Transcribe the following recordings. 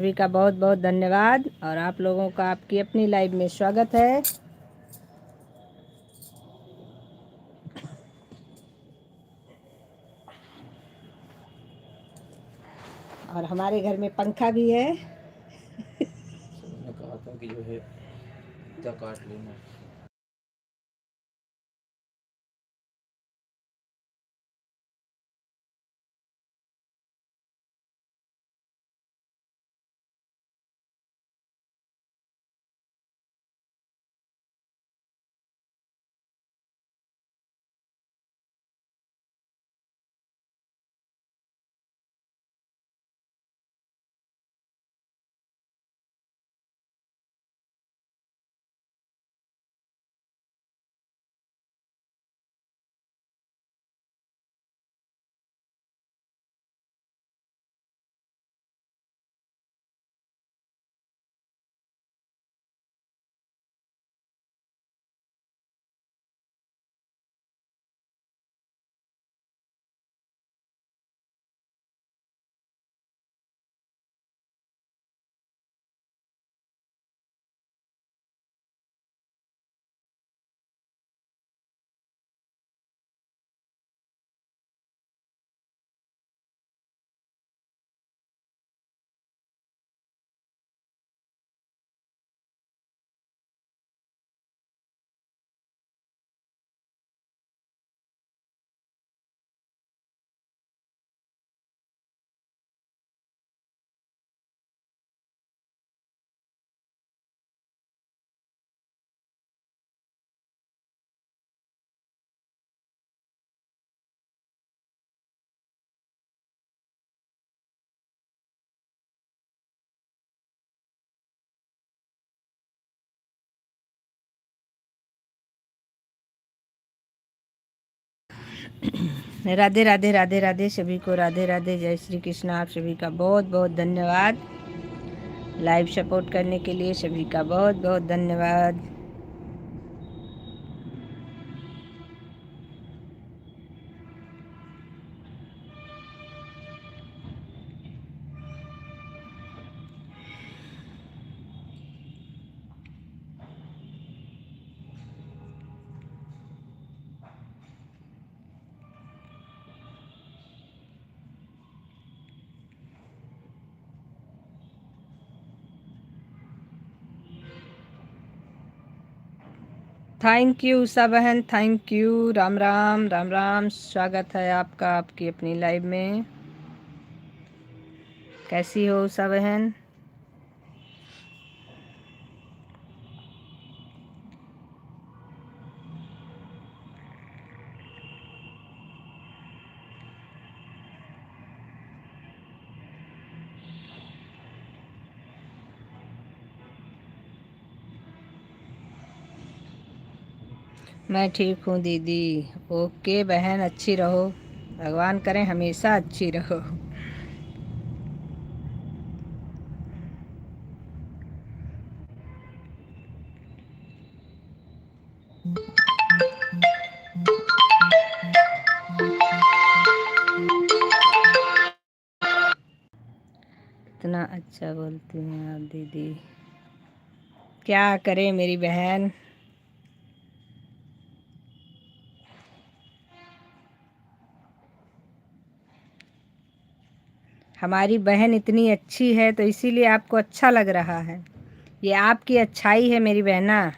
सभी का बहुत बहुत धन्यवाद और आप लोगों का आपकी अपनी लाइव में स्वागत है। और हमारे घर में पंखा भी है। मैंने कहा था कि जो है इतना काट लेना। राधे राधे राधे राधे सभी को राधे राधे, जय श्री कृष्ण। आप सभी का बहुत बहुत धन्यवाद लाइव सपोर्ट करने के लिए, सभी का बहुत बहुत धन्यवाद। थैंक यू उषा बहन, थैंक यू। राम राम राम राम, स्वागत है आपका आपकी अपनी लाइव में। कैसी हो उषा बहन? मैं ठीक हूँ दीदी। ओके बहन, अच्छी रहो, भगवान करें हमेशा अच्छी रहो। इतना अच्छा बोलती हैं आप दीदी, क्या करें मेरी बहन। हमारी बहन इतनी अच्छी है तो इसीलिए आपको अच्छा लग रहा है। ये आपकी अच्छाई है मेरी बहना।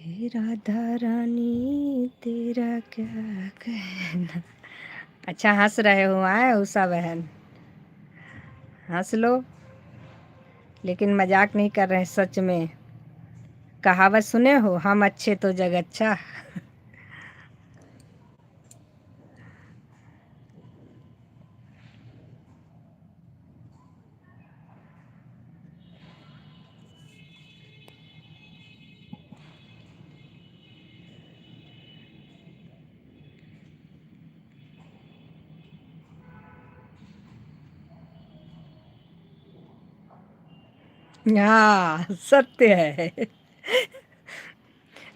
हे राधा रानी तेरा क्या कहना। अच्छा हंस रहे हो आए उषा बहन, हंस लो, लेकिन मजाक नहीं कर रहे, सच में। कहावत सुने हो, हम अच्छे तो जग अच्छा। हाँ, सत्य है।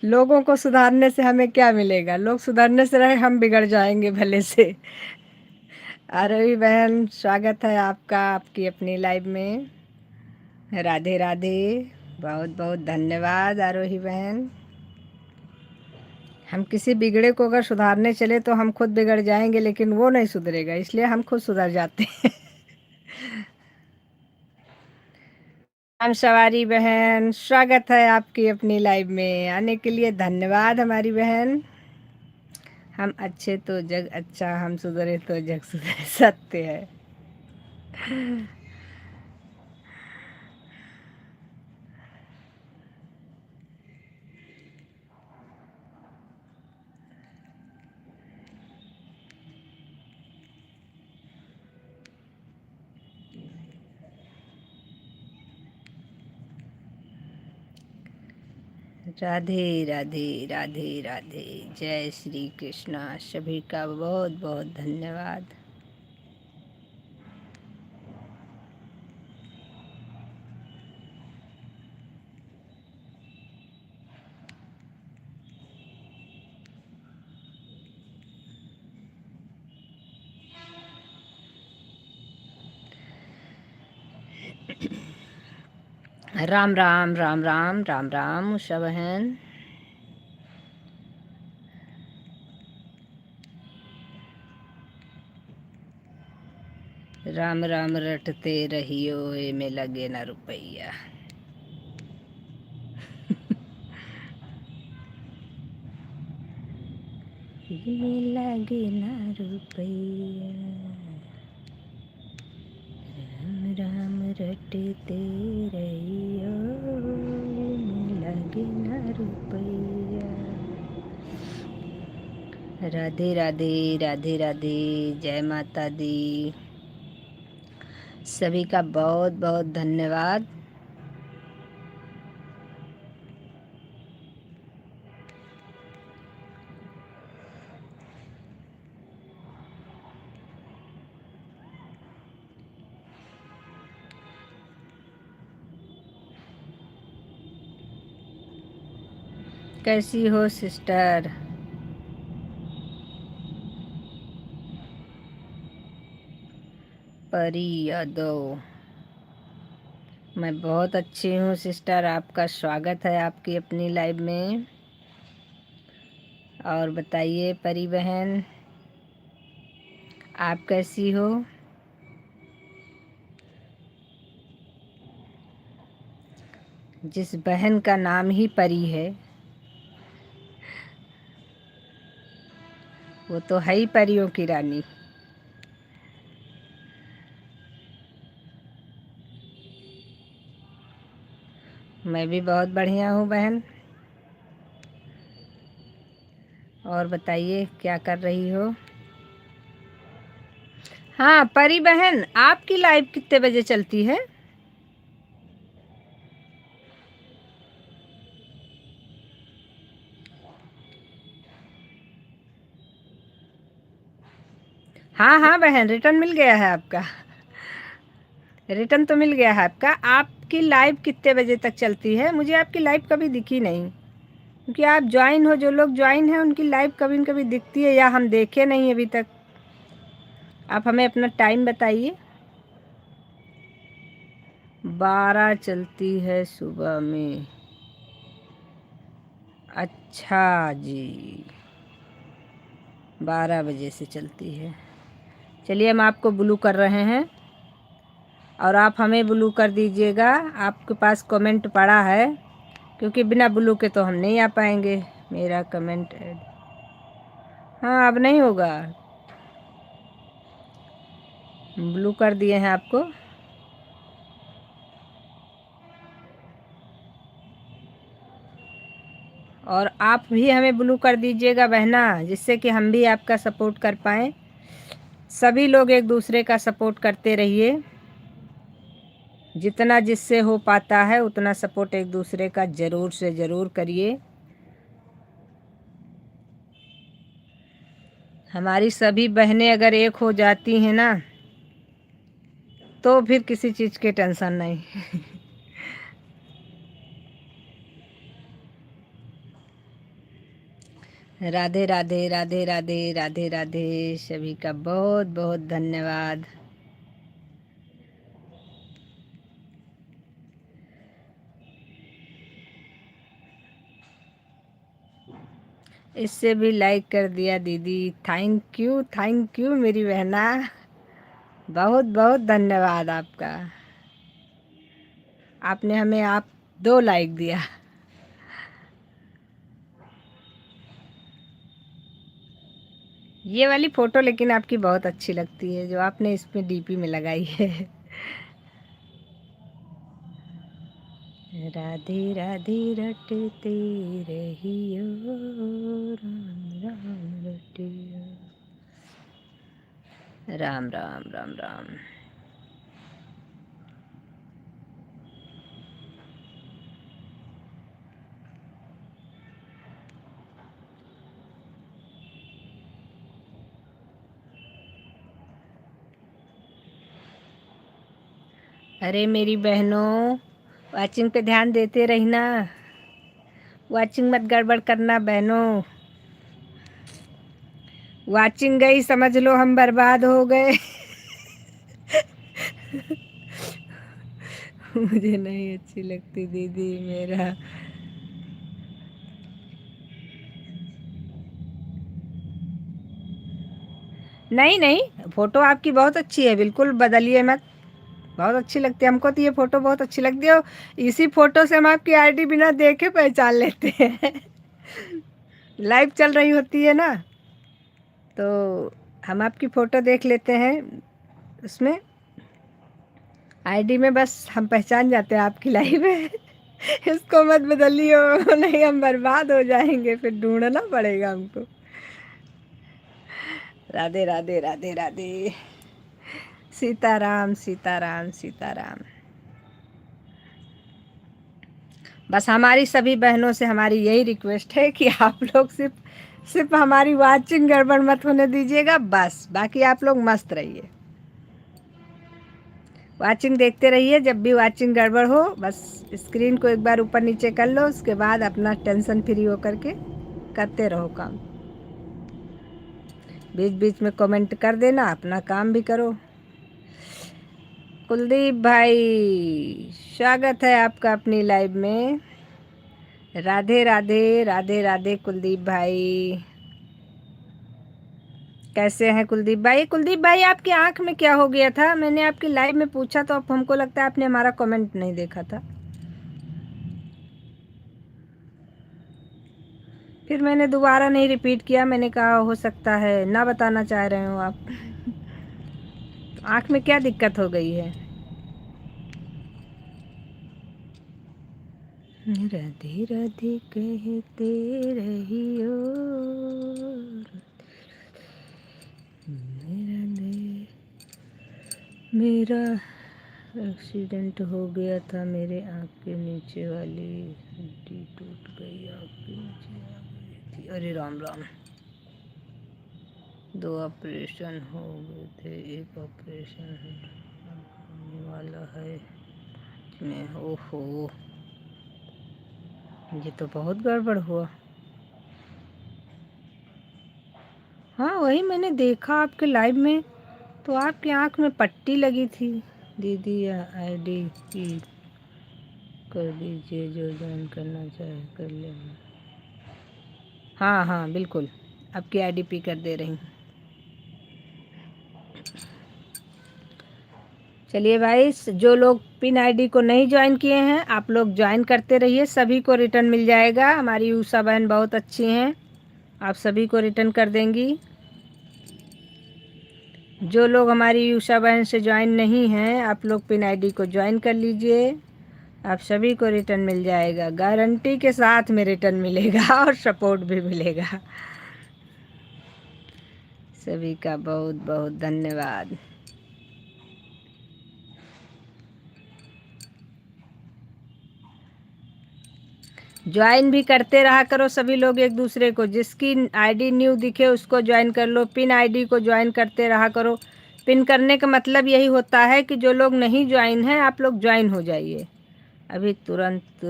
लोगों को सुधारने से हमें क्या मिलेगा? लोग सुधरने से रहे, हम बिगड़ जाएंगे भले से। आरोही बहन, स्वागत है आपका आपकी अपनी लाइव में। राधे राधे, बहुत बहुत धन्यवाद आरोही बहन। हम किसी बिगड़े को अगर सुधारने चले तो हम खुद बिगड़ जाएंगे, लेकिन वो नहीं सुधरेगा, इसलिए हम खुद सुधर जाते हैं। हम सवारी बहन, स्वागत है आपकी अपनी लाइव में। आने के लिए धन्यवाद हमारी बहन। हम अच्छे तो जग अच्छा, हम सुधरे तो जग सुधरे, सत्य है। राधे राधे राधे राधे, जय श्री कृष्णा। सभी का बहुत बहुत धन्यवाद। राम राम राम राम राम राम उषा बहन। राम राम रटते रहियो, ए में लगे ना रुपैया। में लगे ना रुपैया, राम राम रटते रहियो, में लगे ना रुपैया। राधे राधे राधे राधे, जय माता दी। सभी का बहुत बहुत धन्यवाद। कैसी हो सिस्टर? परी यादव, मैं बहुत अच्छी हूँ सिस्टर। आपका स्वागत है आपकी अपनी लाइव में। और बताइए परी बहन, आप कैसी हो? जिस बहन का नाम ही परी है, वो तो है ही परियों की रानी। मैं भी बहुत बढ़िया हूँ बहन। और बताइए क्या कर रही हो? हाँ परी बहन, आपकी लाइव कितने बजे चलती है? हाँ हाँ बहन, रिटर्न मिल गया है आपका। रिटर्न तो मिल गया है आपका। आपकी लाइव कितने बजे तक चलती है? मुझे आपकी लाइव कभी दिखी नहीं, क्योंकि आप ज्वाइन हो, जो लोग ज्वाइन हैं उनकी लाइव कभी न कभी दिखती है, या हम देखे नहीं अभी तक। आप हमें अपना टाइम बताइए। 12 चलती है सुबह में? अच्छा जी, 12 बजे से चलती है। चलिए हम आपको ब्लू कर रहे हैं, और आप हमें ब्लू कर दीजिएगा। आपके पास कमेंट पड़ा है, क्योंकि बिना ब्लू के तो हम नहीं आ पाएंगे। मेरा कमेंट ऐड, हाँ अब नहीं होगा। ब्लू कर दिए हैं आपको। और आप भी हमें ब्लू कर दीजिएगा बहना, जिससे कि हम भी आपका सपोर्ट कर पाएँ। सभी लोग एक दूसरे का सपोर्ट करते रहिए। जितना जिससे हो पाता है उतना सपोर्ट एक दूसरे का ज़रूर से ज़रूर करिए। हमारी सभी बहनें अगर एक हो जाती हैं ना, तो फिर किसी चीज़ की टेंशन नहीं। राधे राधे राधे राधे राधे राधे। सभी का बहुत बहुत धन्यवाद। इससे भी लाइक कर दिया दीदी, थैंक यू मेरी बहना, बहुत बहुत धन्यवाद आपका। आपने हमें आप 2 लाइक दिया। ये वाली फ़ोटो लेकिन आपकी बहुत अच्छी लगती है जो आपने इसमें डीपी में लगाई है। राधे राधे रटते रहियो, राम राम रटियो, राम राम राम राम। अरे मेरी बहनों, वाचिंग पे ध्यान देते रहना, वाचिंग मत गड़बड़ करना बहनों। वाचिंग गई समझ लो हम बर्बाद हो गए। मुझे नहीं अच्छी लगती दीदी मेरा। नहीं नहीं, फोटो आपकी बहुत अच्छी है, बिल्कुल बदलिए मत, बहुत अच्छी लगती है हमको तो ये फोटो बहुत अच्छी लगती है। इसी फोटो से हम आपकी आईडी बिना देखे पहचान लेते हैं। लाइव चल रही होती है ना, तो हम आपकी फ़ोटो देख लेते हैं उसमें, आईडी में बस हम पहचान जाते हैं आपकी लाइव है। इसको मत बदलियो, नहीं हम बर्बाद हो जाएंगे, फिर ढूंढना पड़ेगा हमको। राधे राधे राधे राधे। सीताराम सीताराम सीताराम। बस हमारी सभी बहनों से हमारी यही रिक्वेस्ट है कि आप लोग सिर्फ हमारी वाचिंग गड़बड़ मत होने दीजिएगा, बस बाकी आप लोग मस्त रहिए, वाचिंग देखते रहिए। जब भी वाचिंग गड़बड़ हो बस स्क्रीन को एक बार ऊपर नीचे कर लो, उसके बाद अपना टेंशन फ्री हो करके करते रहो काम। बीच बीच में कमेंट कर देना, अपना काम भी करो। कुलदीप भाई स्वागत है आपका अपनी लाइव में। राधे राधे राधे राधे कुलदीप भाई, कैसे हैं कुलदीप भाई? कुलदीप भाई आपकी आंख में क्या हो गया था? मैंने आपकी लाइव में पूछा तो अब हमको लगता है आपने हमारा कमेंट नहीं देखा था। फिर मैंने दोबारा नहीं रिपीट किया, मैंने कहा हो सकता है ना बताना चाह रहे हो आप। आँख में क्या दिक्कत हो गई है? राधे राधे कहते रहियो, मेरा एक्सीडेंट हो गया था, मेरे आँख के नीचे वाली हड्डी टूट गई, आँख के नीचे आ गई थी। अरे राम राम, 2 ऑपरेशन हो गए थे, एक ऑपरेशन होने वाला है में। ओहो, ये तो बहुत गड़बड़ हुआ। हाँ वही मैंने देखा आपके लाइव में, तो आपकी आँख में पट्टी लगी थी। दीदी आईडी की कर दीजिए, जो ज्वाइन करना चाहे कर ले। हाँ हाँ बिल्कुल, आपकी आईडी पी कर दे रही हूँ। चलिए भाई, जो लोग पिन आईडी को नहीं ज्वाइन किए हैं आप लोग ज्वाइन करते रहिए, सभी को रिटर्न मिल जाएगा। हमारी उषा बहन बहुत अच्छी हैं, आप सभी को रिटर्न कर देंगी। जो लोग हमारी उषा बहन से ज्वाइन नहीं हैं आप लोग पिन आईडी को ज्वाइन कर लीजिए, आप सभी को रिटर्न मिल जाएगा, गारंटी के साथ में रिटर्न मिलेगा और सपोर्ट भी मिलेगा। सभी का बहुत बहुत धन्यवाद। ज्वाइन भी करते रहा करो सभी लोग एक दूसरे को, जिसकी आईडी न्यू दिखे उसको ज्वाइन कर लो, पिन आईडी को ज्वाइन करते रहा करो। पिन करने का मतलब यही होता है कि जो लोग नहीं ज्वाइन हैं आप लोग ज्वाइन हो जाइए। अभी तुरंत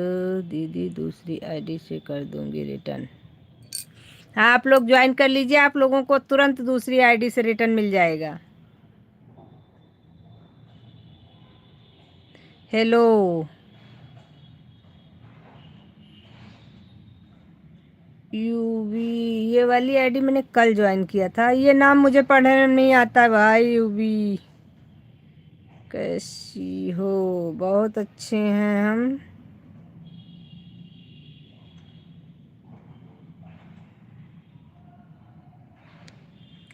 दीदी दूसरी आईडी से कर दूंगी रिटर्न। हाँ, आप लोग ज्वाइन कर लीजिए, आप लोगों को तुरंत दूसरी आईडी से रिटर्न मिल जाएगा। हेलो। यूवी, ये वाली आईडी मैंने कल ज्वाइन किया था। ये नाम मुझे पढ़ने में नहीं आता भाई। यूवी, कैसी हो? बहुत अच्छे हैं हम।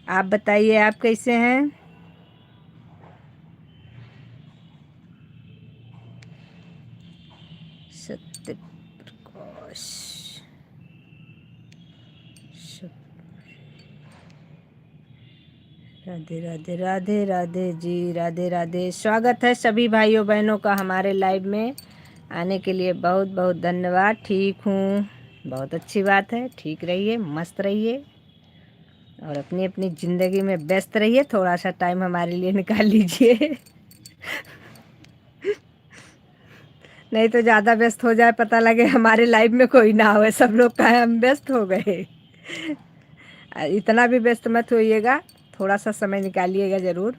आप बताइए, आप कैसे हैं? सत्य प्रकाश, राधे राधे राधे राधे जी, राधे राधे। स्वागत है सभी भाइयों बहनों का हमारे लाइव में आने के लिए। बहुत बहुत धन्यवाद। ठीक हूँ, बहुत अच्छी बात है। ठीक रहिए, मस्त रहिए और अपनी अपनी ज़िंदगी में व्यस्त रहिए। थोड़ा सा टाइम हमारे लिए निकाल लीजिए। नहीं तो ज़्यादा व्यस्त हो जाए, पता लगे हमारे लाइफ में कोई ना हो, सब लोग कहें हम व्यस्त हो गए। इतना भी व्यस्त मत होइएगा, थोड़ा सा समय निकालिएगा ज़रूर।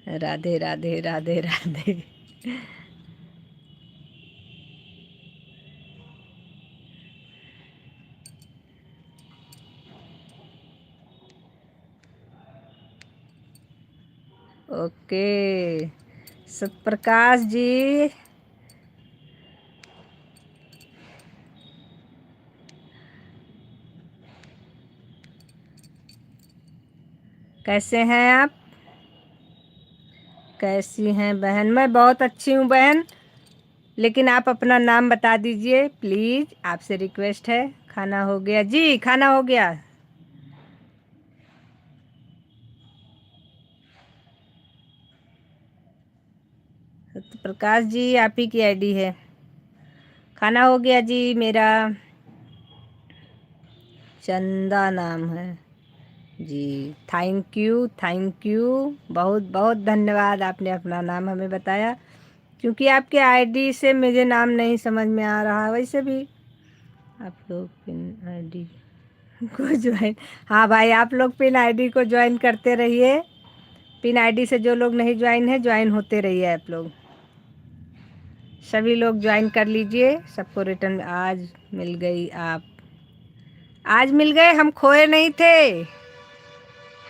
राधे राधे राधे राधे। ओके सतप्रकाश जी, कैसे हैं आप? कैसी हैं बहन? मैं बहुत अच्छी हूँ बहन, लेकिन आप अपना नाम बता दीजिए प्लीज़, आपसे रिक्वेस्ट है। खाना हो गया जी? खाना हो गया। सत्यप्रकाश जी, आप ही की आईडी है। खाना हो गया जी मेरा। चंदा नाम है जी। थैंक यू, थैंक यू, बहुत बहुत धन्यवाद, आपने अपना नाम हमें बताया। क्योंकि आपके आईडी से मुझे नाम नहीं समझ में आ रहा। वैसे भी आप लोग पिन आईडी को ज्वाइन, हाँ भाई, आप लोग पिन आईडी को ज्वाइन करते रहिए। पिन आईडी से जो लोग नहीं ज्वाइन है, ज्वाइन होते रहिए आप लोग। सभी लोग ज्वाइन कर लीजिए। सबको रिटर्न आज मिल गई। आप आज मिल गए, हम खोए नहीं थे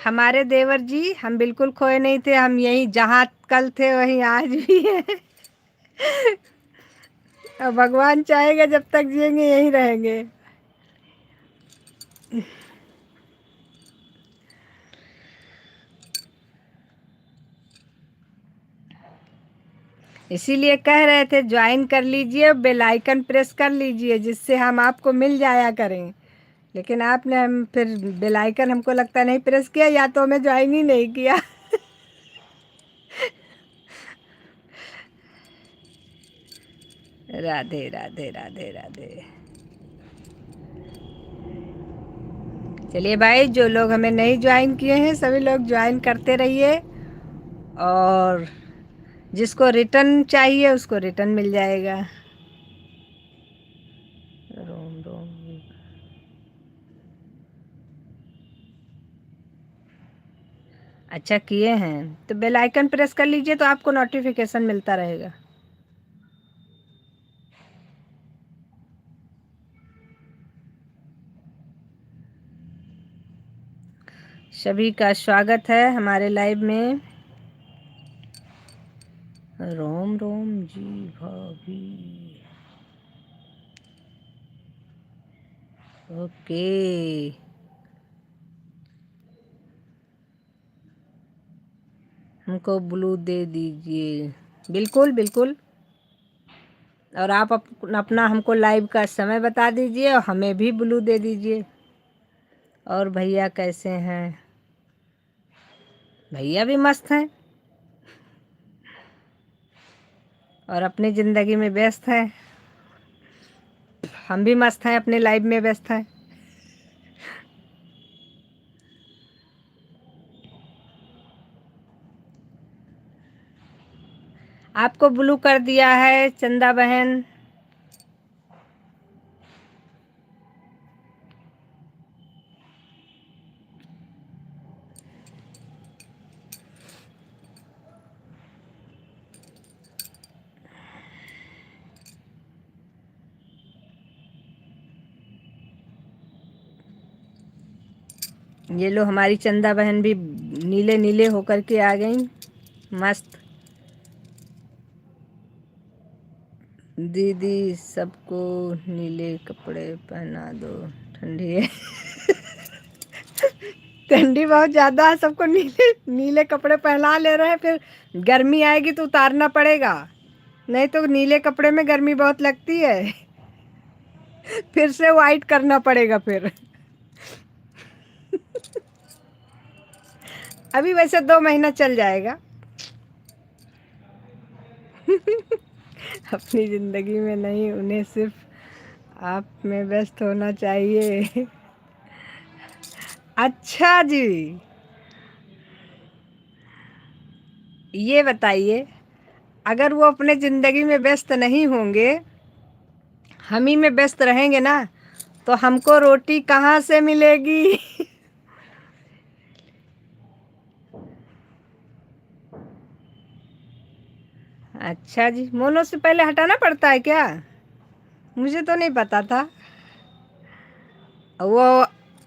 हमारे देवर जी, हम बिल्कुल खोए नहीं थे। हम यहीं जहाँ कल थे वहीं आज भी हैं। और भगवान चाहेगा जब तक जिएंगे यहीं रहेंगे। इसीलिए कह रहे थे ज्वाइन कर लीजिए, बेल आइकन प्रेस कर लीजिए, जिससे हम आपको मिल जाया करें। लेकिन आपने हम फिर बेल आइकन हमको लगता नहीं प्रेस किया, या तो हमें ज्वाइन ही नहीं किया। राधे राधे राधे राधे। चलिए भाई, जो लोग हमें नहीं ज्वाइन किए हैं सभी लोग ज्वाइन करते रहिए, और जिसको रिटर्न चाहिए उसको रिटर्न मिल जाएगा। रोम रोम। अच्छा किए हैं तो बेल आइकन प्रेस कर लीजिए, तो आपको नोटिफिकेशन मिलता रहेगा। सभी का स्वागत है हमारे लाइव में। रोम रोम जी भाभी। ओके, हमको ब्लू दे दीजिए। बिल्कुल बिल्कुल। और आप अपना हमको लाइव का समय बता दीजिए और हमें भी ब्लू दे दीजिए। और भैया कैसे हैं? भैया भी मस्त हैं और अपनी ज़िंदगी में व्यस्त हैं। हम भी मस्त हैं, अपने लाइफ में व्यस्त हैं। आपको ब्लू कर दिया है चंदा बहन। ये लो हमारी चंदा बहन भी नीले नीले होकर के आ गई, मस्त। दीदी सबको नीले कपड़े पहना दो, ठंडी है। ठंडी बहुत ज़्यादा है, सबको नीले नीले कपड़े पहना ले रहे हैं, फिर गर्मी आएगी तो उतारना पड़ेगा, नहीं तो नीले कपड़े में गर्मी बहुत लगती है। फिर से वाइट करना पड़ेगा फिर। अभी वैसे 2 महीना चल जाएगा। अपनी ज़िंदगी में नहीं, उन्हें सिर्फ आप में व्यस्त होना चाहिए। अच्छा जी, ये बताइए, अगर वो अपने ज़िंदगी में व्यस्त नहीं होंगे, हम ही में व्यस्त रहेंगे ना, तो हमको रोटी कहाँ से मिलेगी? अच्छा जी, मोनो से पहले हटाना पड़ता है क्या? मुझे तो नहीं पता था। वो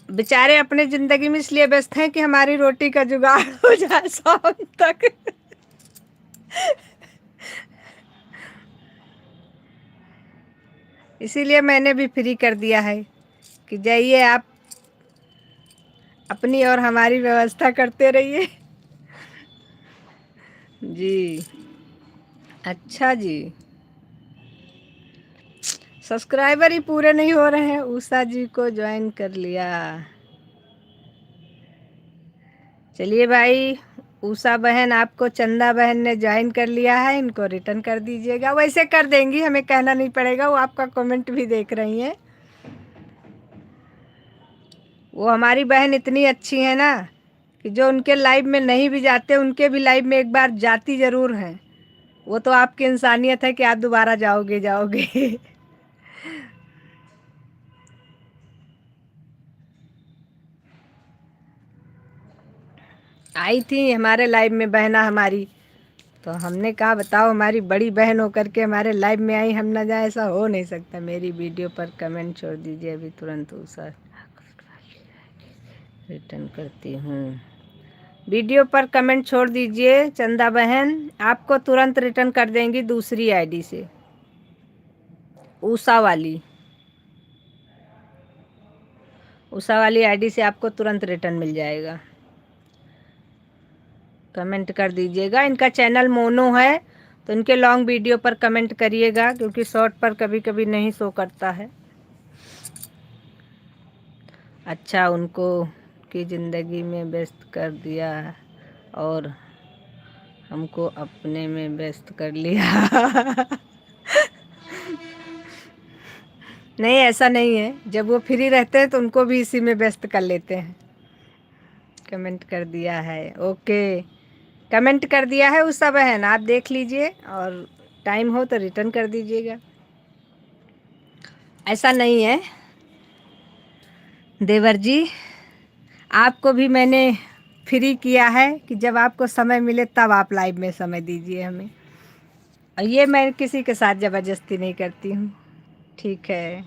बेचारे अपने ज़िंदगी में इसलिए व्यस्त हैं कि हमारी रोटी का जुगाड़ हो जाए शाम तक। इसीलिए मैंने भी फ्री कर दिया है कि जाइए आप अपनी और हमारी व्यवस्था करते रहिए। जी, अच्छा जी, सब्सक्राइबर ही पूरे नहीं हो रहे हैं। उषा जी को ज्वाइन कर लिया। चलिए भाई, उषा बहन आपको चंदा बहन ने ज्वाइन कर लिया है, इनको रिटर्न कर दीजिएगा। वैसे कर देंगी, हमें कहना नहीं पड़ेगा, वो आपका कमेंट भी देख रही हैं। वो हमारी बहन इतनी अच्छी है ना कि जो उनके लाइव में नहीं भी जाते, उनके भी लाइव में एक बार जाती ज़रूर हैं। वो तो आपकी इंसानियत है कि आप दोबारा जाओगे जाओगे। आई थी हमारे लाइव में बहना हमारी, तो हमने कहा बताओ, हमारी बड़ी बहन होकर के हमारे लाइव में आई, हम ना जाए, ऐसा हो नहीं सकता। मेरी वीडियो पर कमेंट छोड़ दीजिए, अभी तुरंत उषा रिटर्न करती हूँ। वीडियो पर कमेंट छोड़ दीजिए चंदा बहन, आपको तुरंत रिटर्न कर देंगी दूसरी आईडी से, उषा वाली। उषा वाली आईडी से आपको तुरंत रिटर्न मिल जाएगा। कमेंट कर दीजिएगा। इनका चैनल मोनो है, तो इनके लॉन्ग वीडियो पर कमेंट करिएगा, क्योंकि शॉर्ट पर कभी कभी नहीं शो करता है। अच्छा, उनको की ज़िंदगी में व्यस्त कर दिया और हमको अपने में व्यस्त कर लिया। नहीं, ऐसा नहीं है, जब वो फ्री रहते हैं तो उनको भी इसी में व्यस्त कर लेते हैं। कमेंट कर दिया है, ओके, कमेंट कर दिया है उषा बहन, आप देख लीजिए और टाइम हो तो रिटर्न कर दीजिएगा। ऐसा नहीं है देवर जी, आपको भी मैंने फ्री किया है कि जब आपको समय मिले तब आप लाइव में समय दीजिए हमें, और ये मैं किसी के साथ ज़बरदस्ती नहीं करती हूँ, ठीक है।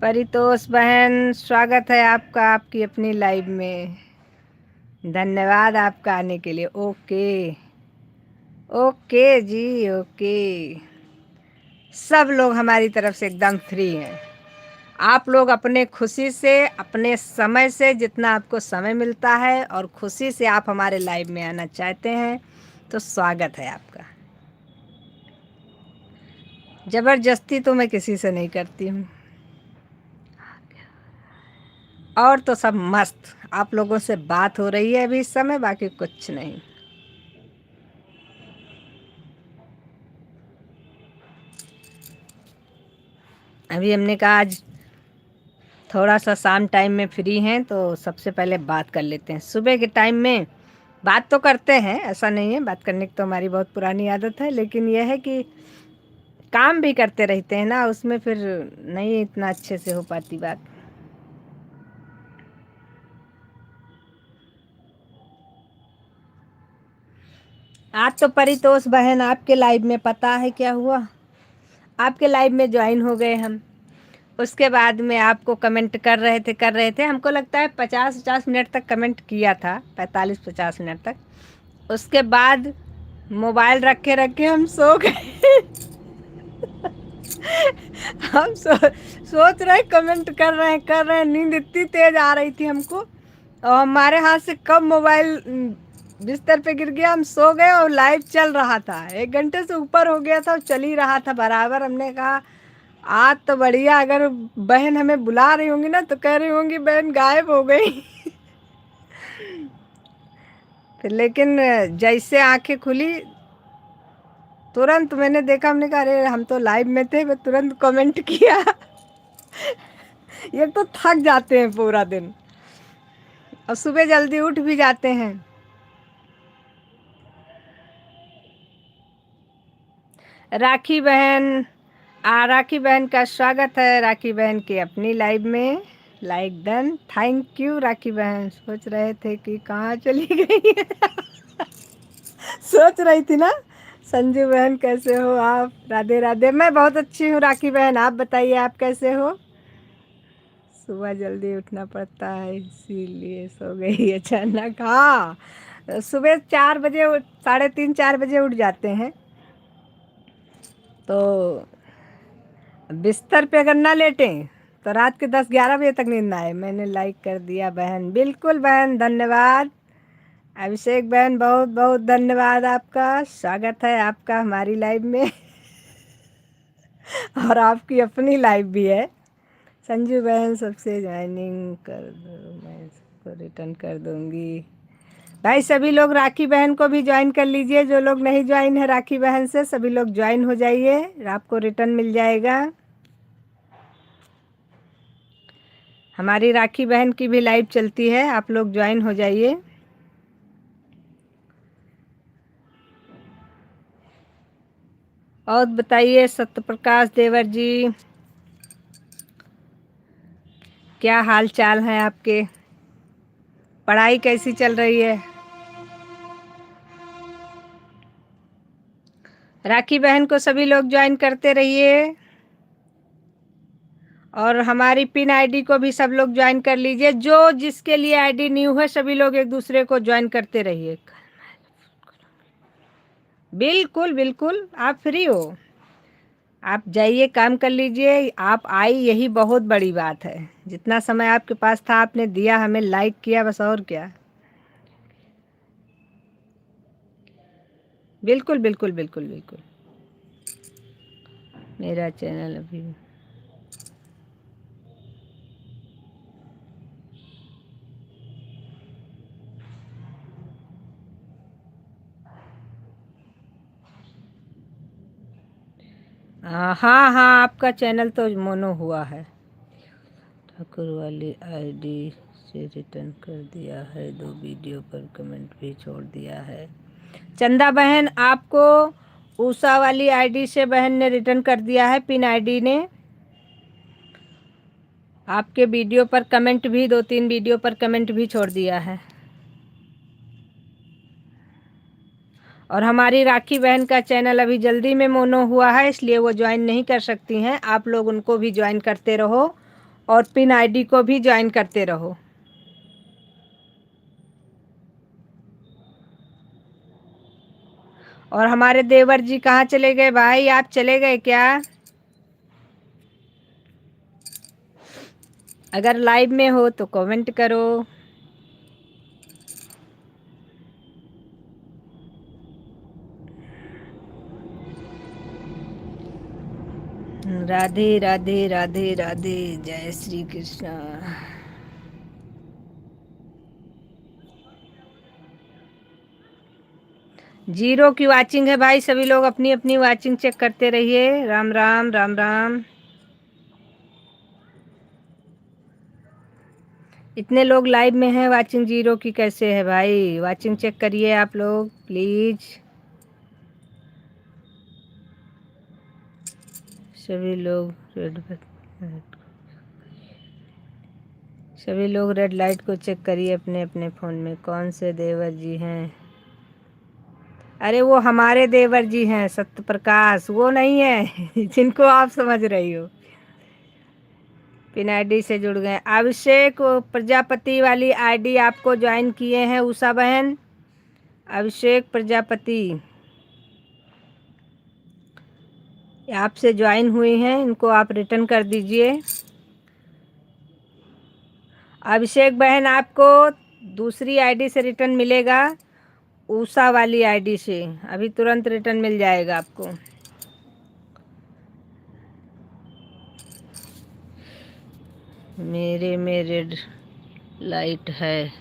परितोष बहन, स्वागत है आपका आपकी अपनी लाइव में, धन्यवाद आपका आने के लिए। ओके ओके जी, ओके। सब लोग हमारी तरफ से एकदम फ्री हैं। आप लोग अपने खुशी से, अपने समय से, जितना आपको समय मिलता है और खुशी से आप हमारे लाइव में आना चाहते हैं, तो स्वागत है आपका। ज़बरदस्ती तो मैं किसी से नहीं करती हूँ। और तो सब मस्त, आप लोगों से बात हो रही है अभी इस समय, बाकी कुछ नहीं। अभी हमने कहा आज थोड़ा सा शाम टाइम में फ्री हैं, तो सबसे पहले बात कर लेते हैं। सुबह के टाइम में बात तो करते हैं, ऐसा नहीं है, बात करने की तो हमारी बहुत पुरानी आदत है, लेकिन यह है कि काम भी करते रहते हैं ना, उसमें फिर नहीं इतना अच्छे से हो पाती बात। आज तो परितोष बहन आपके लाइव में पता है क्या हुआ, आपके लाइव में ज्वाइन हो गए हम। उसके बाद में आपको कमेंट कर रहे थे, हमको लगता है 50-50 मिनट तक कमेंट किया था, 45-50 मिनट तक। उसके बाद मोबाइल रख के हम सो गए। हम सोच रहे कमेंट कर रहे हैं, नींद इतनी तेज आ रही थी हमको, और हमारे हाथ से कब मोबाइल बिस्तर पे गिर गया, हम सो गए और लाइव चल रहा था। 1 घंटे से ऊपर हो गया था और चल ही रहा था बराबर। हमने कहा आज तो बढ़िया, अगर बहन हमें बुला रही होंगी ना तो कह रही होंगी बहन गायब हो गई। फिर लेकिन जैसे आंखें खुली तुरंत मैंने देखा, हमने कहा अरे हम तो लाइव में थे, मैं तुरंत कमेंट किया। ये तो थक जाते हैं पूरा दिन और सुबह जल्दी उठ भी जाते हैं। राखी बहन का स्वागत है। राखी बहन की अपनी लाइव में लाइक डन, थैंक यू राखी बहन। सोच रहे थे कि कहाँ चली गई है। सोच रही थी ना। संजू बहन कैसे हो आप? राधे राधे। मैं बहुत अच्छी हूँ राखी बहन, आप बताइए आप कैसे हो? सुबह जल्दी उठना पड़ता है इसीलिए सो गई अचानक। हाँ, सुबह 4 बजे, 3:30-4 बजे उठ जाते हैं। तो बिस्तर पे अगर ना लेटें तो रात के 10-11 बजे तक नींद ना आए। मैंने लाइक कर दिया बहन। बिल्कुल बहन, धन्यवाद। अभिषेक बहन बहुत बहुत धन्यवाद आपका। स्वागत है आपका हमारी लाइव में। और आपकी अपनी लाइव भी है। संजू बहन सबसे ज्वाइनिंग कर दो, मैं इसको रिटर्न कर दूंगी। भाई सभी लोग राखी बहन को भी ज्वाइन कर लीजिए। जो लोग नहीं ज्वाइन है राखी बहन से, सभी लोग ज्वाइन हो जाइए, आपको रिटर्न मिल जाएगा। हमारी राखी बहन की भी लाइव चलती है, आप लोग ज्वाइन हो जाइए। और बताइए सत्यप्रकाश देवर जी, क्या हाल चाल है आपके? पढ़ाई कैसी चल रही है? राखी बहन को सभी लोग ज्वाइन करते रहिए और हमारी पिन आईडी को भी सब लोग ज्वाइन कर लीजिए। जो जिसके लिए आईडी न्यू है सभी लोग एक दूसरे को ज्वाइन करते रहिए। बिल्कुल बिल्कुल, आप फ्री हो, आप जाइए काम कर लीजिए। आप आई यही बहुत बड़ी बात है। जितना समय आपके पास था आपने दिया, हमें लाइक किया, बस और क्या। बिल्कुल बिल्कुल बिल्कुल बिल्कुल। मेरा चैनल अभी हाँ हाँ, आपका चैनल तो मोनो हुआ है। ठाकुर वाली आईडी से रिटर्न कर दिया है, 2 वीडियो पर कमेंट भी छोड़ दिया है। चंदा बहन आपको उषा वाली आईडी से बहन ने रिटर्न कर दिया है, पिन आईडी ने। आपके वीडियो पर कमेंट भी, 2-3 वीडियो पर कमेंट भी छोड़ दिया है। और हमारी राखी बहन का चैनल अभी जल्दी में मोनो हुआ है, इसलिए वो ज्वाइन नहीं कर सकती हैं। आप लोग उनको भी ज्वाइन करते रहो और पिन आईडी को भी ज्वाइन करते रहो। और हमारे देवर जी कहाँ चले गए भाई? आप चले गए क्या? अगर लाइव में हो तो कमेंट करो। राधे राधे राधे राधे, जय श्री कृष्णा। जीरो की वाचिंग है भाई, सभी लोग अपनी अपनी वाचिंग चेक करते रहिए। राम राम राम राम। इतने लोग लाइव में हैं, वाचिंग जीरो की कैसे है भाई? वाचिंग चेक करिए आप लोग प्लीज। सभी लोग रेड लाइट को चेक करिए अपने अपने फ़ोन में। कौन से देवर जी हैं? अरे वो हमारे देवर जी हैं सत्य प्रकाश, वो नहीं है जिनको आप समझ रही हो। पिन आईडी से जुड़ गए। अभिषेक प्रजापति वाली आईडी आपको ज्वाइन किए हैं उषा बहन। अभिषेक प्रजापति आपसे ज्वाइन हुई हैं, इनको आप रिटर्न कर दीजिए। अभिषेक बहन आपको दूसरी आईडी से रिटर्न मिलेगा, उषा वाली आईडी से अभी तुरंत रिटर्न मिल जाएगा आपको। मेरे में रेड लाइट है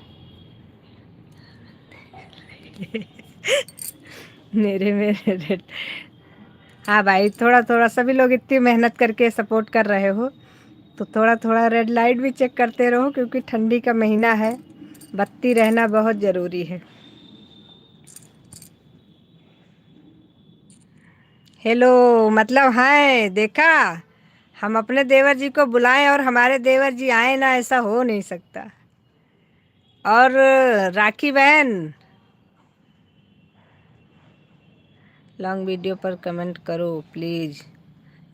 मेरे में रेड। हाँ भाई, थोड़ा थोड़ा सभी लोग इतनी मेहनत करके सपोर्ट कर रहे हो तो थोड़ा थोड़ा रेड लाइट भी चेक करते रहो, क्योंकि ठंडी का महीना है, बत्ती रहना बहुत ज़रूरी है। हेलो मतलब है, देखा, हम अपने देवर जी को बुलाएं और हमारे देवर जी आए ना, ऐसा हो नहीं सकता। और राखी बहन, लॉन्ग वीडियो पर कमेंट करो प्लीज़।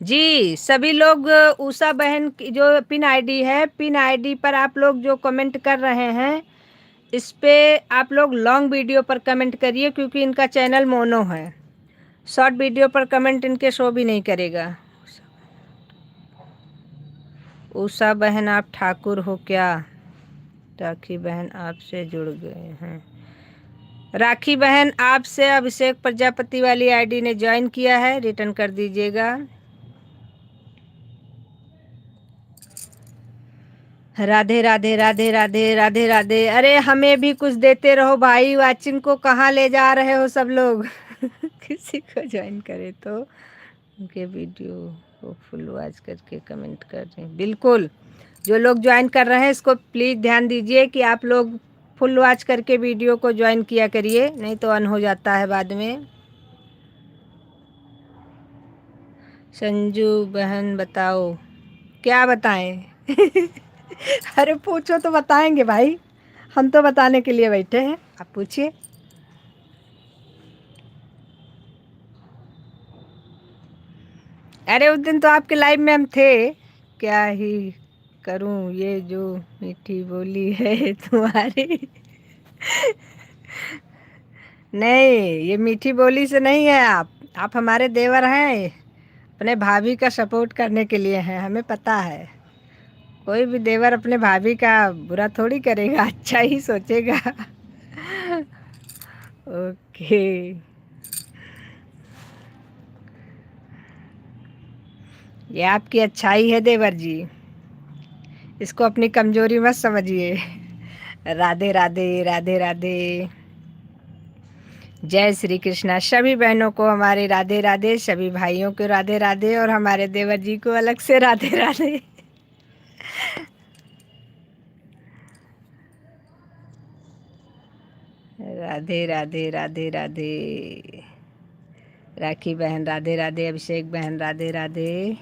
जी सभी लोग, उषा बहन की जो पिन आईडी है, पिन आईडी पर आप लोग जो कमेंट कर रहे हैं, इस पे आप लोग लॉन्ग वीडियो पर कमेंट करिए, क्योंकि इनका चैनल मोनो है। शॉर्ट वीडियो पर कमेंट इनके शो भी नहीं करेगा। उषा बहन आप ठाकुर हो क्या? राखी बहन आपसे जुड़ गए हैं। राखी बहन आपसे अभिषेक प्रजापति वाली आईडी ने ज्वाइन किया है, रिटर्न कर दीजिएगा। राधे राधे राधे राधे राधे राधे। अरे हमें भी कुछ देते रहो भाई, वाचिन को कहाँ ले जा रहे हो सब लोग किसी को ज्वाइन करे तो उनके वीडियो को फुल वॉच करके कमेंट कर रहे हैं। बिल्कुल, जो लोग ज्वाइन कर रहे हैं इसको प्लीज़ ध्यान दीजिए कि आप लोग फुल वॉच करके वीडियो को ज्वाइन किया करिए, नहीं तो अन हो जाता है बाद में। संजू बहन बताओ, क्या बताएं अरे पूछो तो बताएंगे भाई, हम तो बताने के लिए बैठे हैं, आप पूछिए। अरे उस दिन तो आपके लाइव में हम थे, क्या ही करूं ये जो मीठी बोली है तुम्हारी नहीं, ये मीठी बोली से नहीं है। आप हमारे देवर हैं, अपने भाभी का सपोर्ट करने के लिए हैं, हमें पता है। कोई भी देवर अपने भाभी का बुरा थोड़ी करेगा, अच्छा ही सोचेगा ओके, ये आपकी अच्छाई है देवर जी, इसको अपनी कमजोरी मत समझिए राधे राधे राधे राधे। जय श्री कृष्णा। सभी बहनों को हमारे राधे राधे, सभी भाइयों को राधे राधे, और हमारे देवर जी को अलग से राधे राधे राधे राधे राधे राधे। राखी बहन राधे राधे, अभिषेक बहन राधे राधे,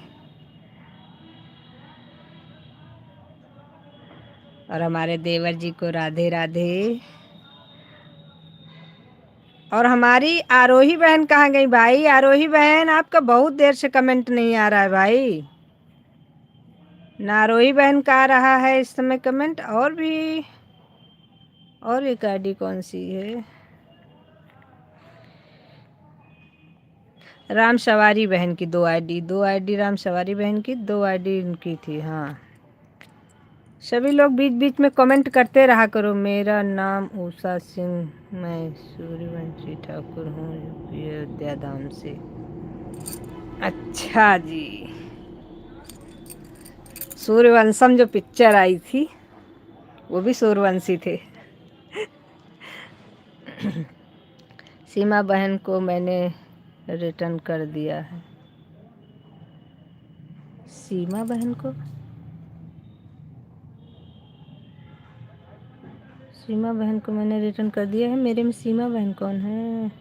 और हमारे देवर जी को राधे राधे। और हमारी आरोही बहन कहाँ गई भाई? आरोही बहन आपका बहुत देर से कमेंट नहीं आ रहा है भाई। ना आरोही बहन का आ रहा है इस समय कमेंट, और भी और एक आईडी कौन सी है? राम सवारी बहन की दो आईडी राम सवारी बहन की, दो आईडी इनकी थी। हाँ, सभी लोग बीच बीच में कमेंट करते रहा करो। मेरा नाम उषा सिंह, मैं सूर्यवंशी ठाकुर हूँ, यूपी अयोध्या धाम से। अच्छा जी, सूर्यवंशम जो पिक्चर आई थी वो भी सूर्यवंशी थे सीमा बहन को मैंने रिटर्न कर दिया है। सीमा बहन को, सीमा बहन को मैंने रिटर्न कर दिया है। मेरे में सीमा बहन कौन है?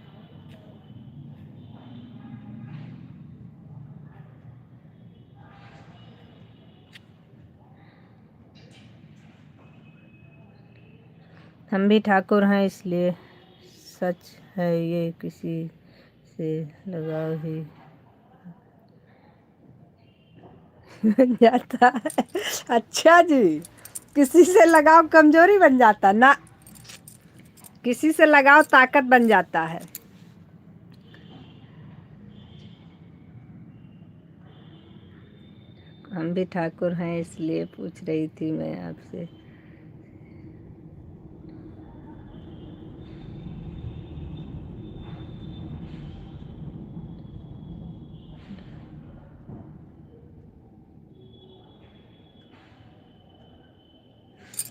हम भी ठाकुर हैं, इसलिए सच है ये, किसी से लगाव ही बन जाता है। अच्छा जी, किसी से लगाव कमजोरी बन जाता ना, किसी से लगाव ताकत बन जाता है। हम भी ठाकुर हैं इसलिए पूछ रही थी मैं आपसे।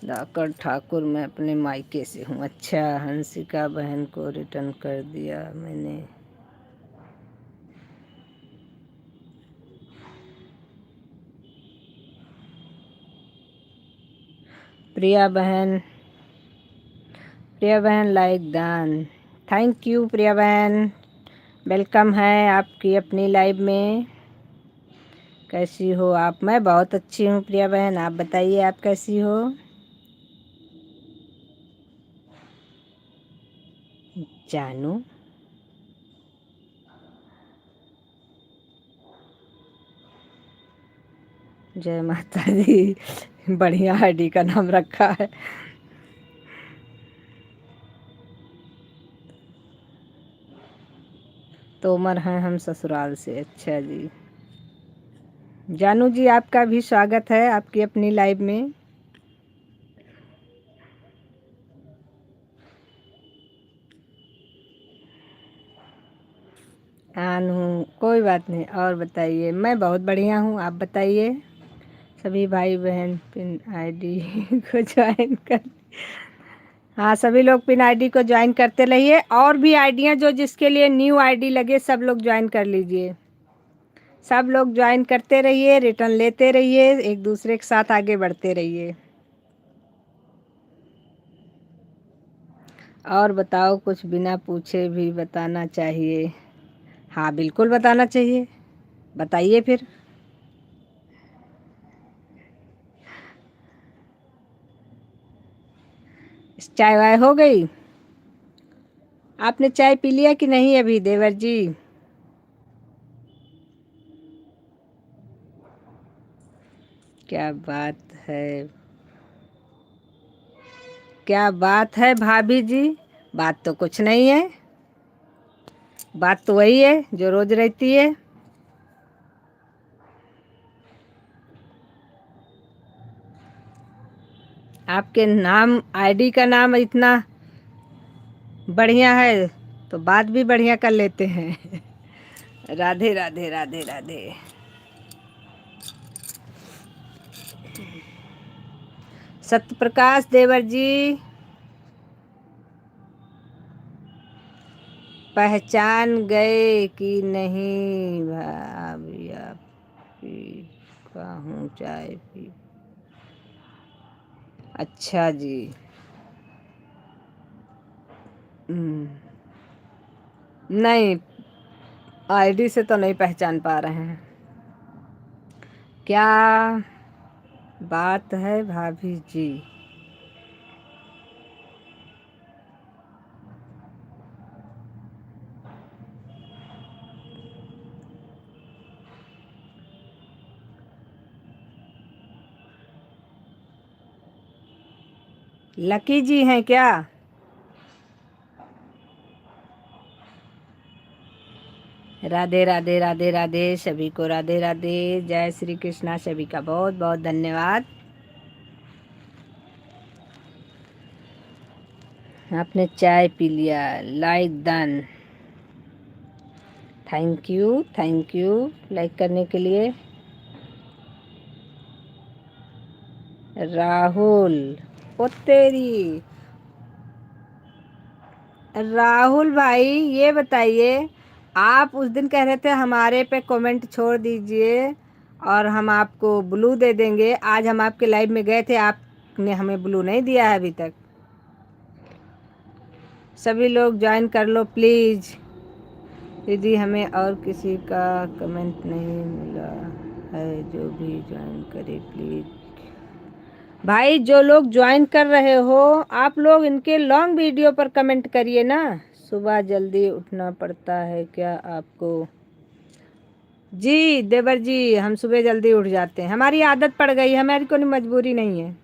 लाकर ठाकुर मैं अपने मायके से हूँ। अच्छा, हंसिका बहन को रिटर्न कर दिया मैंने। प्रिया बहन लाइक डन, थैंक यू प्रिया बहन, वेलकम है आपकी अपनी लाइव में। कैसी हो आप? मैं बहुत अच्छी हूँ प्रिया बहन, आप बताइए आप कैसी हो? जानू जय माता दी, बढ़िया आईडी का नाम रखा है। तोमर हैं हम ससुराल से। अच्छा जी, जानू जी आपका भी स्वागत है आपकी अपनी लाइव में। आन हूँ, कोई बात नहीं। और बताइए? मैं बहुत बढ़िया हूँ, आप बताइए? सभी भाई बहन पिन आईडी को ज्वाइन कर, हाँ सभी लोग पिन आईडी को ज्वाइन करते रहिए। और भी आईडियाँ जो जिसके लिए न्यू आईडी लगे सब लोग ज्वाइन कर लीजिए। सब लोग ज्वाइन करते रहिए, रिटर्न लेते रहिए, एक दूसरे के साथ आगे बढ़ते रहिए। और बताओ, कुछ बिना पूछे भी बताना चाहिए? हाँ बिल्कुल बताना चाहिए, बताइए फिर। चाय वाय हो गई? आपने चाय पी लिया कि नहीं अभी देवर जी? क्या बात है, क्या बात है भाभी जी? बात तो कुछ नहीं है, बात तो वही है जो रोज रहती है। आपके नाम आईडी का नाम इतना बढ़िया है तो बात भी बढ़िया कर लेते हैं। राधे राधे राधे राधे। सत्य प्रकाश देवर जी, पहचान गए कि नहीं भाभी आपकी का हूँ चाय पी? अच्छा जी, नहीं आईडी से तो नहीं पहचान पा रहे हैं। क्या बात है भाभी जी? लकी जी हैं क्या? राधे राधे राधे राधे, सभी को राधे राधे, जय श्री कृष्णा, सभी का बहुत बहुत धन्यवाद। आपने चाय पी लिया, like done, thank you like करने के लिए। राहुल, ओ तेरी, राहुल भाई ये बताइए, आप उस दिन कह रहे थे हमारे पे कमेंट छोड़ दीजिए और हम आपको ब्लू दे देंगे। आज हम आपके लाइव में गए थे, आपने हमें ब्लू नहीं दिया है अभी तक। सभी लोग ज्वाइन कर लो प्लीज़। दीदी हमें और किसी का कमेंट नहीं मिला है, जो भी ज्वाइन करे प्लीज़। भाई जो लोग ज्वाइन कर रहे हो आप लोग इनके लॉन्ग वीडियो पर कमेंट करिए ना, सुबह जल्दी उठना पड़ता है क्या आपको? जी देवर जी, हम सुबह जल्दी उठ जाते हैं, हमारी आदत पड़ गई है, हमारी कोई मजबूरी नहीं है।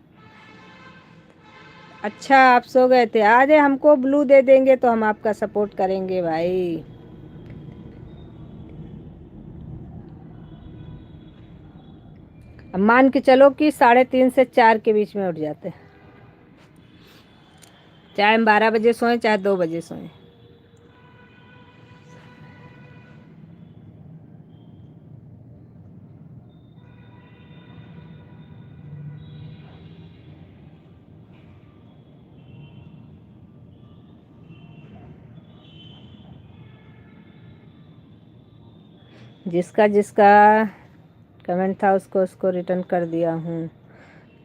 अच्छा आप सो गए थे, आज हमको ब्लू दे देंगे तो हम आपका सपोर्ट करेंगे भाई। अब मान के चलो कि 3:30 से 4 के बीच में उठ जाते हैं, चाहे हम 12 बजे सोएं चाहे 2 बजे सोएं। जिसका जिसका कमेंट था उसको उसको रिटर्न कर दिया हूँ।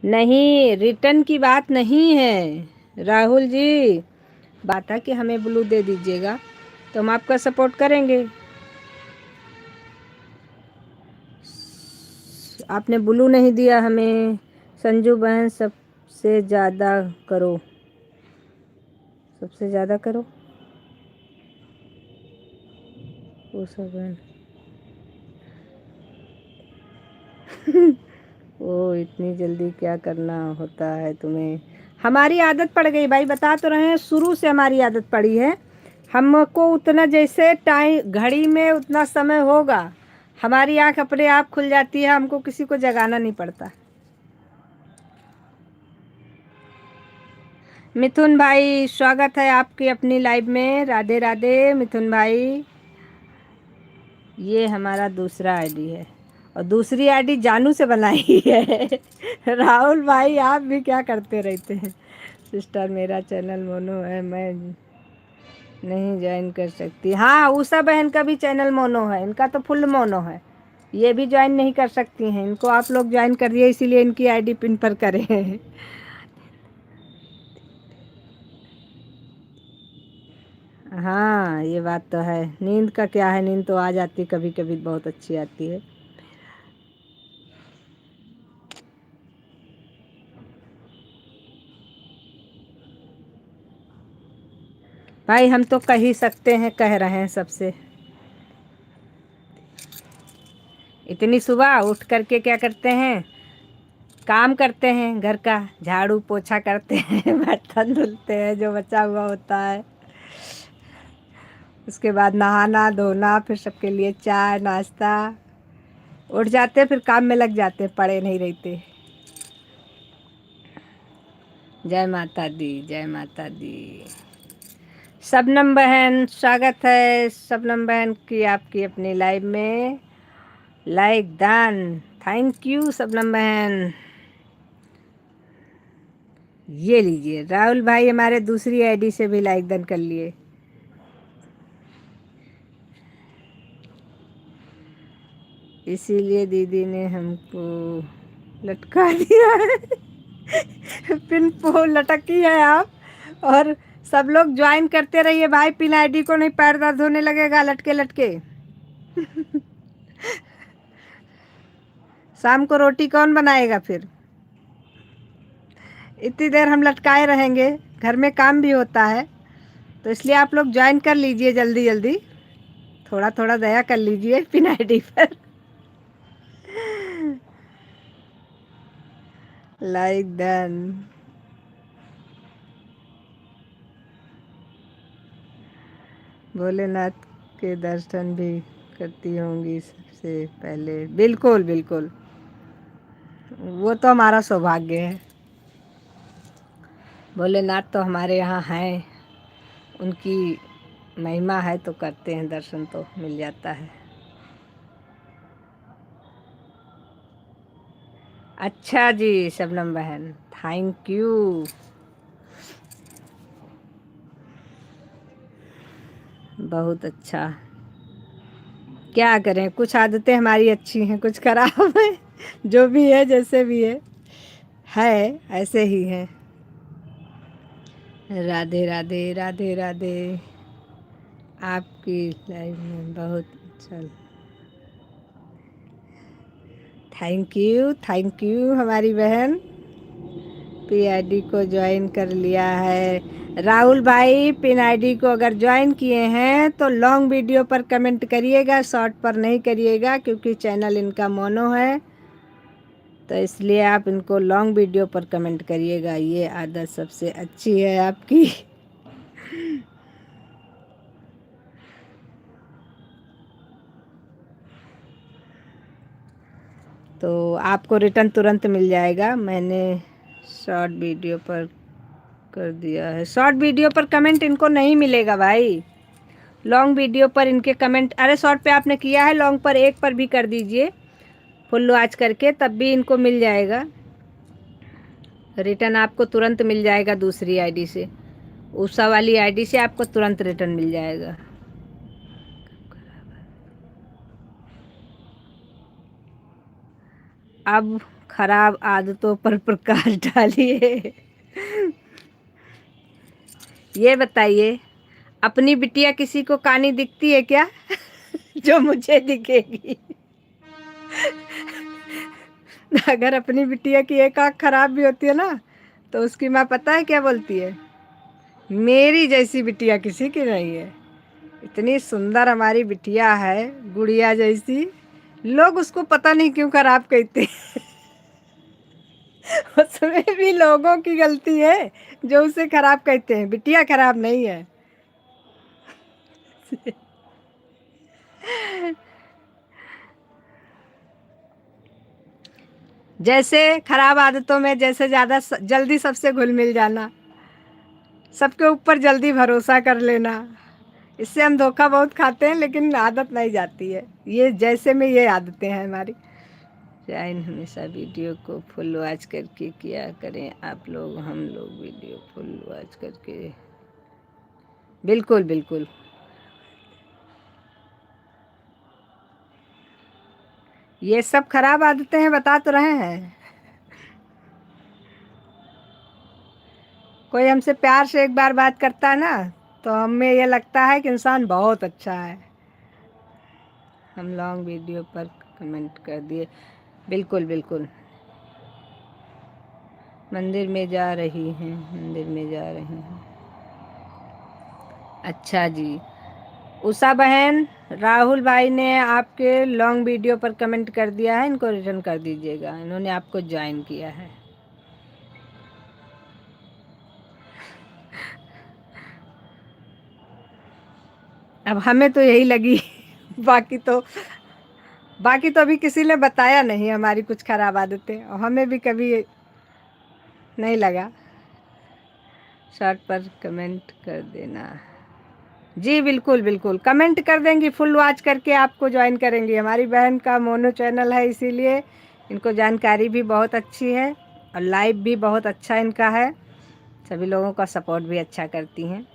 नहीं, रिटर्न की बात नहीं है राहुल जी, बात है कि हमें ब्लू दे दीजिएगा तो हम आपका सपोर्ट करेंगे। आपने ब्लू नहीं दिया हमें। संजू बहन सबसे ज़्यादा करो, सबसे ज़्यादा करो। वो सब बहन ओ इतनी जल्दी क्या करना होता है तुम्हें? हमारी आदत पड़ गई भाई, बता तो रहे हैं, शुरू से हमारी आदत पड़ी है। हमको उतना जैसे टाइम घड़ी में उतना समय होगा, हमारी आंख अपने आप खुल जाती है, हमको किसी को जगाना नहीं पड़ता। मिथुन भाई स्वागत है आपकी अपनी लाइव में, राधे राधे मिथुन भाई। ये हमारा दूसरा आईडी है और दूसरी आईडी जानू से बनाई है राहुल भाई आप भी क्या करते रहते हैं? सिस्टर मेरा चैनल मोनो है, मैं नहीं ज्वाइन कर सकती। हाँ उषा बहन का भी चैनल मोनो है, इनका तो फुल मोनो है, ये भी ज्वाइन नहीं कर सकती हैं, इनको आप लोग ज्वाइन करिए, इसीलिए इनकी आईडी पिन पर करें हाँ ये बात तो है। नींद का क्या है, नींद तो आ जाती कभी कभी, बहुत अच्छी आती है। भाई हम तो कह ही सकते हैं, कह रहे हैं सबसे। इतनी सुबह उठ करके क्या करते हैं, काम करते हैं घर का, झाड़ू पोछा करते हैं बर्तन धुलते हैं जो बचा हुआ होता है, उसके बाद नहाना धोना, फिर सबके लिए चाय नाश्ता, उठ जाते फिर काम में लग जाते, पड़े नहीं रहते। जय माता दी, जय माता दी। शबनम बहन स्वागत है, शबनम बहन की आपकी अपनी लाइव में। Like done, thank you Shabnam बहन। ये लीजिए राहुल भाई हमारे दूसरी आईडी से भी लाइक डन कर लिए। इसीलिए दीदी ने हमको लटका दिया है पिन पो लटकी है आप, और सब लोग ज्वाइन करते रहिए भाई, पिन आईडी को नहीं पैर दर्द होने लगेगा लटके लटके शाम को रोटी कौन बनाएगा फिर? इतनी देर हम लटकाए रहेंगे, घर में काम भी होता है, तो इसलिए आप लोग ज्वाइन कर लीजिए जल्दी जल्दी, थोड़ा थोड़ा दया कर लीजिए पिन आईडी पर लाइक डन। भोलेनाथ के दर्शन भी करती होंगी सबसे पहले? बिल्कुल बिल्कुल, वो तो हमारा सौभाग्य है, भोलेनाथ तो हमारे यहाँ हैं, उनकी महिमा है तो करते हैं, दर्शन तो मिल जाता है। अच्छा जी शबनम बहन, थैंक यू। बहुत अच्छा, क्या करें, कुछ आदतें हमारी अच्छी हैं कुछ खराब है जो भी है जैसे भी है ऐसे ही है। राधे राधे राधे राधे। आपकी लाइफ में बहुत अच्छा, थैंक यू हमारी बहन, पीआईडी को ज्वाइन कर लिया है। राहुल भाई पिन आईडी को अगर ज्वाइन किए हैं तो लॉन्ग वीडियो पर कमेंट करिएगा, शॉर्ट पर नहीं करिएगा, क्योंकि चैनल इनका मोनो है, तो इसलिए आप इनको लॉन्ग वीडियो पर कमेंट करिएगा। ये आदत सबसे अच्छी है आपकी। तो आपको रिटर्न तुरंत मिल जाएगा। मैंने शॉर्ट वीडियो पर कर दिया है। शॉर्ट वीडियो पर कमेंट इनको नहीं मिलेगा भाई, लॉन्ग वीडियो पर इनके कमेंट। अरे शॉर्ट पे आपने किया है, लॉन्ग पर एक पर भी कर दीजिए फुल वॉच करके, तब भी इनको मिल जाएगा रिटर्न। आपको तुरंत मिल जाएगा दूसरी आईडी से, उषा वाली आईडी से आपको तुरंत रिटर्न मिल जाएगा। अब खराब आदतों पर प्रकाश डालिए। ये बताइए, अपनी बिटिया किसी को कानी दिखती है क्या? जो मुझे दिखेगी। अगर अपनी बिटिया की एक आँख खराब भी होती है ना, तो उसकी माँ पता है क्या बोलती है? मेरी जैसी बिटिया किसी की नहीं है। इतनी सुंदर हमारी बिटिया है, गुड़िया जैसी। लोग उसको पता नहीं क्यों खराब कहते हैं। उसमें भी लोगों की गलती है जो उसे खराब कहते हैं, बिटिया खराब नहीं है। जैसे खराब आदतों में जैसे ज़्यादा जल्दी सबसे घुल मिल जाना, सबके ऊपर जल्दी भरोसा कर लेना, इससे हम धोखा बहुत खाते हैं, लेकिन आदत नहीं जाती है। ये जैसे में ये आदतें हैं हमारी। ज्वाइन हमेशा वीडियो को फुल वॉच करके किया करें आप लोग, हम लोग वीडियो फुल वॉच करके। बिल्कुल बिल्कुल। ये सब खराब आदतें हैं, बता तो रहे हैं। कोई हमसे प्यार से एक बार बात करता है ना, तो हमें ये लगता है कि इंसान बहुत अच्छा है। हम लॉन्ग वीडियो पर कमेंट कर दिए। बिल्कुल बिल्कुल। मंदिर में जा रही हैं, मंदिर में जा रही हैं। अच्छा जी। उषा बहन, राहुल भाई ने आपके लॉन्ग वीडियो पर कमेंट कर दिया है, इनको रिटर्न कर दीजिएगा, इन्होंने आपको ज्वाइन किया है। अब हमें तो यही लगी। बाकी तो अभी किसी ने बताया नहीं हमारी कुछ खराब आदतें, और हमें भी कभी नहीं लगा। शॉर्ट पर कमेंट कर देना। जी बिल्कुल बिल्कुल, कमेंट कर देंगी, फुल वॉच करके आपको ज्वाइन करेंगी। हमारी बहन का मोनो चैनल है, इसीलिए इनको जानकारी भी बहुत अच्छी है, और लाइव भी बहुत अच्छा इनका है। सभी लोगों का सपोर्ट भी अच्छा करती हैं।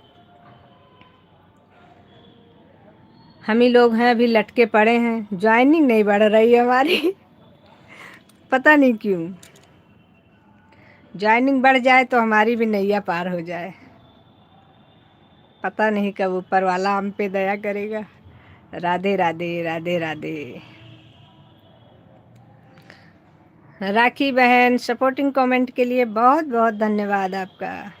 हम ही लोग हैं अभी लटके पड़े हैं, ज्वाइनिंग नहीं बढ़ रही है हमारी। पता नहीं क्यों। ज्वाइनिंग बढ़ जाए तो हमारी भी नैया पार हो जाए। पता नहीं कब ऊपर वाला हम पे दया करेगा। राधे राधे राधे राधे। राखी बहन, सपोर्टिंग कमेंट के लिए बहुत बहुत धन्यवाद आपका।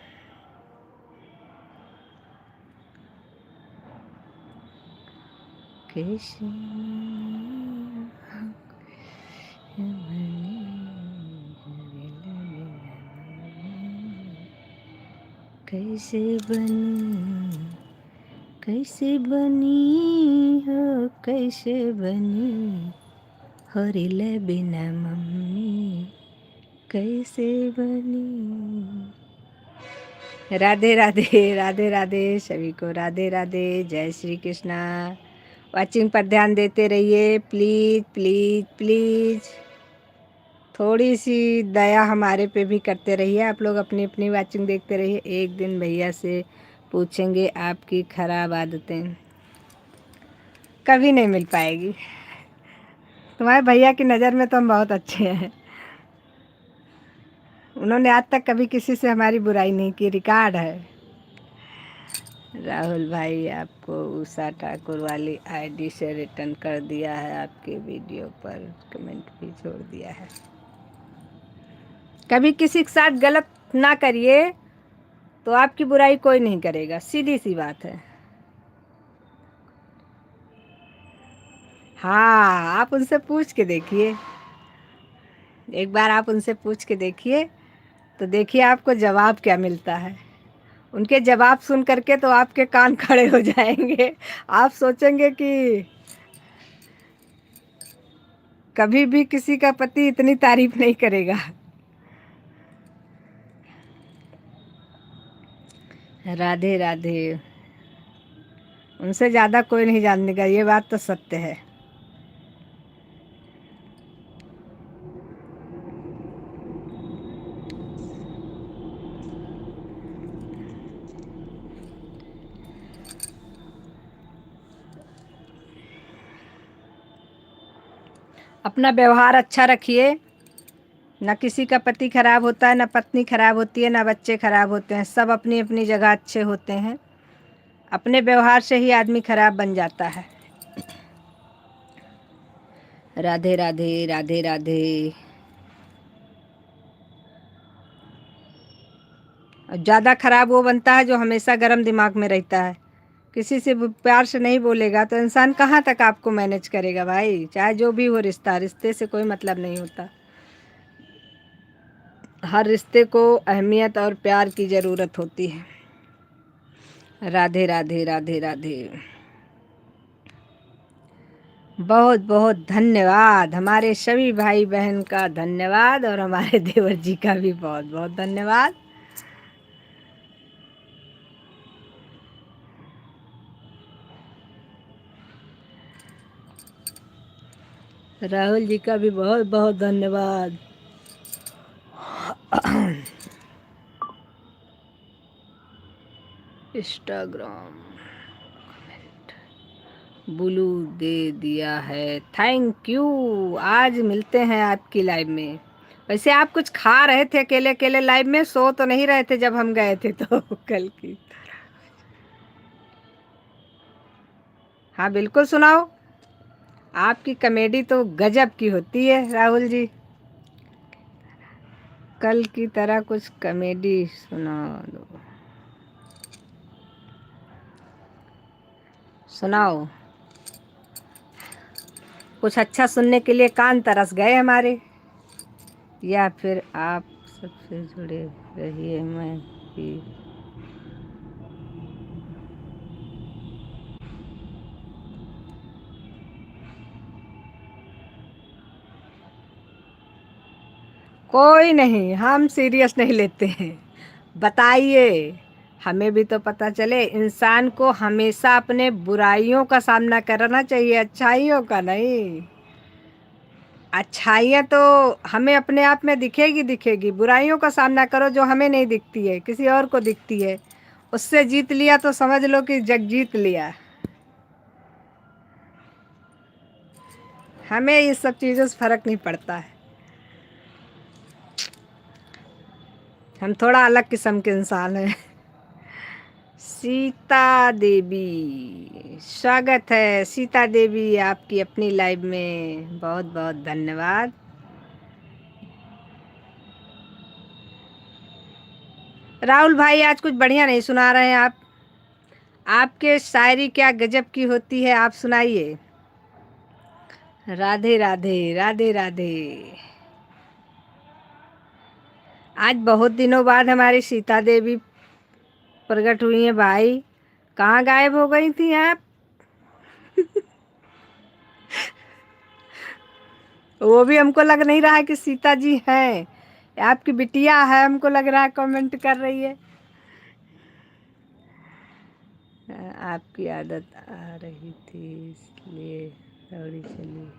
कैसे बनी, कैसे बनी हो, कैसे बनी हो रिले बिना मम्मी, कैसे बनी। राधे राधे राधे राधे सभी को, राधे राधे, जय श्री कृष्णा। वाचिंग पर ध्यान देते रहिए, प्लीज़ प्लीज़ प्लीज़। थोड़ी सी दया हमारे पे भी करते रहिए। आप लोग अपनी अपनी वाचिंग देखते रहिए। एक दिन भैया से पूछेंगे आपकी खराब आदतें, कभी नहीं मिल पाएगी। तुम्हारे भैया की नज़र में तो हम बहुत अच्छे हैं। उन्होंने आज तक कभी किसी से हमारी बुराई नहीं की, रिकॉर्ड है। राहुल भाई आपको उषा ठाकुर वाली आईडी से रिटर्न कर दिया है, आपके वीडियो पर कमेंट भी छोड़ दिया है। कभी किसी के साथ गलत ना करिए, तो आपकी बुराई कोई नहीं करेगा, सीधी सी बात है। हाँ, आप उनसे पूछ के देखिए, एक बार आप उनसे पूछ के देखिए, तो देखिए आपको जवाब क्या मिलता है। उनके जवाब सुन करके तो आपके कान खड़े हो जाएंगे। आप सोचेंगे कि कभी भी किसी का पति इतनी तारीफ नहीं करेगा। राधे राधे। उनसे ज़्यादा कोई नहीं जानेगा, ये बात तो सत्य है। अपना व्यवहार अच्छा रखिए, न किसी का पति खराब होता है, न पत्नी खराब होती है, न बच्चे खराब होते हैं। सब अपनी अपनी जगह अच्छे होते हैं। अपने व्यवहार से ही आदमी खराब बन जाता है। राधे राधे राधे राधे। ज़्यादा खराब वो बनता है जो हमेशा गर्म दिमाग में रहता है। किसी से प्यार से नहीं बोलेगा तो इंसान कहाँ तक आपको मैनेज करेगा भाई। चाहे जो भी हो रिश्ता, रिश्ते से कोई मतलब नहीं होता। हर रिश्ते को अहमियत और प्यार की ज़रूरत होती है। राधे राधे राधे राधे। बहुत बहुत धन्यवाद, हमारे सभी भाई बहन का धन्यवाद, और हमारे देवर जी का भी बहुत बहुत धन्यवाद। राहुल जी का भी बहुत बहुत धन्यवाद। इंस्टाग्राम ब्लू दे दिया है, थैंक यू। आज मिलते हैं आपकी लाइव में। वैसे आप कुछ खा रहे थे अकेले अकेले लाइव में, सो तो नहीं रहे थे जब हम गए थे तो कल की। हाँ बिल्कुल सुनाओ, आपकी कॉमेडी तो गजब की होती है राहुल जी। कल की तरह कुछ कॉमेडी सुना दो, सुनाओ कुछ अच्छा सुनने के लिए। कान तरस गए हमारे। या फिर आप सबसे जुड़े रहिए, मैं भी। कोई नहीं, हम सीरियस नहीं लेते हैं। बताइए, हमें भी तो पता चले। इंसान को हमेशा अपने बुराइयों का सामना करना चाहिए, अच्छाइयों का नहीं। अच्छाइयाँ तो हमें अपने आप में दिखेगी दिखेगी, बुराइयों का सामना करो जो हमें नहीं दिखती है, किसी और को दिखती है। उससे जीत लिया तो समझ लो कि जग जीत लिया। हमें ये सब चीज़ों से फर्क नहीं पड़ता है। हम थोड़ा अलग किस्म के इंसान हैं। सीता देवी, स्वागत है सीता देवी आपकी अपनी लाइव में। बहुत बहुत धन्यवाद। राहुल भाई आज कुछ बढ़िया नहीं सुना रहे हैं आप। आपके शायरी क्या गजब की होती है, आप सुनाइए। राधे राधे राधे राधे। आज बहुत दिनों बाद हमारी सीता देवी प्रकट हुई हैं भाई। कहाँ गायब हो गई थी आप? वो भी हमको लग नहीं रहा है कि सीता जी हैं, आपकी बिटिया है, हमको लग रहा है कमेंट कर रही है। आपकी आदत आ रही थी इसलिए दौड़ी चली।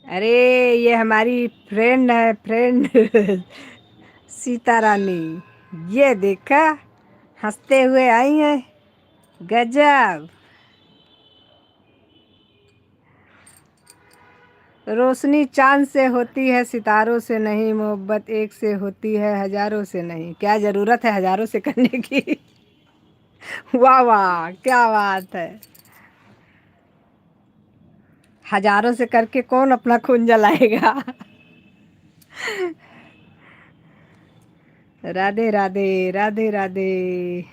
अरे ये हमारी फ्रेंड है, फ्रेंड सीता रानी। ये देखा, हंसते हुए आई हैं। गजब। रोशनी चांद से होती है, सितारों से नहीं। मोहब्बत एक से होती है, हजारों से नहीं। क्या ज़रूरत है हजारों से करने की? वाह वाह, क्या बात है। हजारों से करके कौन अपना खून जलाएगा? राधे राधे राधे राधे।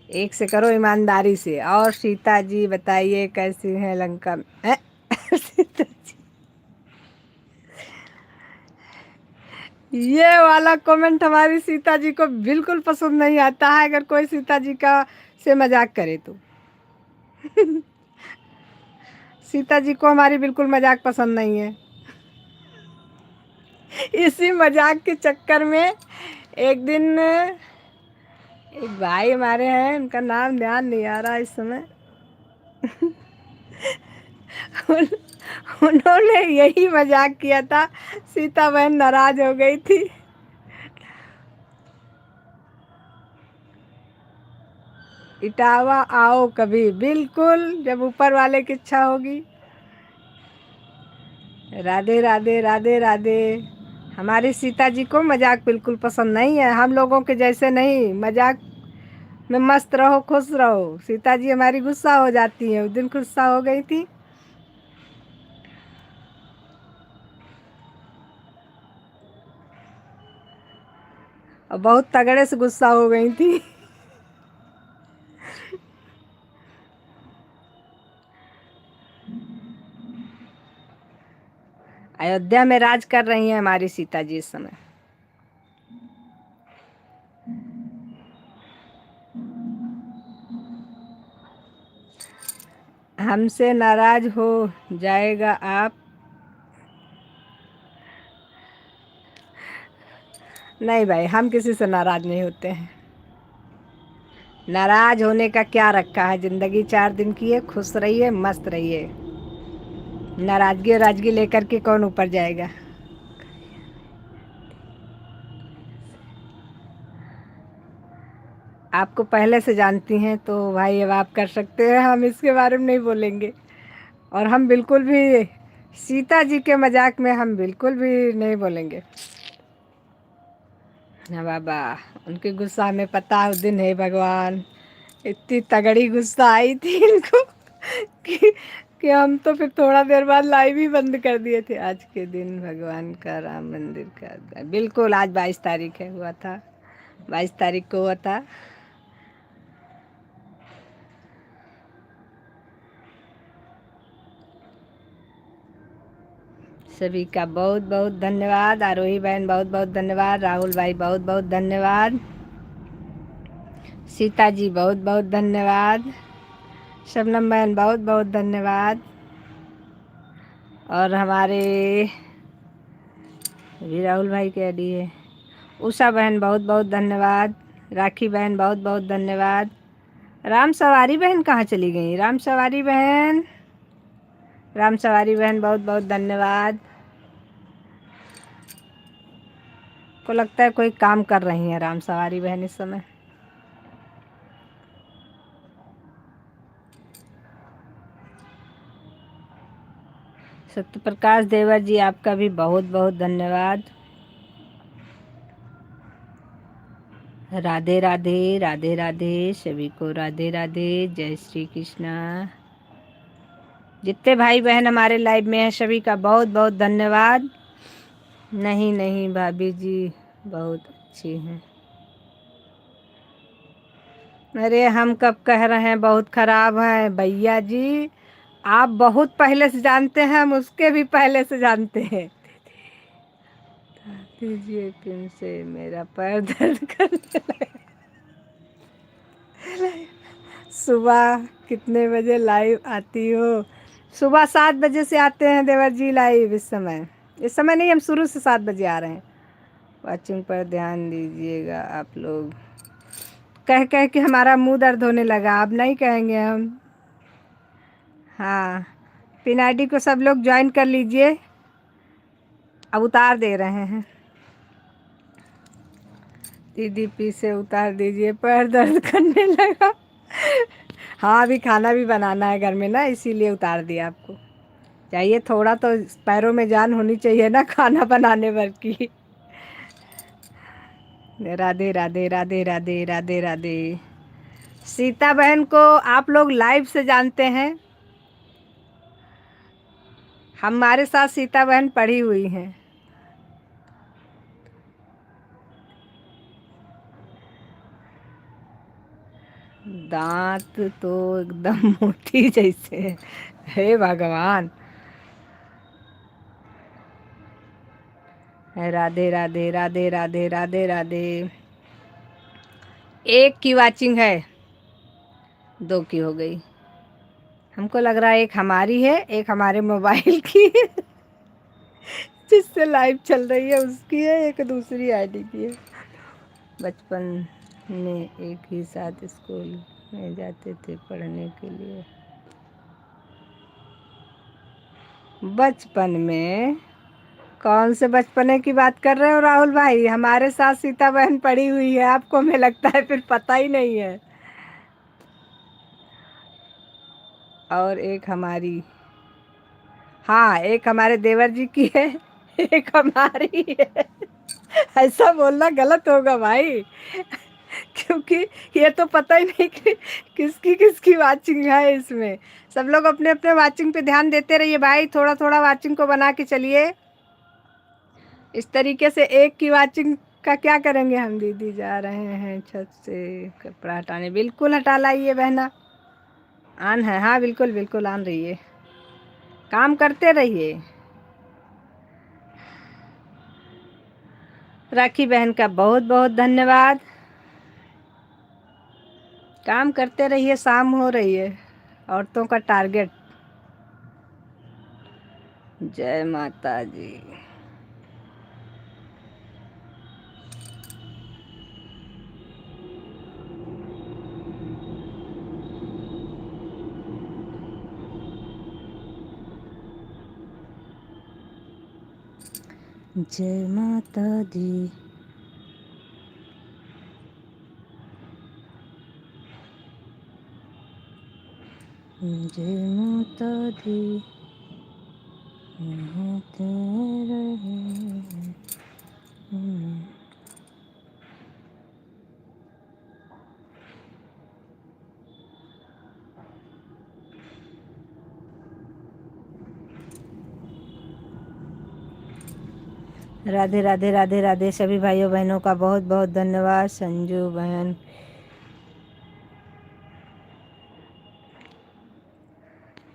एक से करो ईमानदारी से। और सीता जी बताइए कैसी है लंका में? सीता जी, ये वाला कमेंट हमारी सीता जी को बिल्कुल पसंद नहीं आता है, अगर कोई सीता जी का से मजाक करे तो। सीता जी को हमारी बिल्कुल मजाक पसंद नहीं है। इसी मजाक के चक्कर में एक दिन एक भाई हमारे हैं, उनका नाम ध्यान नहीं आ रहा इस समय। उन, उन्होंने यही मजाक किया था, सीता बहन नाराज हो गई थी। इटावा आओ कभी, बिल्कुल जब ऊपर वाले की इच्छा होगी। राधे राधे राधे राधे। हमारी सीता जी को मजाक बिल्कुल पसंद नहीं है, हम लोगों के जैसे नहीं, मजाक में मस्त रहो, खुश रहो। सीता जी हमारी गुस्सा हो जाती है, उस दिन गुस्सा हो गई थी। और बहुत तगड़े से गुस्सा हो गई थी। अयोध्या में राज कर रही हैं हमारी सीता जी इस समय। हमसे नाराज हो जाएगा आप? नहीं भाई, हम किसी से नाराज नहीं होते हैं। नाराज होने का क्या रखा है, जिंदगी 4 दिन की है, खुश रहिए, मस्त रहिए। नाराजगी राजगी लेकर के कौन ऊपर जाएगा? आपको पहले से जानती हैं तो भाई अब आप कर सकते हैं, हम इसके बारे में नहीं बोलेंगे। और हम बिल्कुल भी सीता जी के मजाक में हम बिल्कुल भी नहीं बोलेंगे। हाँ बाबा, उनके गुस्सा हमें पता है उस दिन, है भगवान, इतनी तगड़ी गुस्सा आई थी इनको कि कि हम तो फिर थोड़ा देर बाद लाइव ही बंद कर दिए थे। आज के दिन भगवान का राम मंदिर का, बिल्कुल आज 22 तारीख है, हुआ था 22 तारीख को हुआ था। सभी का बहुत बहुत धन्यवाद। आरोही बहन बहुत बहुत धन्यवाद। राहुल भाई बहुत बहुत धन्यवाद। सीता जी बहुत बहुत धन्यवाद। शबनम बहन बहुत बहुत धन्यवाद। और हमारे भी राहुल भाई कह दिए। उषा बहन बहुत बहुत धन्यवाद। राखी बहन बहुत बहुत धन्यवाद। राम सवारी बहन कहाँ चली गई? राम सवारी बहन, राम सवारी बहन बहुत बहुत धन्यवाद। को लगता है कोई काम कर रही हैं राम सवारी बहन इस समय। सत्य प्रकाश देवर जी आपका भी बहुत बहुत धन्यवाद। राधे राधे राधे राधे, सभी को राधे राधे, जय श्री कृष्णा। जितने भाई बहन हमारे लाइव में हैं सभी का बहुत बहुत धन्यवाद। नहीं नहीं भाभी जी बहुत अच्छी हैं। अरे हम कब कह रहे हैं बहुत खराब हैं भैया जी, आप बहुत पहले से जानते हैं, हम उसके भी पहले से जानते हैं। दीजिए पिन से मेरा पैर दर्द करने लगा। सुबह कितने बजे लाइव आती हो? सुबह 7 बजे से आते हैं देवर जी लाइव। इस समय नहीं, हम शुरू से 7 बजे आ रहे हैं। वाचिंग पर ध्यान दीजिएगा आप लोग। कह कह के हमारा मुंह दर्द होने लगा, अब नहीं कहेंगे हम। हाँ, पिन आईडी को सब लोग ज्वाइन कर लीजिए, अब उतार दे रहे हैं। दीदी पी से उतार दीजिए, पैर दर्द करने लगा। हाँ, अभी खाना भी बनाना है घर में ना, इसीलिए उतार दिया आपको। चाहिए थोड़ा तो पैरों में जान होनी चाहिए ना खाना बनाने भर की। राधे राधे राधे राधे राधे राधे। सीता बहन को आप लोग लाइव से जानते हैं। हमारे साथ सीता बहन पड़ी हुई हैं। दांत तो एकदम मोती जैसे है। हे भगवान। राधे राधे राधे राधे राधे राधे। एक की वाचिंग है, 2 की हो गई। हमको लग रहा है एक हमारी है, एक हमारे मोबाइल की है जिससे लाइव चल रही है उसकी है, एक दूसरी आईडी की है। बचपन में एक ही साथ स्कूल में जाते थे पढ़ने के लिए। बचपन में? कौन से बचपने की बात कर रहे हो राहुल भाई? हमारे साथ सीता बहन पड़ी हुई है, आपको हमें लगता है फिर पता ही नहीं है। और एक हमारी, हाँ एक हमारे देवर जी की है, एक हमारी है। ऐसा बोलना गलत होगा भाई, क्योंकि ये तो पता ही नहीं कि किसकी किसकी वाचिंग है इसमें। सब लोग अपने अपने वाचिंग पे ध्यान देते रहिए भाई, थोड़ा थोड़ा वाचिंग को बना के चलिए। इस तरीके से एक की वाचिंग का क्या करेंगे हम। दीदी जा रहे हैं छत से कपड़ा हटाने। बिल्कुल हटा लाइए बहना। ऑन है, हाँ बिल्कुल बिल्कुल ऑन रहिए, काम करते रहिए। राखी बहन का बहुत बहुत धन्यवाद। काम करते रहिए, शाम हो रही है, औरतों का टारगेट। जय माता जी। जय माता दी। जय माता दी। राधे राधे राधे राधे। सभी भाइयों बहनों का बहुत बहुत धन्यवाद। संजू बहन,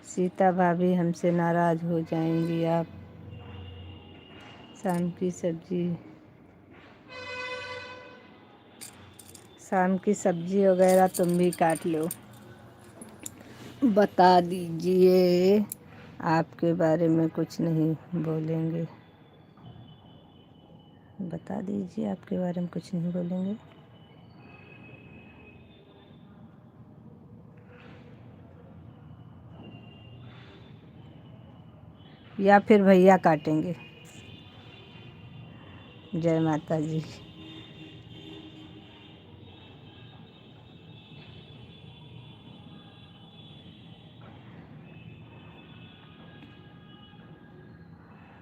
सीता भाभी हमसे नाराज हो जाएंगी। आप शाम की सब्जी वगैरह तुम भी काट लो। बता दीजिए, आपके बारे में कुछ नहीं बोलेंगे। बता दीजिए, आपके बारे में कुछ नहीं बोलेंगे। या फिर भैया काटेंगे। जय माता जी।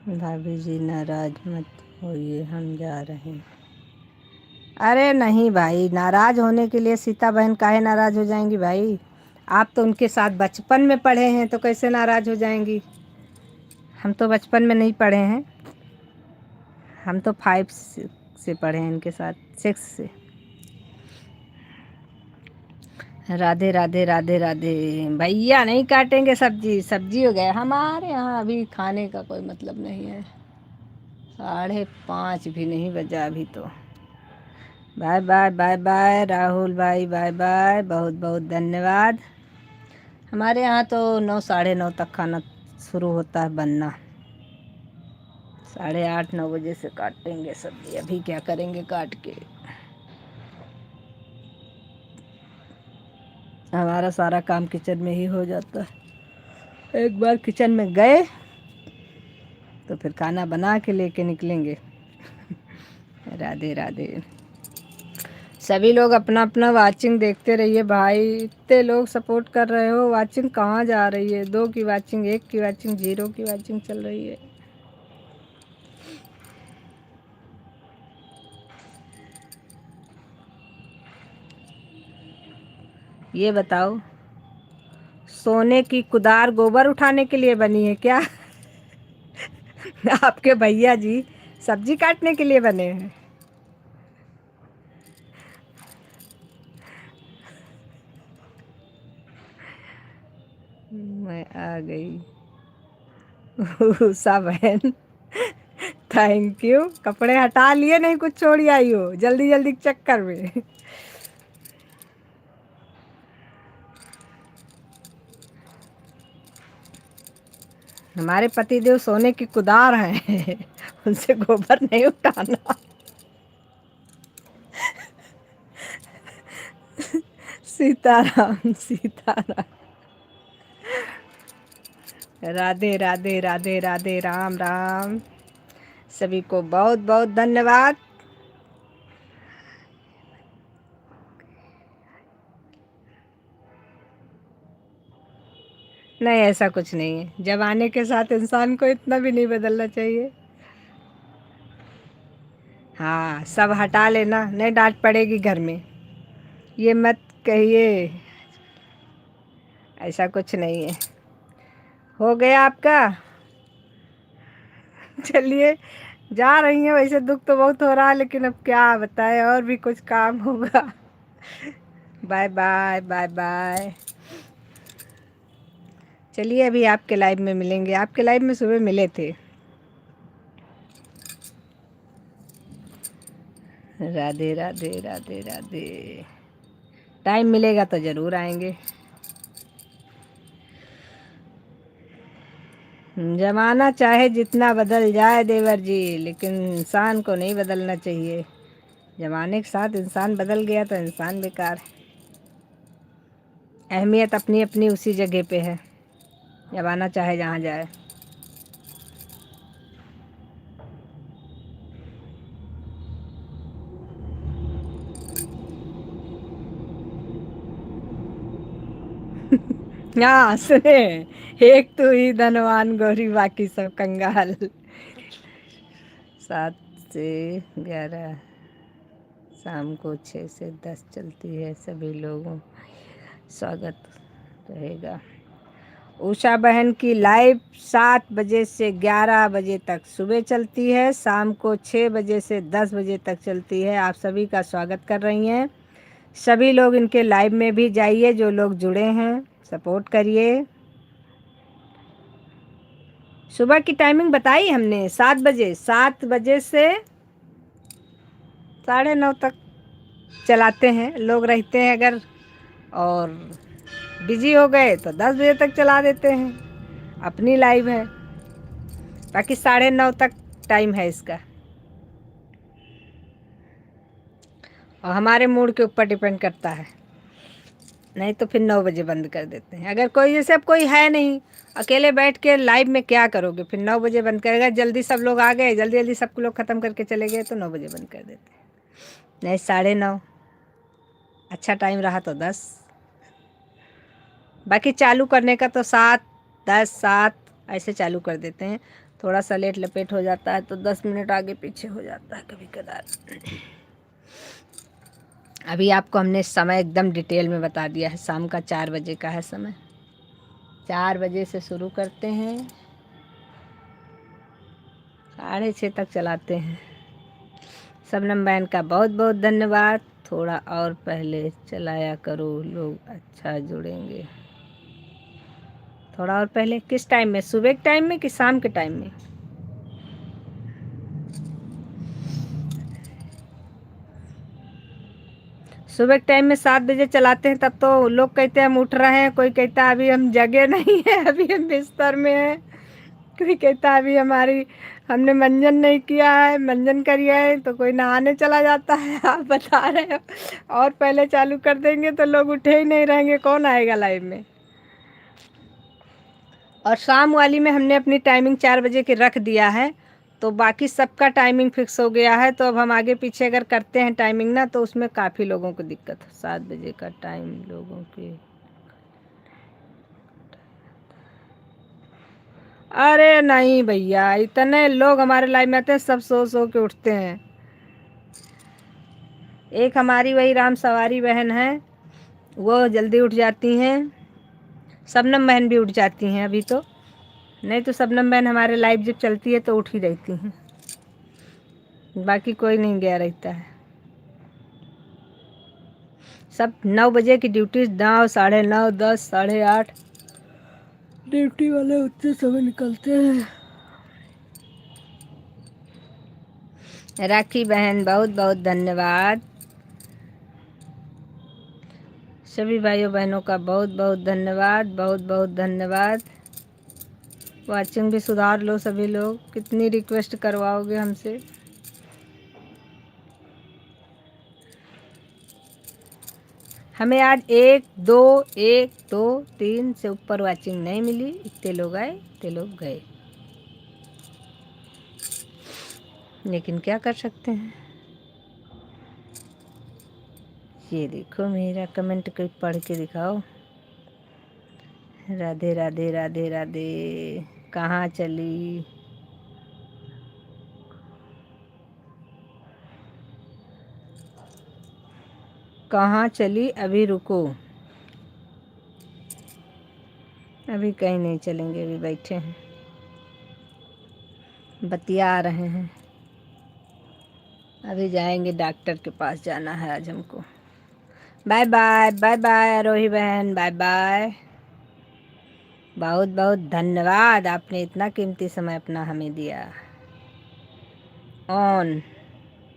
भाभी जी नाराज मत होइए, हम जा रहे हैं। अरे नहीं भाई, नाराज होने के लिए सीता बहन काहे नाराज हो जाएंगी भाई। आप तो उनके साथ बचपन में पढ़े हैं, तो कैसे नाराज हो जाएंगी। हम तो बचपन में नहीं पढ़े हैं, हम तो 5 से पढ़े हैं इनके साथ, 6 से। राधे राधे राधे राधे। भैया नहीं काटेंगे सब्जी, सब्जी हो गया हमारे यहाँ। अभी खाने का कोई मतलब नहीं है, 5:30 भी नहीं बजा अभी तो। Bye bye bye bye Rahul भाई, बाय बाय, बहुत बहुत धन्यवाद। हमारे यहाँ तो 9 9:30 तक खाना शुरू होता है बनना। 8:30 9 बजे से काटेंगे सब्जी। अभी क्या करेंगे काट के। हमारा सारा काम किचन में ही हो जाता है। एक बार किचन में गए तो फिर खाना बना के लेके निकलेंगे। राधे राधे। सभी लोग अपना अपना वाचिंग देखते रहिए भाई। इतने लोग सपोर्ट कर रहे हो, वाचिंग कहाँ जा रही है। 2 की वाचिंग, 1 की वाचिंग, 0 की वाचिंग चल रही है। ये बताओ, सोने की कुदार गोबर उठाने के लिए बनी है क्या? आपके भैया जी सब्जी काटने के लिए बने हैं। मैं आ गई। उषा बहन थैंक यू। कपड़े हटा लिए, नहीं कुछ छोड़ी आई हो जल्दी जल्दी के चक्कर में। हमारे पतिदेव सोने की कुदार हैं। उनसे गोबर नहीं उठाना। सीताराम सीताराम। राधे राधे राधे राधे, राम राम। सभी को बहुत बहुत धन्यवाद। नहीं, ऐसा कुछ नहीं है। जमाने के साथ इंसान को इतना भी नहीं बदलना चाहिए। हाँ, सब हटा लेना, नहीं डांट पड़ेगी घर में। ये मत कहिए, ऐसा कुछ नहीं है। हो गया आपका? चलिए, जा रही हैं। वैसे दुख तो बहुत हो रहा है, लेकिन अब क्या बताएं, और भी कुछ काम होगा। Bye bye bye bye. चलिए, अभी आपके लाइव में मिलेंगे। आपके लाइव में सुबह मिले थे। राधे राधे राधे राधे। टाइम मिलेगा तो ज़रूर आएंगे। जमाना चाहे जितना बदल जाए देवर जी, लेकिन इंसान को नहीं बदलना चाहिए। जमाने के साथ इंसान बदल गया तो इंसान बेकार है। अहमियत अपनी अपनी उसी जगह पे है, जमाना चाहे जहाँ जाए। हाँ सुने, एक तू ही धनवान गोरी, बाकी सब कंगाल। 7 से 11, शाम को 6 से 10 चलती है। सभी लोगों स्वागत रहेगा। उषा बहन की लाइव 7 बजे से 11 बजे तक सुबह चलती है, शाम को 6 बजे से 10 बजे तक चलती है। आप सभी का स्वागत कर रही हैं। सभी लोग इनके लाइव में भी जाइए, जो लोग जुड़े हैं सपोर्ट करिए। सुबह की टाइमिंग बताई हमने, 7 बजे से 9:30 तक चलाते हैं। लोग रहते हैं अगर और बिजी हो गए तो 10 बजे तक चला देते हैं। अपनी लाइव है, बाकी 9:30 तक टाइम है इसका। और हमारे मूड के ऊपर डिपेंड करता है, नहीं तो फिर 9 बजे बंद कर देते हैं। अगर कोई, जैसे अब कोई है नहीं, अकेले बैठ के लाइव में क्या करोगे, फिर 9 बजे बंद करेगा। जल्दी सब लोग आ गए, जल्दी जल्दी सब लोग ख़त्म करके चले गए तो 9 बजे बंद कर देते हैं। नहीं, 9:30। अच्छा टाइम रहा तो 10। बाकी चालू करने का तो 7, 10, 7 ऐसे चालू कर देते हैं। थोड़ा सा लेट लपेट हो जाता है तो 10 मिनट आगे पीछे हो जाता है कभी कदार। अभी आपको हमने समय एकदम डिटेल में बता दिया है। शाम का 4 बजे का है समय। 4 बजे से शुरू करते हैं, 6:30 तक चलाते हैं। शबनम बहन का बहुत बहुत धन्यवाद। थोड़ा और पहले चलाया करो, लोग अच्छा जुड़ेंगे। थोड़ा और पहले किस टाइम में? सुबह के टाइम में कि शाम के टाइम में? सुबह के टाइम में 7 बजे चलाते हैं, तब तो लोग कहते हैं हम उठ रहे हैं। कोई कहता है अभी हम जगे नहीं हैं, अभी हम बिस्तर में हैं। कोई कहता है अभी हमने मंजन नहीं किया है, मंजन करिए है। तो कोई नहाने चला जाता है। आप बता रहे हो और पहले चालू कर देंगे तो लोग उठे ही नहीं रहेंगे, कौन आएगा लाइव में। और शाम वाली में हमने अपनी टाइमिंग 4 बजे की रख दिया है, तो बाकी सबका टाइमिंग फिक्स हो गया है। तो अब हम आगे पीछे अगर करते हैं टाइमिंग ना, तो उसमें काफ़ी लोगों को दिक्कत है। 7 बजे का टाइम लोगों के, अरे नहीं भैया, इतने लोग हमारे लाइव में आते हैं, सब सो के उठते हैं। एक हमारी वही राम सवारी बहन है, वो जल्दी उठ जाती हैं। शबनम बहन भी उठ जाती हैं अभी तो, नहीं तो शबनम बहन हमारे लाइव जब चलती है तो उठ ही रहती हैं, बाकी कोई नहीं गया रहता है। सब 9 बजे की ड्यूटी, 9, 9:30, 10, 8:30 ड्यूटी वाले उतने समय निकलते हैं। राखी बहन बहुत बहुत धन्यवाद। सभी भाइयों बहनों का बहुत बहुत धन्यवाद, बहुत बहुत धन्यवाद। वाचिंग भी सुधार लो सभी लोग, कितनी रिक्वेस्ट करवाओगे हमसे। हमें आज 1 2 3 से ऊपर वाचिंग नहीं मिली। इतने लोग आए, इतने लोग गए, लेकिन क्या कर सकते हैं। ये देखो मेरा कमेंट कोई पढ़ के दिखाओ। राधे राधे राधे राधे। कहाँ चली? कहाँ चली? अभी रुको, अभी कहीं नहीं चलेंगे, अभी बैठे हैं, बतिया रहे हैं। अभी जाएंगे, डॉक्टर के पास जाना है आज हमको। बाय बाय बाय बाय आरोही बहन, बाय बाय। बहुत बहुत धन्यवाद, आपने इतना कीमती समय अपना हमें दिया। ऑन,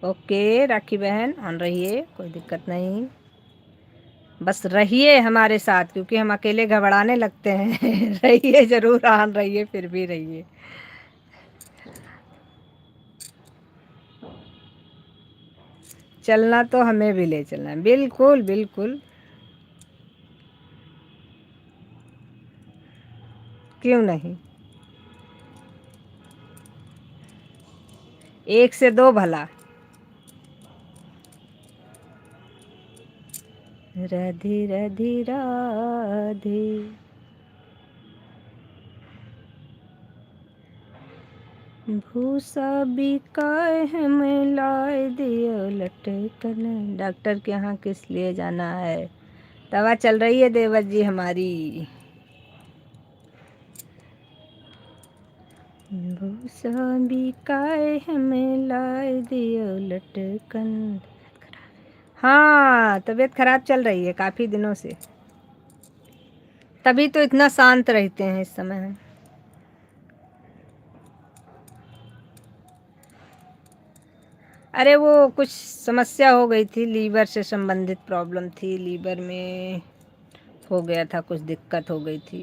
ओके राखी बहन ऑन रहिए, कोई दिक्कत नहीं, बस रहिए हमारे साथ, क्योंकि हम अकेले घबराने लगते हैं। रहिए ज़रूर, ऑन रहिए, फिर भी रहिए। चलना तो हमें भी ले चलना है, बिल्कुल बिल्कुल, क्यों नहीं। 1 से 2 भला। राधे राधे राधे। भूसा बिकाए हमें लाए दियो लटकन। डॉक्टर के यहाँ किस लिए जाना है? दवा चल रही है देवर जी हमारी। भूसा बिकाए हमें लाए दियो लटकन। हाँ, तबीयत खराब चल रही है काफ़ी दिनों से, तभी तो इतना शांत रहते हैं इस समय हम। अरे वो कुछ समस्या हो गई थी, लीवर से संबंधित प्रॉब्लम थी, लीवर में हो गया था, कुछ दिक्कत हो गई थी,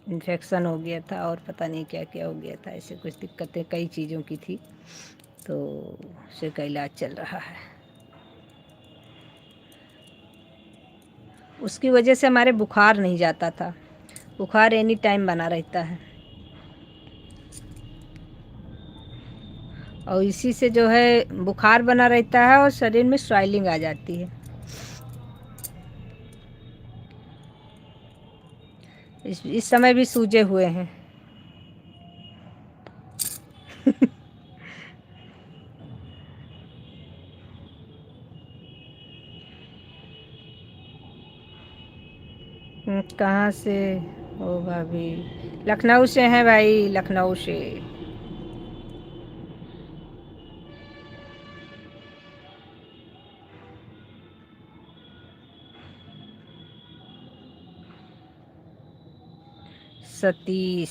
इन्फेक्शन हो गया था, और पता नहीं क्या क्या हो गया था, ऐसे कुछ दिक्कतें कई चीज़ों की थी, तो उसे का इलाज चल रहा है। उसकी वजह से हमारे बुखार नहीं जाता था, बुखार एनी टाइम बना रहता है, और इसी से जो है बुखार बना रहता है और शरीर में स्वेलिंग आ जाती है। इस समय भी सूजे हुए हैं। कहाँ से हो भाभी? लखनऊ से हैं भाई, लखनऊ से। सतीश,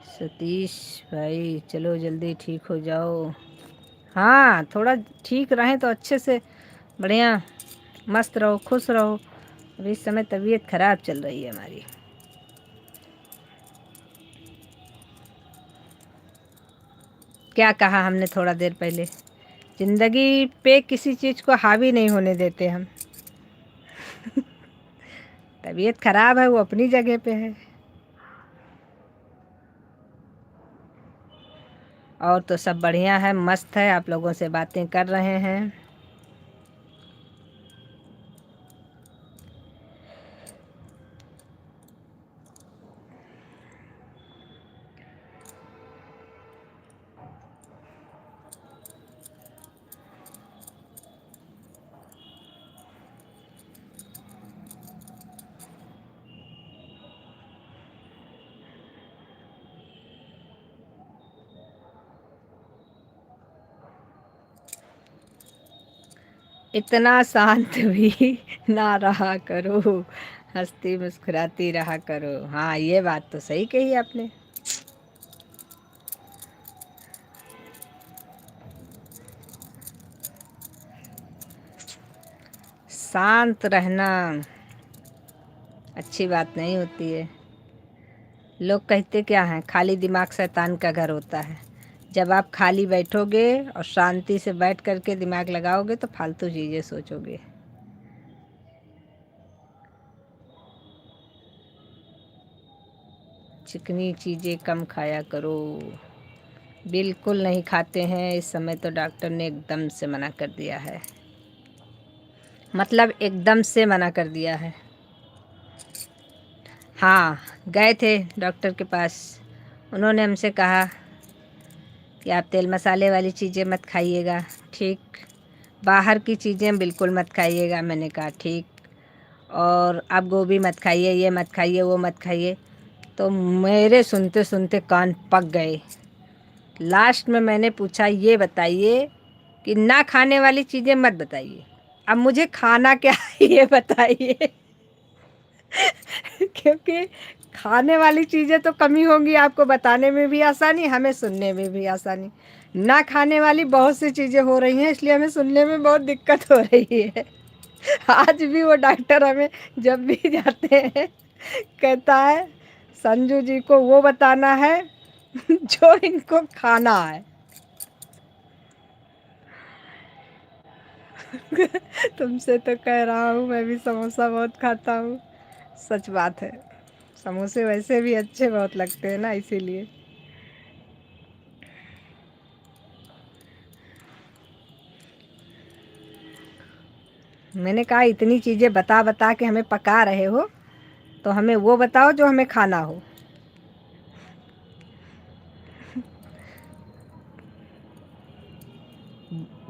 सतीश भाई चलो जल्दी ठीक हो जाओ। हाँ, थोड़ा ठीक रहें तो अच्छे से, बढ़िया मस्त रहो, खुश रहो। अभी इस समय तबीयत खराब चल रही है हमारी। क्या कहा हमने थोड़ा देर पहले? जिंदगी पे किसी चीज़ को हावी नहीं होने देते हम। तबीयत खराब है वो अपनी जगह पे है, और तो सब बढ़िया है, मस्त है, आप लोगों से बातें कर रहे हैं। इतना शांत भी ना रहा करो, हंसती मुस्कुराती रहा करो। हाँ, ये बात तो सही कही आपने। शांत रहना अच्छी बात नहीं होती है। लोग कहते क्या हैं, खाली दिमाग शैतान का घर होता है। जब आप खाली बैठोगे और शांति से बैठ करके दिमाग लगाओगे तो फालतू चीज़ें सोचोगे। चिकनी चीज़ें कम खाया करो। बिल्कुल नहीं खाते हैं, इस समय तो डॉक्टर ने एकदम से मना कर दिया है। मतलब एकदम से मना कर दिया है। हाँ, गए थे डॉक्टर के पास। उन्होंने हमसे कहा कि आप तेल मसाले वाली चीज़ें मत खाइएगा, ठीक। बाहर की चीज़ें बिल्कुल मत खाइएगा, मैंने कहा ठीक। और आप गोभी मत खाइए, ये मत खाइए, वो मत खाइए। तो मेरे सुनते सुनते कान पक गए। लास्ट में मैंने पूछा, ये बताइए कि ना खाने वाली चीज़ें मत बताइए, अब मुझे खाना क्या है ये बताइए। क्योंकि खाने वाली चीज़ें तो कमी होंगी, आपको बताने में भी आसानी, हमें सुनने में भी आसानी। ना खाने वाली बहुत सी चीज़ें हो रही हैं, इसलिए हमें सुनने में बहुत दिक्कत हो रही है। आज भी वो डॉक्टर हमें जब भी जाते हैं कहता है, संजू जी को वो बताना है जो इनको खाना है। तुमसे तो कह रहा हूँ, मैं भी समोसा बहुत खाता हूँ। सच बात है, समोसे वैसे भी अच्छे बहुत लगते हैं ना, इसीलिए। मैंने कहा इतनी चीज़ें बता बता के हमें पका रहे हो, तो हमें वो बताओ जो हमें खाना हो।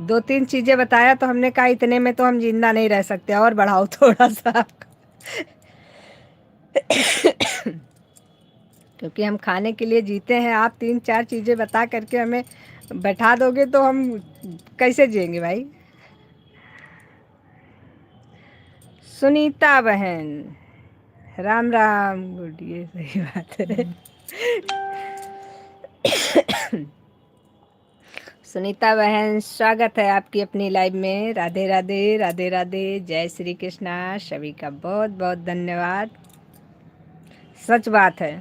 दो तीन चीज़ें बताया तो हमने कहा इतने में तो हम जिंदा नहीं रह सकते, और बढ़ाओ थोड़ा सा। क्योंकि हम खाने के लिए जीते हैं, आप तीन चार चीज़ें बता करके हमें बैठा दोगे तो हम कैसे जिएंगे भाई। सुनीता बहन, राम राम, गुड, ये सही बात है। सुनीता बहन, स्वागत है आपकी अपनी लाइव में। राधे राधे, राधे राधे, जय श्री कृष्णा। सभी का बहुत बहुत धन्यवाद। सच बात है।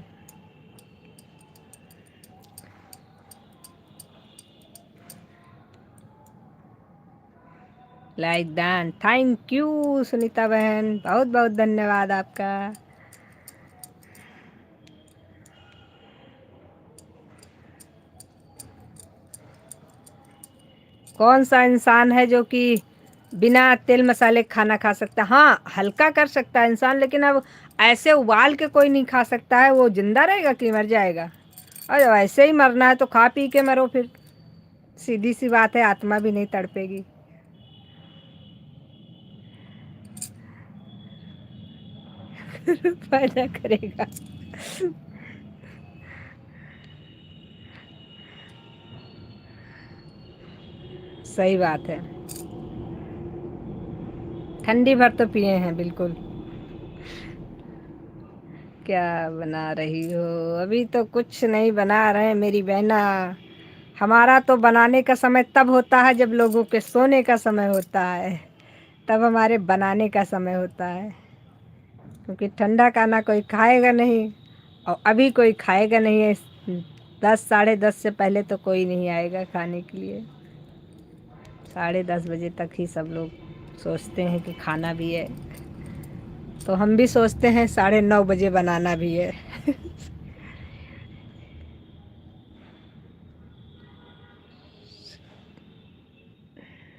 Like done, thank you Sunita बहन, बहुत बहुत धन्यवाद आपका। कौन सा इंसान है जो कि बिना तेल मसाले खाना खा सकता है? हाँ, हल्का कर सकता है इंसान, लेकिन अब ऐसे उबाल के कोई नहीं खा सकता है। वो जिंदा रहेगा कि मर जाएगा? और जब ऐसे ही मरना है तो खा पी के मरो फिर, सीधी सी बात है, आत्मा भी नहीं तड़पेगी। फायदा करेगा। सही बात है, ठंडी भर तो पिए हैं बिल्कुल। क्या बना रही हो? अभी तो कुछ नहीं बना रहे मेरी बहना। हमारा तो बनाने का समय तब होता है जब लोगों के सोने का समय होता है, तब हमारे बनाने का समय होता है। क्योंकि ठंडा खाना कोई खाएगा नहीं, और अभी कोई खाएगा नहीं है। 10 साढ़े 10 से पहले तो कोई नहीं आएगा खाने के लिए। 10:30 बजे तक ही सब लोग सोचते हैं कि खाना भी है, तो हम भी सोचते हैं 9:30 बजे बनाना भी है।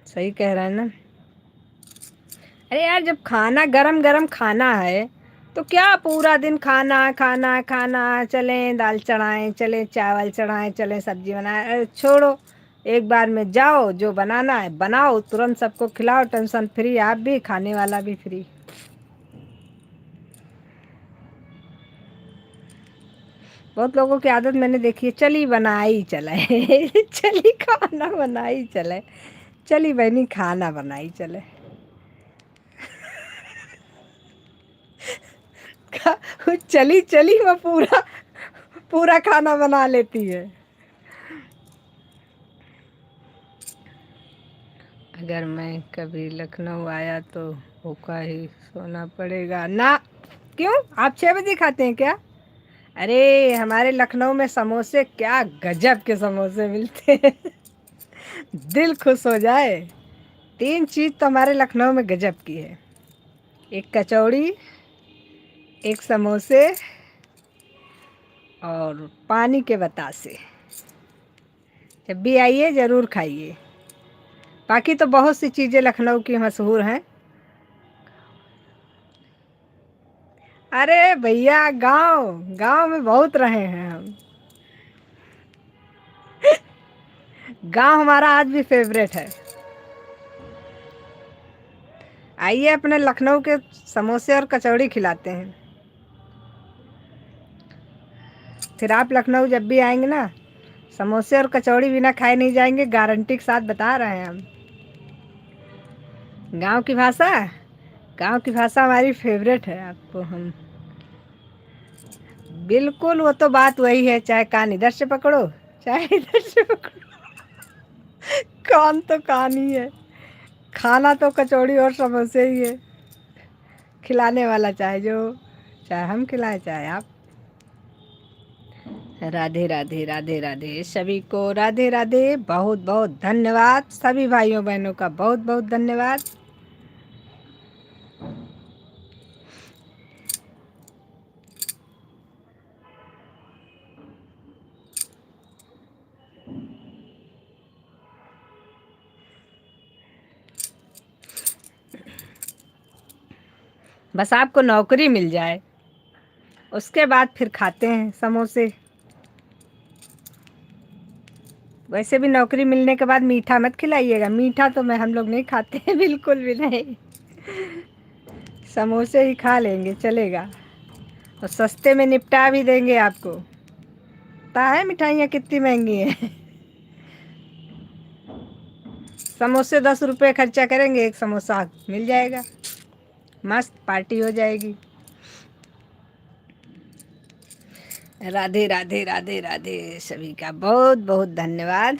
सही कह रहा है ना? अरे यार, जब खाना गरम गरम खाना है तो क्या पूरा दिन खाना खाना खाना, चलें दाल चढ़ाएं, चलें चावल चढ़ाएं, चलें सब्जी बनाएं? अरे छोड़ो, एक बार में जाओ, जो बनाना है बनाओ, तुरंत सबको खिलाओ, टेंशन फ्री, आप भी, खाने वाला भी फ्री। बहुत लोगों की आदत मैंने देखी है, चली बनाई चले। चली खाना बनाई चले। चली बहनी खाना बनाई चले। वो चली चली वो पूरा पूरा खाना बना लेती है। अगर मैं कभी लखनऊ आया तो भूखा ही सोना पड़ेगा ना। क्यों, आप 6 बजे खाते हैं क्या? अरे हमारे लखनऊ में समोसे क्या गजब के समोसे मिलते हैं। दिल खुश हो जाए। 3 चीज़ तो हमारे लखनऊ में गजब की है, एक कचौड़ी, एक समोसे और पानी के बतासे। जब भी आइए ज़रूर खाइए। बाकी तो बहुत सी चीज़ें लखनऊ की मशहूर हैं। अरे भैया गांव गांव में बहुत रहे हैं हम। गांव हमारा आज भी फेवरेट है। आइए अपने लखनऊ के समोसे और कचौड़ी खिलाते हैं। फिर आप लखनऊ जब भी आएंगे ना, समोसे और कचौड़ी बिना खाए नहीं जाएंगे, गारंटी के साथ बता रहे हैं हम। गांव की भाषा, गांव की भाषा हमारी फेवरेट है। आपको हम बिल्कुल, वो तो बात वही है, चाहे कान इधर से पकड़ो चाहे इधर से पकड़ो, कान तो कान ही है। खाना तो कचौड़ी और समोसे ही है। खिलाने वाला चाहे जो, चाहे हम खिलाएं चाहे आप। राधे राधे राधे राधे सभी को, राधे राधे। बहुत बहुत धन्यवाद सभी भाइयों बहनों का, बहुत बहुत धन्यवाद। बस आपको नौकरी मिल जाए, उसके बाद फिर खाते हैं समोसे। वैसे भी नौकरी मिलने के बाद मीठा मत खिलाइएगा, मीठा तो हम लोग नहीं खाते हैं, बिल्कुल भी नहीं। समोसे ही खा लेंगे चलेगा, और सस्ते में निपटा भी देंगे आपको। पता है मिठाइयाँ कितनी महंगी हैं। समोसे 10 रुपये खर्चा करेंगे, एक समोसा मिल जाएगा, मस्त पार्टी हो जाएगी। राधे राधे राधे राधे सभी का बहुत बहुत धन्यवाद।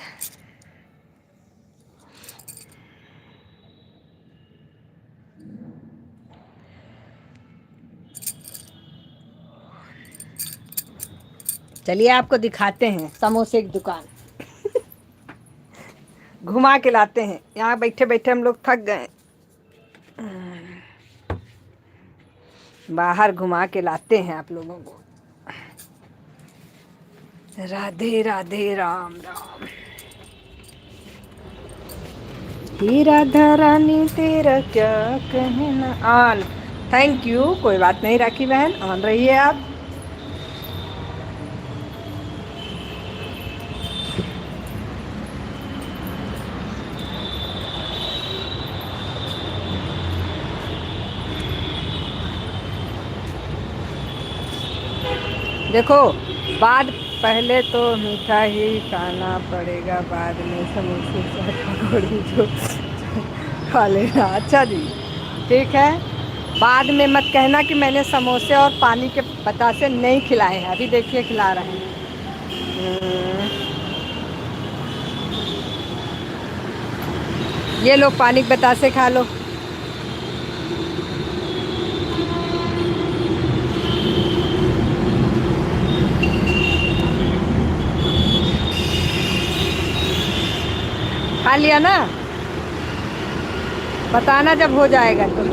चलिए आपको दिखाते हैं समोसे की दुकान। घुमा के लाते हैं, यहाँ बैठे बैठे हम लोग थक गए, बाहर घुमा के लाते हैं आप लोगों को। राधे राधे राम राम। हे राधा रानी तेरा क्या कहना। ऑन, थैंक यू, कोई बात नहीं राखी बहन, ऑन रहिए आप। देखो, बाद पहले तो मीठा ही खाना पड़ेगा, बाद में समोसे चाय पकौड़ी जो खा लेना। अच्छा जी, ठीक है। बाद में मत कहना कि मैंने समोसे और पानी के बतासे नहीं खिलाए हैं। अभी देखिए खिला रहे हैं। ये लो पानी के बतासे खा लो। खा लिया ना, बताना जब हो जाएगा तो।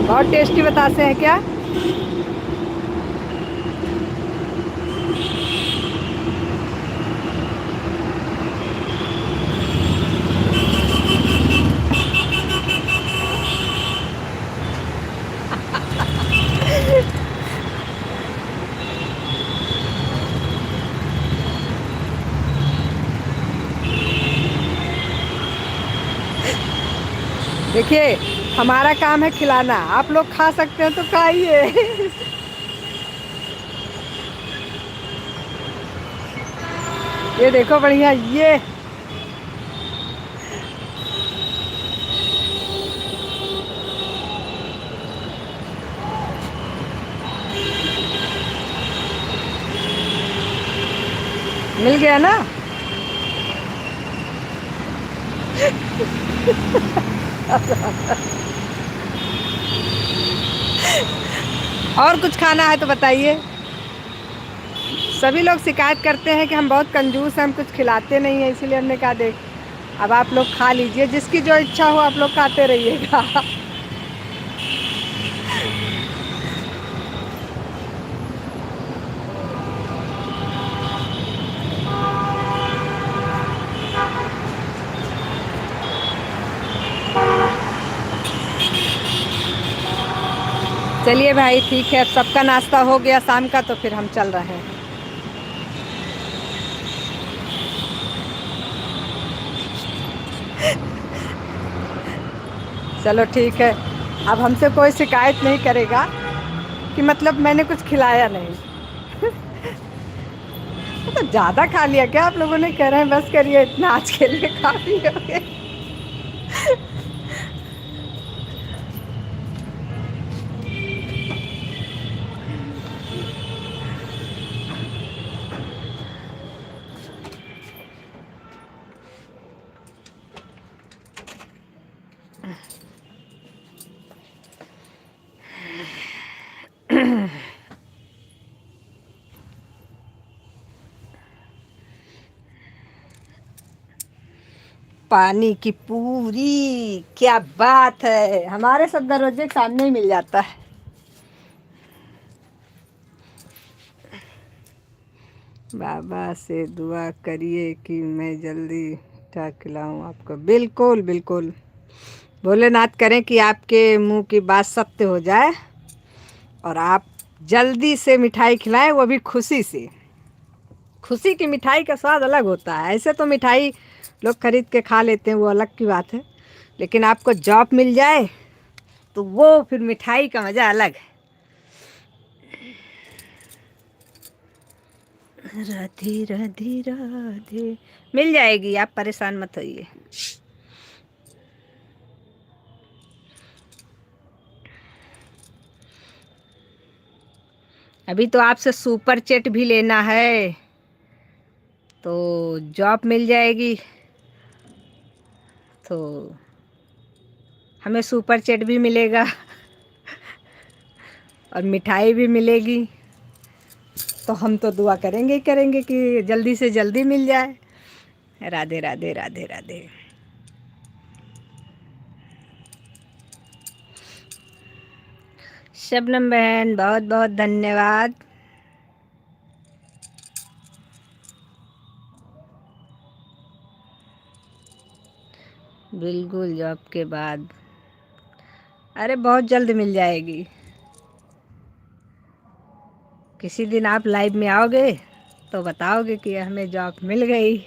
बहुत टेस्टी बतासे हैं क्या? देखिए, हमारा काम है खिलाना, आप लोग खा सकते हैं तो खाइए। ये देखो बढ़िया, ये मिल गया ना। और कुछ खाना है तो बताइए। सभी लोग शिकायत करते हैं कि हम बहुत कंजूस हैं, हम कुछ खिलाते नहीं हैं, इसीलिए हमने कहा देख अब आप लोग खा लीजिए, जिसकी जो इच्छा हो आप लोग खाते रहिएगा। चलिए भाई ठीक है, अब सबका नाश्ता हो गया शाम का, तो फिर हम चल रहे हैं। चलो ठीक है, अब हमसे कोई शिकायत नहीं करेगा कि मतलब मैंने कुछ खिलाया नहीं। तो ज़्यादा खा लिया क्या आप लोगों ने? कह रहे हैं बस करिए, इतना आज के लिए काफ़ी हो गया। पानी की पूरी, क्या बात है, हमारे सब दरवाजे के सामने ही मिल जाता है। बाबा से दुआ करिए कि मैं जल्दी मीठा खिलाऊं आपको। बिल्कुल बिल्कुल, भोलेनाथ करें कि आपके मुंह की बात सत्य हो जाए और आप जल्दी से मिठाई खिलाएं, वो भी खुशी से। खुशी की मिठाई का स्वाद अलग होता है। ऐसे तो मिठाई लोग खरीद के खा लेते हैं, वो अलग की बात है, लेकिन आपको जॉब मिल जाए तो वो फिर मिठाई का मज़ा अलग है। राधे राधे राधे, मिल जाएगी, आप परेशान मत होइए। अभी तो आपसे सुपर चैट भी लेना है तो जॉब मिल जाएगी, तो हमें सुपर चैट भी मिलेगा और मिठाई भी मिलेगी। तो हम तो दुआ करेंगे ही करेंगे कि जल्दी से जल्दी मिल जाए। राधे राधे राधे राधे। शबनम बहन बहुत बहुत धन्यवाद। बिल्कुल जॉब के बाद, अरे बहुत जल्द मिल जाएगी। किसी दिन आप लाइव में आओगे तो बताओगे कि हमें जॉब मिल गई,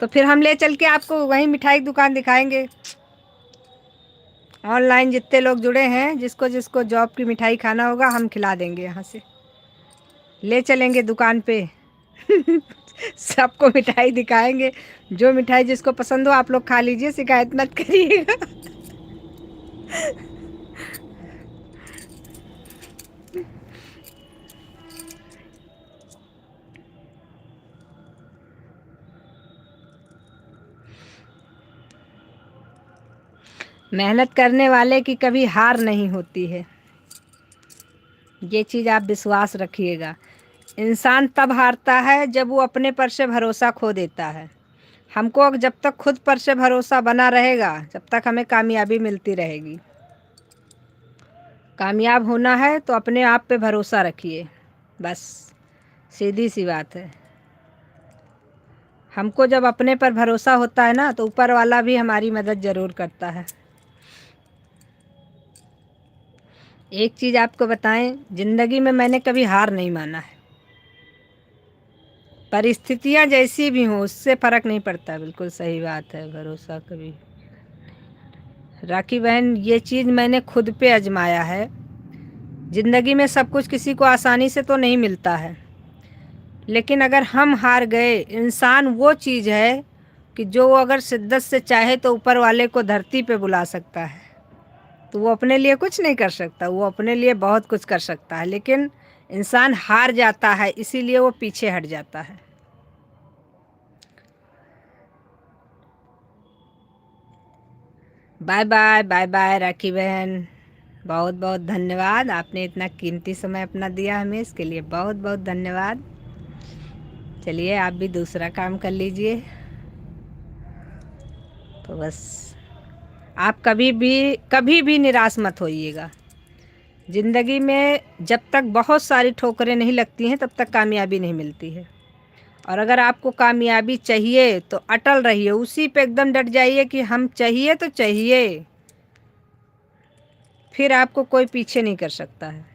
तो फिर हम ले चल के आपको वहीं मिठाई की दुकान दिखाएंगे। ऑनलाइन जितने लोग जुड़े हैं, जिसको जिसको जॉब की मिठाई खाना होगा हम खिला देंगे, यहाँ से ले चलेंगे दुकान पे। सबको मिठाई दिखाएंगे, जो मिठाई जिसको पसंद हो आप लोग खा लीजिए, शिकायत मत करिएगा। मेहनत करने वाले की कभी हार नहीं होती है, ये चीज़ आप विश्वास रखिएगा। इंसान तब हारता है जब वो अपने पर से भरोसा खो देता है। हमको जब तक खुद पर से भरोसा बना रहेगा, जब तक हमें कामयाबी मिलती रहेगी। कामयाब होना है तो अपने आप पे भरोसा रखिए, बस सीधी सी बात है। हमको जब अपने पर भरोसा होता है ना, तो ऊपर वाला भी हमारी मदद ज़रूर करता है। एक चीज़ आपको बताएं, ज़िंदगी में मैंने कभी हार नहीं माना है। परिस्थितियां जैसी भी हों उससे फ़र्क नहीं पड़ता, बिल्कुल सही बात है। भरोसा कभी, राखी बहन ये चीज़ मैंने खुद पे आजमाया है। ज़िंदगी में सब कुछ किसी को आसानी से तो नहीं मिलता है, लेकिन अगर हम हार गए, इंसान वो चीज़ है कि जो अगर शिद्दत से चाहे तो ऊपर वाले को धरती पे बुला सकता है। तो वो अपने लिए कुछ नहीं कर सकता, वो अपने लिए बहुत कुछ कर सकता है, लेकिन इंसान हार जाता है, इसीलिए वो पीछे हट जाता है। बाय बाय, बाय बाय राखी बहन। बहुत बहुत धन्यवाद, आपने इतना कीमती समय अपना दिया हमें, इसके लिए बहुत बहुत धन्यवाद। चलिए आप भी दूसरा काम कर लीजिए। तो बस आप कभी भी निराश मत होइएगा। ज़िंदगी में जब तक बहुत सारी ठोकरें नहीं लगती हैं तब तक कामयाबी नहीं मिलती है। और अगर आपको कामयाबी चाहिए तो अटल रहिए, उसी पे एकदम डट जाइए कि हम चाहिए तो चाहिए, फिर आपको कोई पीछे नहीं कर सकता है।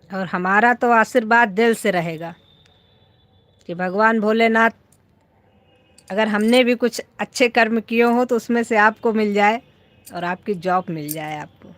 और हमारा तो आशीर्वाद दिल से रहेगा कि भगवान भोलेनाथ, अगर हमने भी कुछ अच्छे कर्म किए हो तो उसमें से आपको मिल जाए और आपकी जॉब मिल जाए आपको।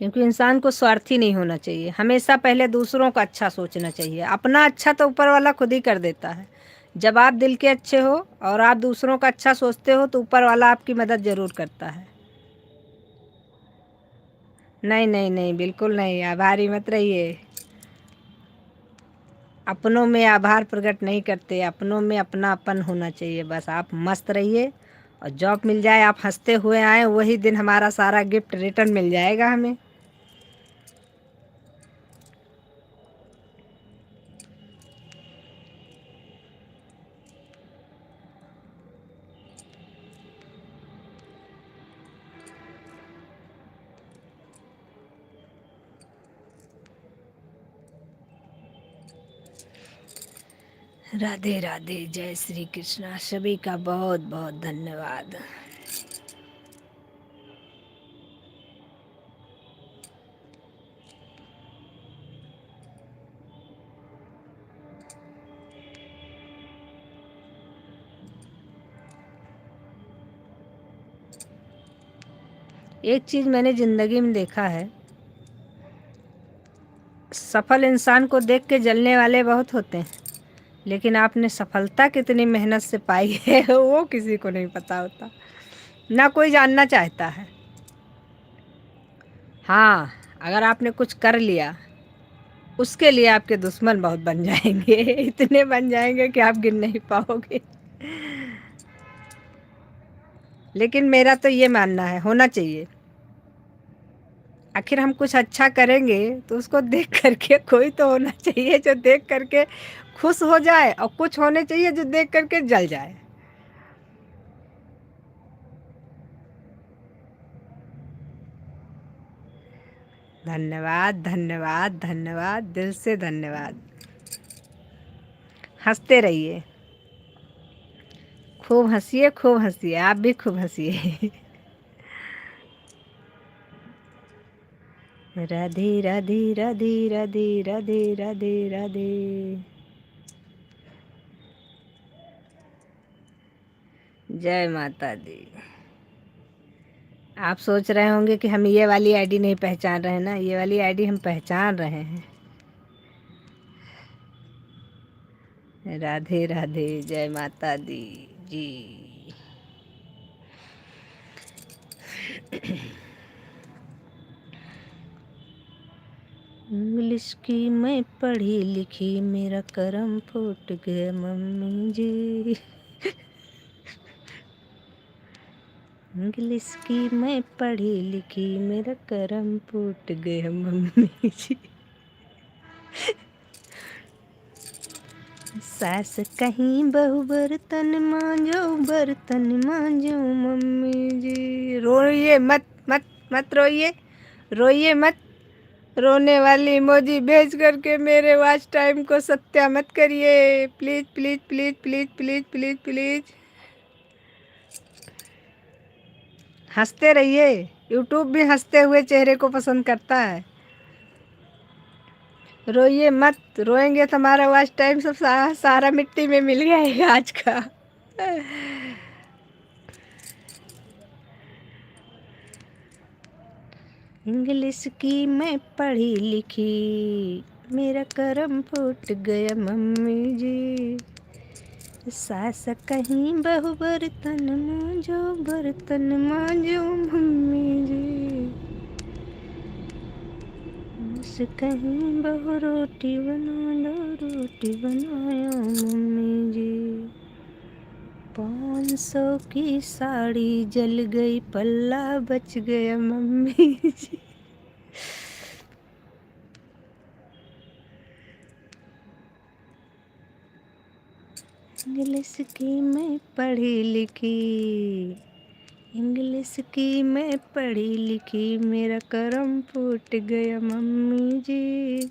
क्योंकि इंसान को स्वार्थी नहीं होना चाहिए, हमेशा पहले दूसरों का अच्छा सोचना चाहिए। अपना अच्छा तो ऊपर वाला खुद ही कर देता है। जब आप दिल के अच्छे हो और आप दूसरों का अच्छा सोचते हो तो ऊपर वाला आपकी मदद ज़रूर करता है। नहीं नहीं नहीं, बिल्कुल नहीं, आभारी मत रहिए। अपनों में आभार प्रकट नहीं करते, अपनों में अपनापन होना चाहिए। बस आप मस्त रहिए और जॉब मिल जाए, आप हंसते हुए आए, वही दिन हमारा सारा गिफ्ट रिटर्न मिल जाएगा हमें। राधे राधे, जय श्री कृष्णा। सभी का बहुत बहुत धन्यवाद। एक चीज़ मैंने ज़िंदगी में देखा है, सफल इंसान को देख के जलने वाले बहुत होते हैं, लेकिन आपने सफलता कितनी मेहनत से पाई है वो किसी को नहीं पता होता, ना कोई जानना चाहता है। हाँ, अगर आपने कुछ कर लिया, उसके लिए आपके दुश्मन बहुत बन जाएंगे इतने बन जाएंगे कि आप गिन नहीं पाओगे। लेकिन मेरा तो ये मानना है, होना चाहिए। आखिर हम कुछ अच्छा करेंगे तो उसको देख करके कोई तो होना चाहिए जो देख करके खुश हो जाए, और कुछ होने चाहिए जो देख करके जल जाए। धन्यवाद धन्यवाद धन्यवाद, दिल से धन्यवाद। हंसते रहिए, खूब हंसिए, खूब हंसिए, आप भी खूब हंसिए। राधे राधे राधे राधे राधे राधे राधे। जय माता दी। आप सोच रहे होंगे कि हम ये वाली आईडी नहीं पहचान रहे हैं ना, ये वाली आईडी हम पहचान रहे हैं। राधे राधे, जय माता दी जी। इंग्लिश की मैं पढ़ी लिखी, मेरा करम फूट गया मम्मी जी। इंग्लिश की मैं पढ़ी लिखी, मेरा करम फूट गया मम्मी जी। सास कहीं बहू बर्तन मांजो, बर्तन मांजो मम्मी जी। रोइए मत मत मत रोइए, रोइए मत। रोने वाली इमोजी भेज करके मेरे वॉच टाइम को सत्या मत करिए, please please please please please please please. हंसते रहिए, यूट्यूब भी हंसते हुए चेहरे को पसंद करता है। रोइए मत, रोएंगे तो हमारा वॉच टाइम सब सारा मिट्टी में मिल गया आज का। इंग्लिश की मैं पढ़ी लिखी, मेरा करम फूट गया मम्मी जी। सास कहीं बहु बर्तन मांजो, बर्तन मांजो मम्मी जी। सास कहीं बहु रोटी बना लो, रोटी बनायो मम्मी जी। 500 की साड़ी जल गई, पल्ला बच गया मम्मी जी। इंग्लिश की मैं पढ़ी लिखी, इंग्लिश की मैं पढ़ी लिखी, मेरा करम फूट गया मम्मी जी।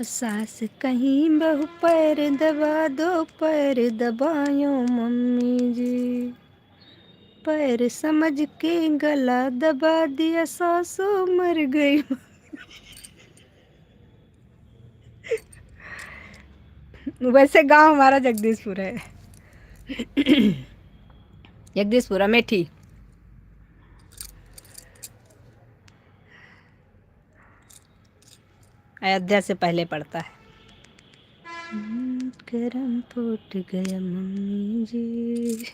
सास कहीं बहु पैर दबा दो, पैर दबायो मम्मी जी। पैर समझ के गला दबा दिया, सासू मर गई। वैसे गांव हमारा जगदीशपुर है। जगदीशपुर अमेठी। अयोध्या से पहले पड़ता है। करम फूट गया मम्मी जी।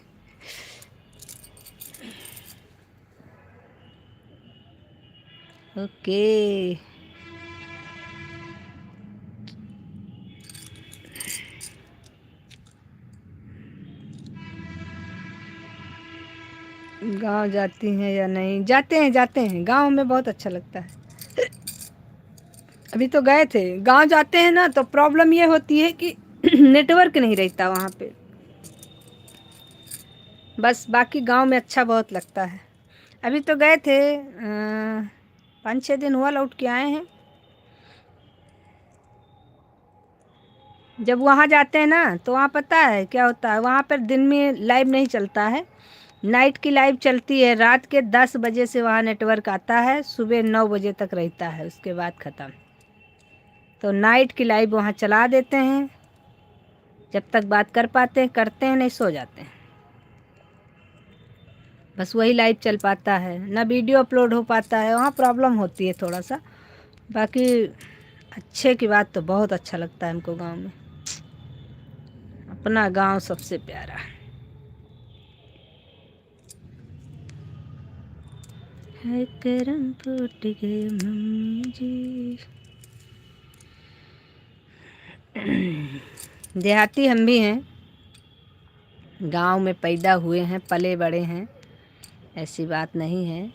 ओके। गांव जाती हैं या नहीं? जाते हैं गांव में बहुत अच्छा लगता है। अभी तो गए थे। गांव जाते हैं ना तो प्रॉब्लम ये होती है कि नेटवर्क नहीं रहता वहाँ पे। बस बाकी गांव में अच्छा बहुत लगता है। अभी तो गए थे, 5-6 दिन हुआ लौट के आए हैं। जब वहाँ जाते हैं ना तो वहाँ पता है क्या होता है, वहाँ पर दिन में लाइव नहीं चलता है, नाइट की लाइव चलती है। रात के 10 बजे से वहाँ नेटवर्क आता है, सुबह 9 बजे तक रहता है, उसके बाद ख़त्म। तो नाइट की लाइव वहाँ चला देते हैं, जब तक बात कर पाते हैं करते हैं, नहीं सो जाते हैं। बस वही लाइव चल पाता है, ना वीडियो अपलोड हो पाता है, वहाँ प्रॉब्लम होती है थोड़ा सा। बाकी अच्छे की बात तो बहुत अच्छा लगता है हमको गांव में। अपना गांव सबसे प्यारा है। करम फूट गए मम्मी जी। देहाती हम भी हैं, गांव में पैदा हुए हैं, पले बड़े हैं, ऐसी बात नहीं है।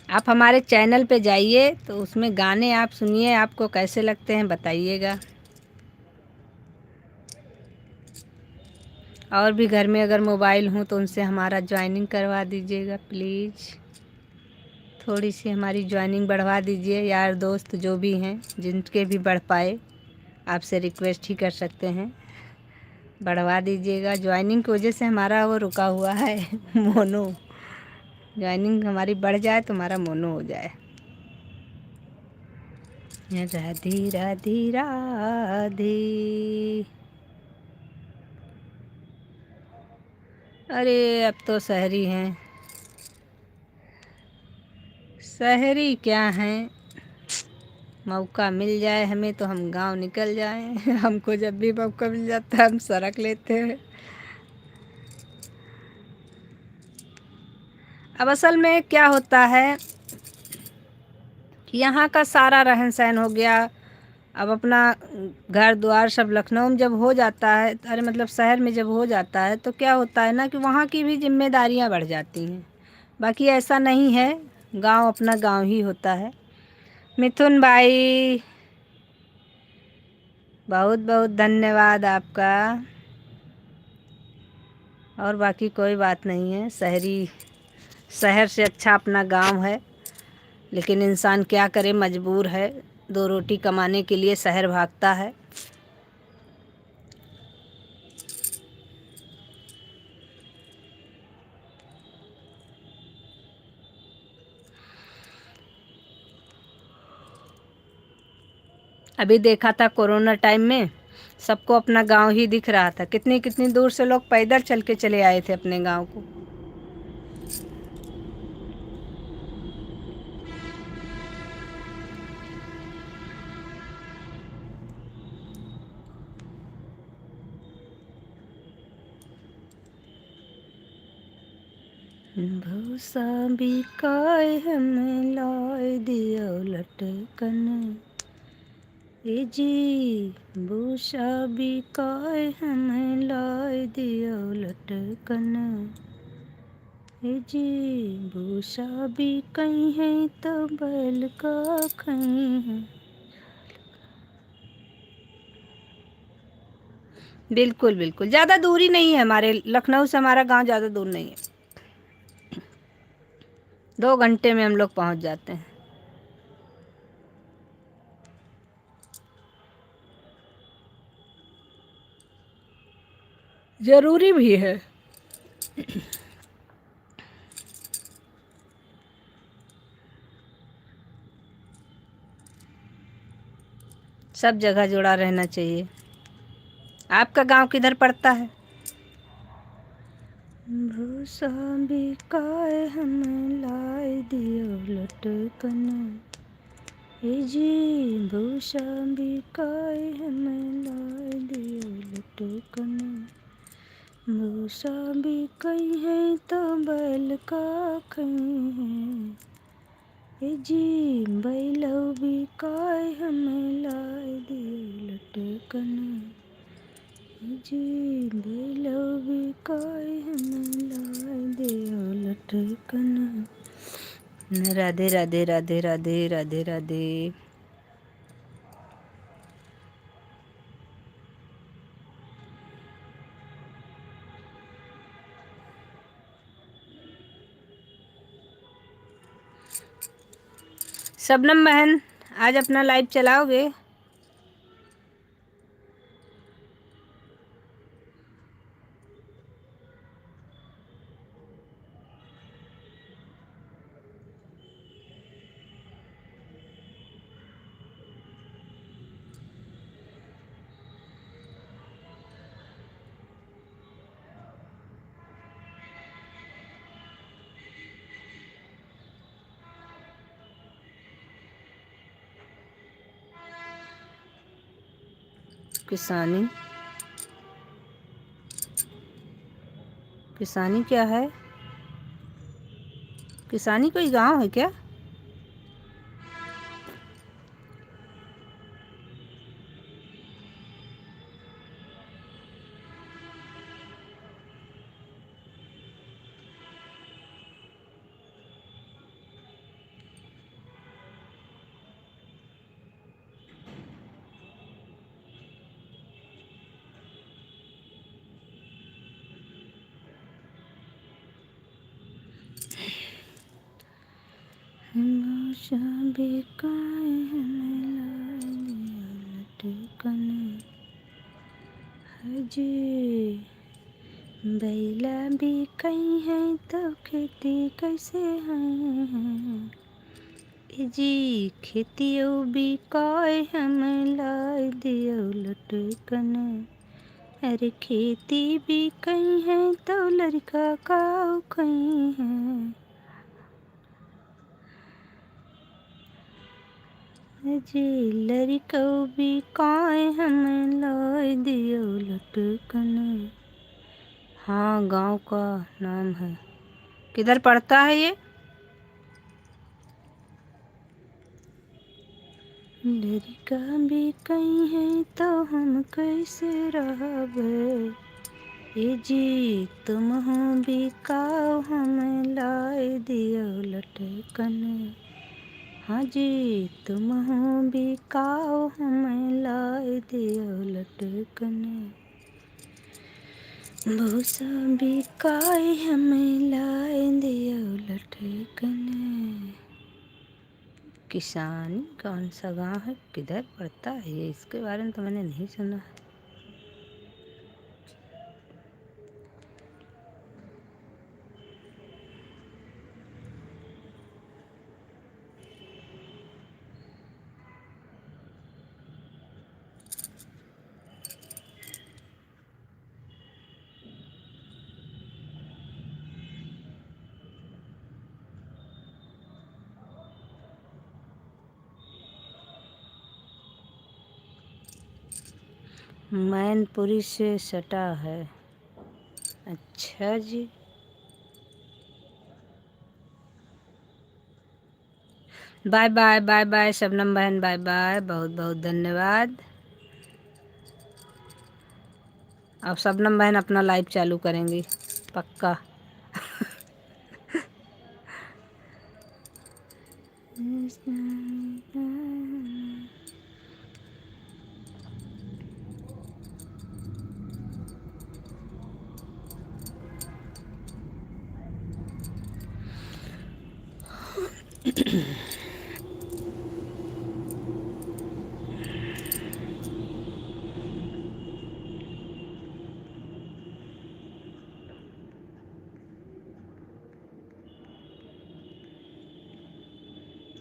आप हमारे चैनल पे जाइए तो उसमें गाने आप सुनिए, आपको कैसे लगते हैं बताइएगा। और भी घर में अगर मोबाइल हो तो उनसे हमारा ज्वाइनिंग करवा दीजिएगा प्लीज़। थोड़ी सी हमारी ज्वाइनिंग बढ़वा दीजिए, यार दोस्त जो भी हैं जिनके भी बढ़ पाए, आपसे रिक्वेस्ट ही कर सकते हैं, बढ़वा दीजिएगा। ज्वाइनिंग की वजह से हमारा वो रुका हुआ है मोनो। ज्वाइनिंग हमारी बढ़ जाए तो हमारा मोनो हो जाए। राधे राधे राधे। अरे अब तो शहरी हैं, शहरी क्या हैं, मौका मिल जाए हमें तो हम गांव निकल जाएं। हमको जब भी मौका मिल जाता है हम सड़क लेते हैं। अब असल में क्या होता है कि यहाँ का सारा रहन सहन हो गया, अब अपना घर द्वार सब लखनऊ में जब हो जाता है, अरे मतलब शहर में जब हो जाता है तो क्या होता है ना कि वहाँ की भी जिम्मेदारियाँ बढ़ जाती हैं। बाकी ऐसा नहीं है, गांव अपना गांव ही होता है। मिथुन भाई बहुत बहुत धन्यवाद आपका। और बाकी कोई बात नहीं है, शहर से अच्छा अपना गांव है, लेकिन इंसान क्या करे, मजबूर है, दो रोटी कमाने के लिए शहर भागता है। अभी देखा था कोरोना टाइम में सबको अपना गांव ही दिख रहा था, कितनी कितनी दूर से लोग पैदल चल के चले आए थे अपने गांव को। भूसा बिकाय हमें लाय दियो लटकन, ए जी भूसा बिकाय हमें लाय दियो लटकन, ए जी भूसा बिकई है तो बैल का खई है। बिल्कुल बिल्कुल, ज़्यादा दूरी नहीं है, हमारे लखनऊ से हमारा गांव ज़्यादा दूर नहीं है, 2 घंटे में हम लोग पहुंच जाते हैं। ज़रूरी भी है। सब जगह जुड़ा रहना चाहिए। आपका गांव किधर पड़ता है? भूसा बिकाय हमें लाय दियो लटकन, ए जी भूसा बिकाय हमें लाय दियो लटकन, भूसा बिकई है तो बैल का खई है, ए जी बैलो बिकाय हमें लाय दियो लटकन, ए जी बैलो बिकाय हमें लाय दियो लटकन। राधे राधे राधे राधे राधे राधे। शबनम बहन आज अपना लाइव चलाओगे? किसानी, किसानी क्या है? किसानी कोई गांव है क्या? भूसा बिकाय हमें लाय दियो लटकन, है जी बैला बिकई है तो खेती कैसे है, ए जी खेतियो बिकाय हमें लाय दियो लटकन, अरे खेती बिकई है तो लड़का का खई है, जी लड़को बिकाय हमें लाय दियो लटकन। हाँ गांव का नाम है। किधर पड़ता है ये? लड़का बिकई है तो हम कैसे रहबे, ए जी तुम हो बिकाओ हमें लाय दियो लटकन, हाँ जी तुम हो बिकाओ हमें लाए दियो लटकने, भूसा बिकाए हमें लाए दियो लटकने। किसानी कौन सा गाँव है, किधर पड़ता है ये, इसके बारे में तो मैंने नहीं सुना। मैनपुरी से सटा है। अच्छा जी। Bye bye bye bye Shabnam बहन, बाय बाय, बहुत बहुत धन्यवाद। अब शबनम बहन अपना लाइव चालू करेंगी पक्का।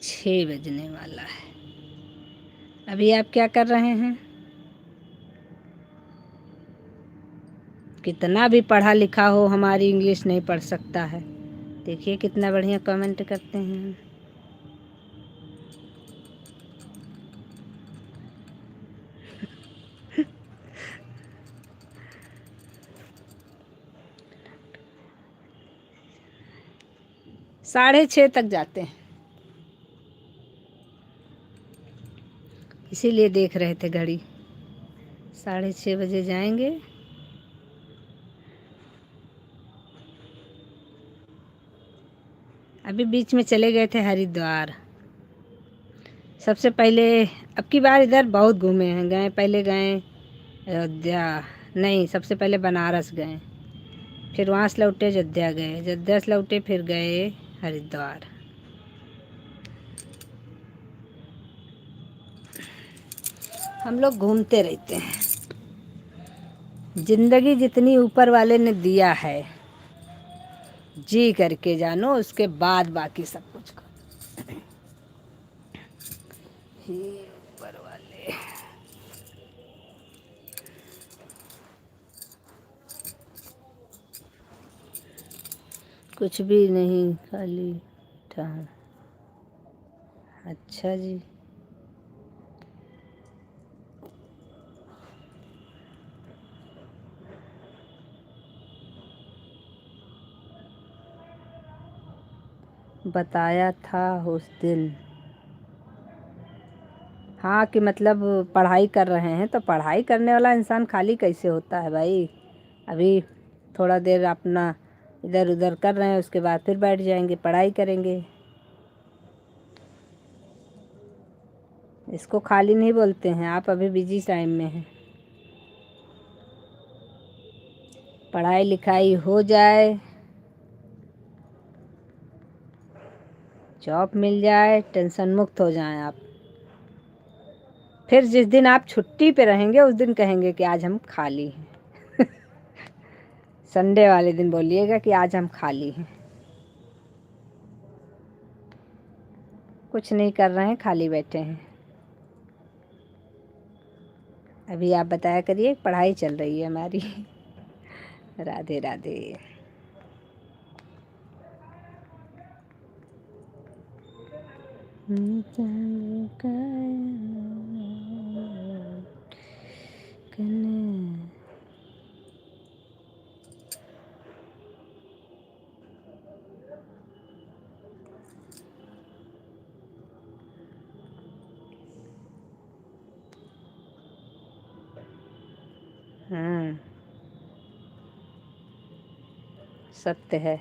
छः बजने वाला है। अभी आप क्या कर रहे हैं? कितना भी पढ़ा लिखा हो हमारी इंग्लिश नहीं पढ़ सकता है। देखिए कितना बढ़िया कमेंट करते हैं। साढ़े 6 तक जाते हैं, इसीलिए देख रहे थे घड़ी। 6:30 बजे जाएंगे। अभी बीच में चले गए थे हरिद्वार। सबसे पहले अब की बार इधर बहुत घूमे हैं, गए पहले गए अयोध्या, नहीं सबसे पहले बनारस गए, फिर वहाँ से लौटे अयोध्या गए, अयोध्या से लौटे फिर गए हरिद्वार। हम लोग घूमते रहते हैं। जिंदगी जितनी ऊपर वाले ने दिया है, जी करके जानो, उसके बाद बाकी सब कुछ करो। हे ऊपर वाले। कुछ भी नहीं, खाली ठहर। अच्छा जी। बताया था उस दिन। हाँ कि मतलब पढ़ाई कर रहे हैं, तो पढ़ाई करने वाला इंसान खाली कैसे होता है भाई। अभी थोड़ा देर अपना इधर उधर कर रहे हैं, उसके बाद फिर बैठ जाएंगे, पढ़ाई करेंगे। इसको खाली नहीं बोलते हैं, आप अभी बिजी टाइम में हैं। पढ़ाई लिखाई हो जाए, जॉब मिल जाए, टेंशन मुक्त हो जाएं आप। फिर जिस दिन आप छुट्टी पे रहेंगे उस दिन कहेंगे कि आज हम खाली हैं। संडे वाले दिन बोलिएगा कि आज हम खाली हैं, कुछ नहीं कर रहे हैं, खाली बैठे हैं। अभी आप बताया करिए, पढ़ाई चल रही है हमारी। राधे राधे। सत्य है।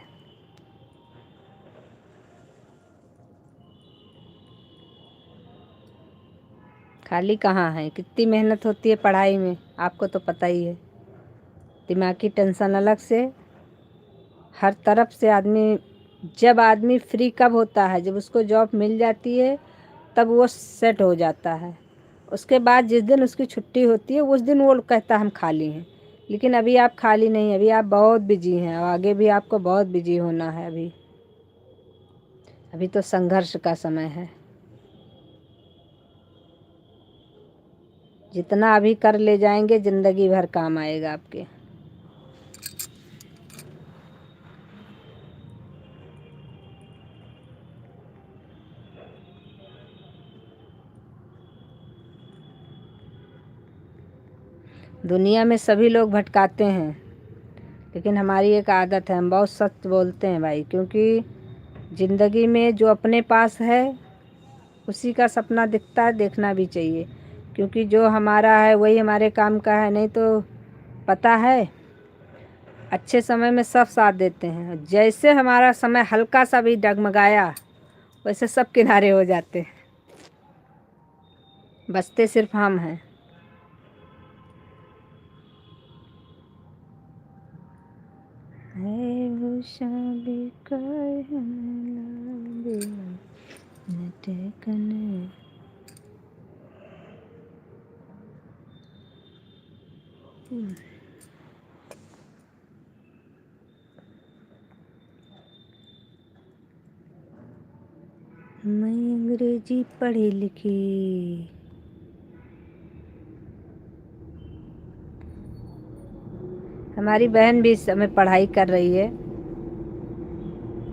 खाली कहाँ है, कितनी मेहनत होती है पढ़ाई में, आपको तो पता ही है। दिमाग की टेंशन अलग से, हर तरफ से आदमी, जब आदमी फ्री कब होता है, जब उसको जॉब मिल जाती है तब वो सेट हो जाता है। उसके बाद जिस दिन उसकी छुट्टी होती है उस दिन वो कहता है हम खाली हैं। लेकिन अभी आप खाली नहीं, अभी आप बहुत बिजी हैं और आगे भी आपको बहुत बिजी होना है। अभी तो संघर्ष का समय है। जितना अभी कर ले जाएंगे ज़िंदगी भर काम आएगा आपके। दुनिया में सभी लोग भटकाते हैं, लेकिन हमारी एक आदत है, हम बहुत सच बोलते हैं भाई। क्योंकि ज़िंदगी में जो अपने पास है उसी का सपना दिखता है, देखना भी चाहिए। क्योंकि जो हमारा है वही हमारे काम का है। नहीं तो पता है, अच्छे समय में सब साथ देते हैं, जैसे हमारा समय हल्का सा भी डगमगाया वैसे सब किनारे हो जाते हैं, बचते सिर्फ हम हैं। मैं अंग्रेजी पढ़ी लिखी, हमारी बहन भी इस समय पढ़ाई कर रही है,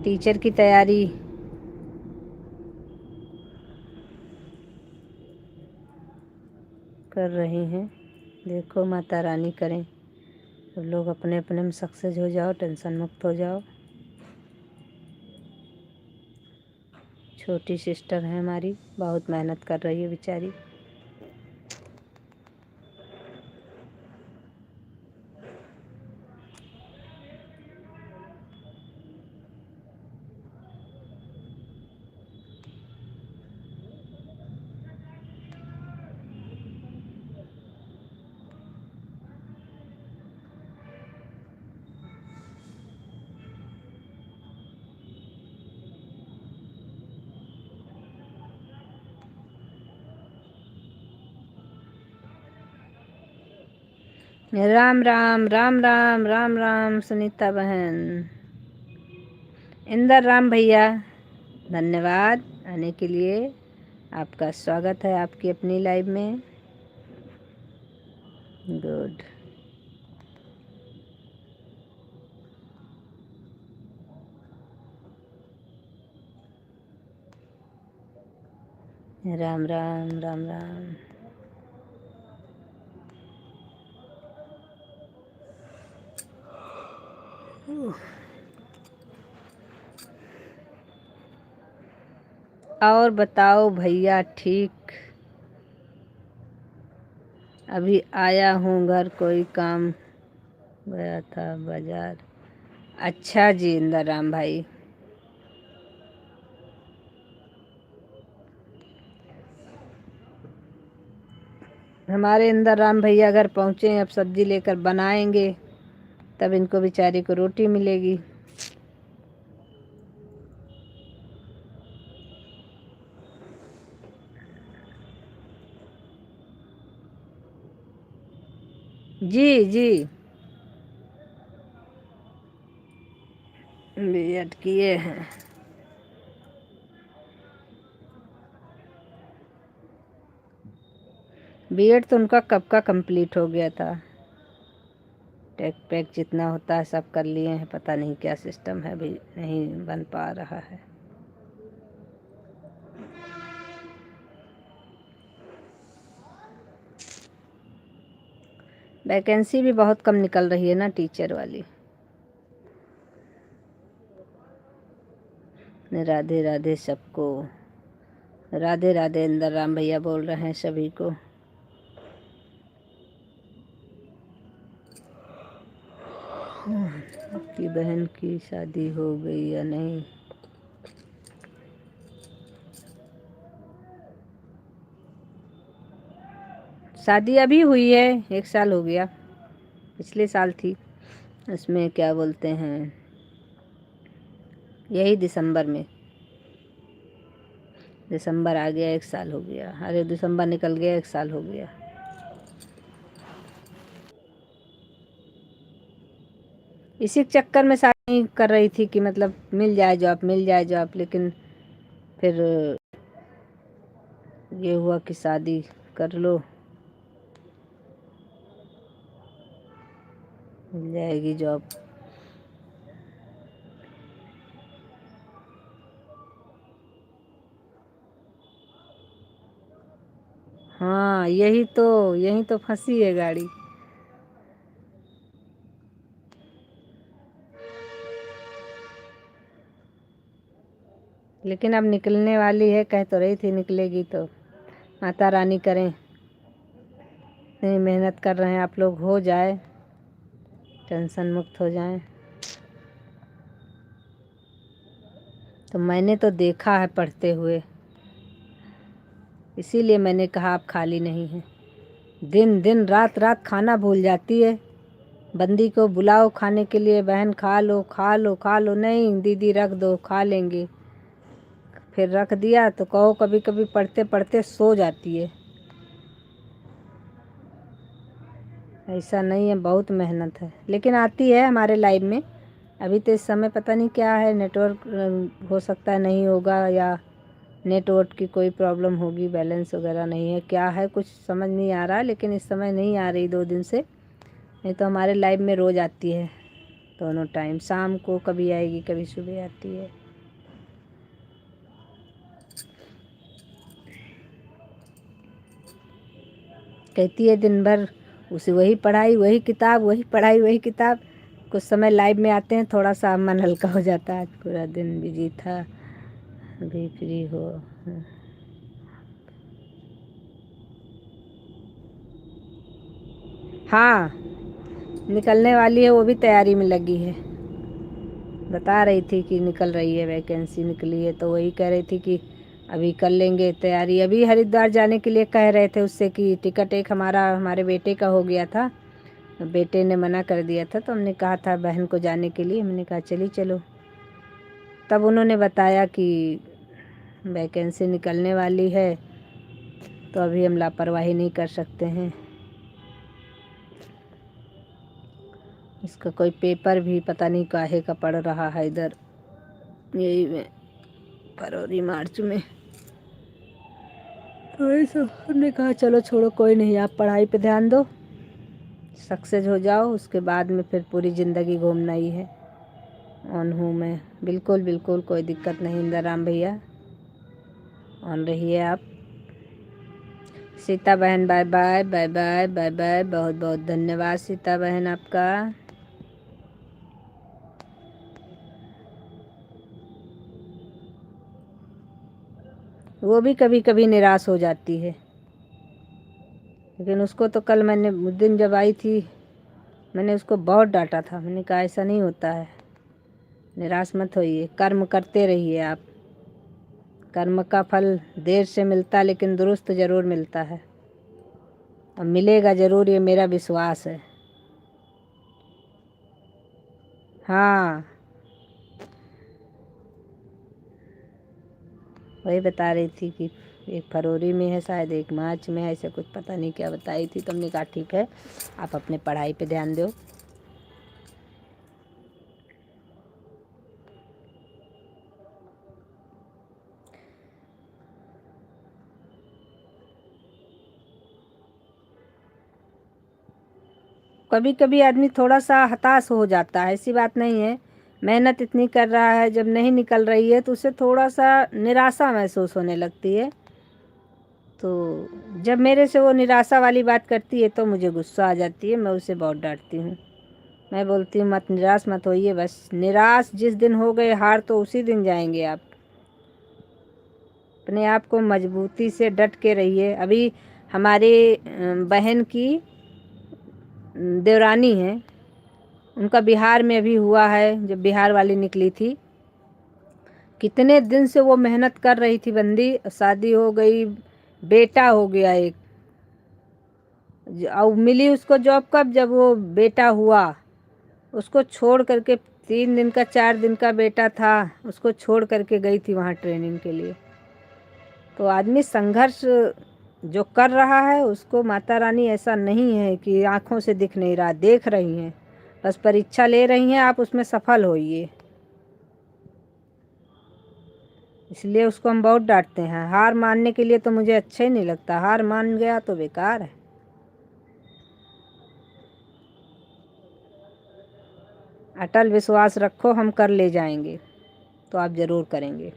टीचर की तैयारी कर रही हैं। देखो माता रानी करें सब लोग अपने अपने में सक्सेस हो जाओ, टेंशन मुक्त हो जाओ। छोटी सिस्टर है हमारी, बहुत मेहनत कर रही है बेचारी। राम राम राम राम राम राम सुनीता बहन। इंदर राम भैया, धन्यवाद आने के लिए। आपका स्वागत है आपकी अपनी लाइव में। गुड। राम राम राम राम। और बताओ भैया, ठीक? अभी आया हूँ घर, कोई काम गया था बाजार। अच्छा जी इंदर राम भाई, हमारे इंदर राम भैया घर पहुँचे हैं, अब सब्जी लेकर बनाएंगे, तब इनको बेचारी को रोटी मिलेगी। जी जी, बीएड किए हैं। बीएड तो उनका कब का कंप्लीट हो गया था। टेक पैक जितना होता है सब कर लिए हैं, पता नहीं क्या सिस्टम है, अभी नहीं बन पा रहा है। वैकेंसी भी बहुत कम निकल रही है ना टीचर वाली। राधे राधे सबको, राधे राधे। इंदर राम भैया बोल रहे हैं सभी को। आपकी बहन की शादी हो गई या नहीं? शादी अभी हुई है, 1 साल हो गया, पिछले साल थी। उसमें क्या बोलते हैं, यही दिसंबर में, दिसंबर आ गया, 1 साल हो गया। अरे दिसंबर निकल गया, 1 साल हो गया। इसी चक्कर में शादी कर रही थी कि मतलब मिल जाए जॉब, मिल जाए जॉब, लेकिन फिर ये हुआ कि शादी कर लो, मिल जाएगी जॉब। हाँ यही तो फंसी है गाड़ी। लेकिन अब निकलने वाली है, कह तो रही थी निकलेगी, तो माता रानी करें, इतनी मेहनत कर रहे हैं आप लोग, हो जाए, टेंशन मुक्त हो जाएं। तो मैंने तो देखा है पढ़ते हुए, इसीलिए मैंने कहा आप खाली नहीं हैं। दिन दिन रात रात खाना भूल जाती है। बंदी को बुलाओ खाने के लिए, बहन खा लो खा लो खा लो, नहीं दीदी रख दो खा लेंगे। फिर रख दिया तो कहो कभी कभी पढ़ते पढ़ते सो जाती है। ऐसा नहीं है, बहुत मेहनत है, लेकिन आती है हमारे लाइफ में। अभी तो इस समय पता नहीं क्या है, नेटवर्क हो सकता है नहीं होगा, या नेटवर्क की कोई प्रॉब्लम होगी, बैलेंस वगैरह नहीं है, क्या है कुछ समझ नहीं आ रहा। लेकिन इस समय नहीं आ रही 2 दिन से, नहीं तो हमारे लाइफ में रोज़ आती है, दोनों टाइम, शाम को कभी आएगी कभी सुबह आती है। कहती है दिन भर उसे वही पढ़ाई वही किताब, वही पढ़ाई वही किताब। कुछ समय लाइव में आते हैं, थोड़ा सा मन हल्का हो जाता है, पूरा दिन बिजी था, अभी फ्री हो। हाँ निकलने वाली है, वो भी तैयारी में लगी है। बता रही थी कि निकल रही है, वैकेंसी निकली है, तो वही कह रही थी कि अभी कर लेंगे तैयारी। अभी हरिद्वार जाने के लिए कह रहे थे उससे कि टिकट एक हमारे बेटे का हो गया था, बेटे ने मना कर दिया था, तो हमने कहा था बहन को जाने के लिए, हमने कहा चली चलो। तब उन्होंने बताया कि वैकेंसी निकलने वाली है, तो अभी हम लापरवाही नहीं कर सकते हैं। इसका कोई पेपर भी पता नहीं काहे का पड़ रहा है इधर, यही में फरवरी मार्च में। तो ऐसा हमने कहा चलो छोड़ो, कोई नहीं, आप पढ़ाई पे ध्यान दो, सक्सेस हो जाओ, उसके बाद में फिर पूरी ज़िंदगी घूमना ही है। ऑन हूँ मैं, बिल्कुल बिल्कुल कोई दिक्कत नहीं इंदिरा राम भैया, ऑन रहिए आप। सीता बहन bye bye bye bye bye bye, बहुत बहुत धन्यवाद सीता बहन आपका। वो भी कभी कभी निराश हो जाती है, लेकिन उसको तो कल मैंने उस दिन जब आई थी, मैंने उसको बहुत डांटा था, मैंने कहा ऐसा नहीं होता है, निराश मत होइए, कर्म करते रहिए आप। कर्म का फल देर से मिलता, लेकिन दुरुस्त ज़रूर मिलता है, और मिलेगा ज़रूर, ये मेरा विश्वास है। हाँ वही बता रही थी कि 1 फरवरी में है शायद, 1 मार्च में है, ऐसे कुछ पता नहीं क्या बताई थी। तो हमने कहा ठीक है, आप अपने पढ़ाई पे ध्यान दो। कभी कभी आदमी थोड़ा सा हताश हो जाता है, ऐसी बात नहीं है, मेहनत इतनी कर रहा है, जब नहीं निकल रही है तो उसे थोड़ा सा निराशा महसूस होने लगती है। तो जब मेरे से वो निराशा वाली बात करती है तो मुझे गुस्सा आ जाती है, मैं उसे बहुत डांटती हूँ। मैं बोलती हूँ मत निराश मत होइए, बस निराश जिस दिन हो गए हार, तो उसी दिन जाएंगे आप। अपने आप को मजबूती से डट के रहिए। अभी हमारे बहन की देवरानी है, उनका बिहार में अभी हुआ है, जब बिहार वाली निकली थी, कितने दिन से वो मेहनत कर रही थी बंदी, शादी हो गई, बेटा हो गया एक, और मिली उसको जॉब कब, जब वो बेटा हुआ। उसको छोड़ करके 3 दिन का 4 दिन का बेटा था, उसको छोड़ करके गई थी वहाँ ट्रेनिंग के लिए। तो आदमी संघर्ष जो कर रहा है उसको माता रानी ऐसा नहीं है कि आंखों से दिख नहीं रहा, देख रही हैं, बस परीक्षा ले रही हैं, आप उसमें सफल होइए। इसलिए उसको हम बहुत डांटते हैं। हार मानने के लिए तो मुझे अच्छा ही नहीं लगता, हार मान गया तो बेकार है। अटल विश्वास रखो, हम कर ले जाएंगे, तो आप ज़रूर करेंगे।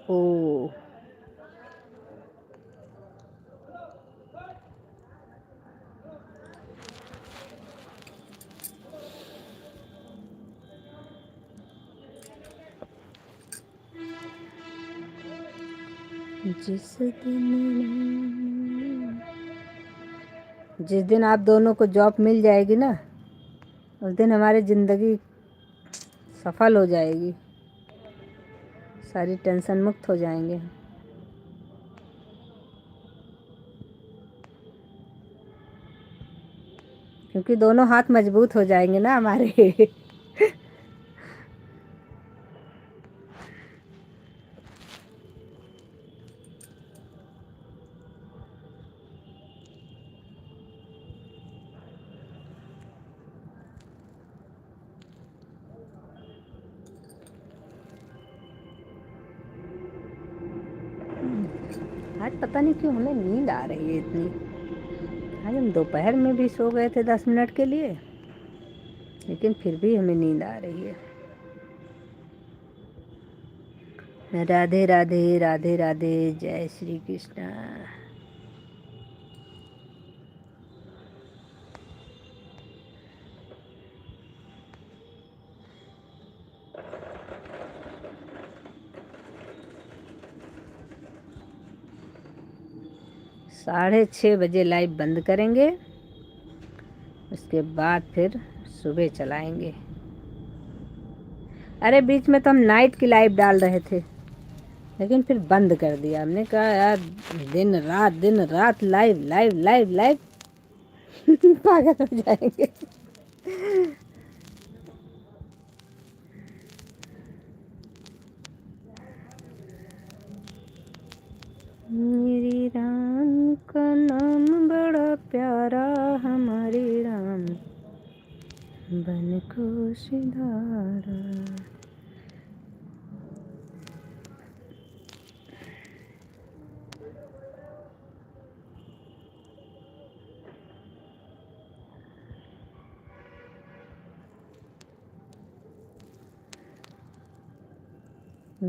ओ, जिस दिन आप दोनों को जॉब मिल जाएगी ना, उस दिन हमारी ज़िंदगी सफल हो जाएगी, सारी टेंशन मुक्त हो जाएंगे। क्योंकि दोनों हाथ मजबूत हो जाएंगे ना हमारे। आज पता नहीं क्यों हमें नींद आ रही है इतनी। आज हम दोपहर में भी सो गए थे 10 मिनट के लिए, लेकिन फिर भी हमें नींद आ रही है। राधे राधे राधे राधे, जय श्री कृष्णा। 6:30 बजे लाइव बंद करेंगे, उसके बाद फिर सुबह चलाएंगे। अरे बीच में तो हम नाइट की लाइव डाल रहे थे, लेकिन फिर बंद कर दिया। हमने कहा यार दिन रात लाइव लाइव लाइव लाइव। पागल हो जाएंगे। मेरी राम का नाम बड़ा प्यारा, हमारी राम बन को सिधारा।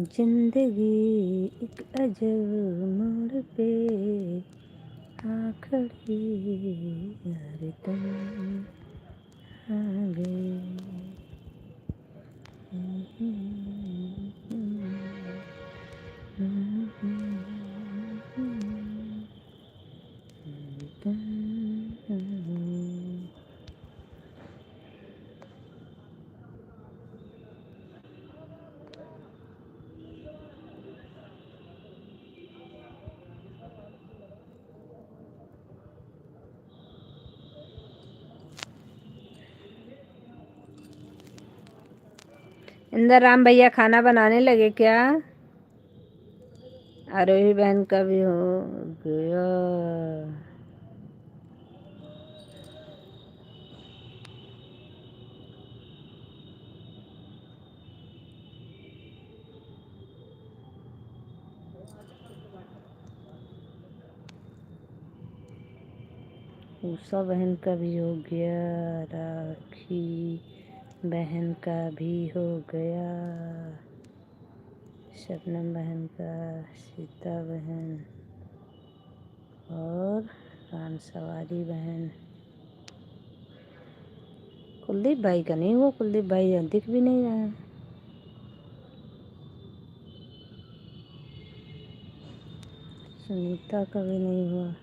जिंदगी एक अजब मोड़ पे आ खड़ी, यार तुम आ गए। इंदर राम भैया खाना बनाने लगे क्या? आरोही बहन का भी हो गया। उषा बहन का भी हो गया, राखी बहन का भी हो गया, शबनम बहन का, सीता बहन और राम सवारी बहन कुलदीप भाई का नहीं हुआ, कुलदीप भाई दिख भी नहीं रहा है। सुनीता का भी नहीं हुआ।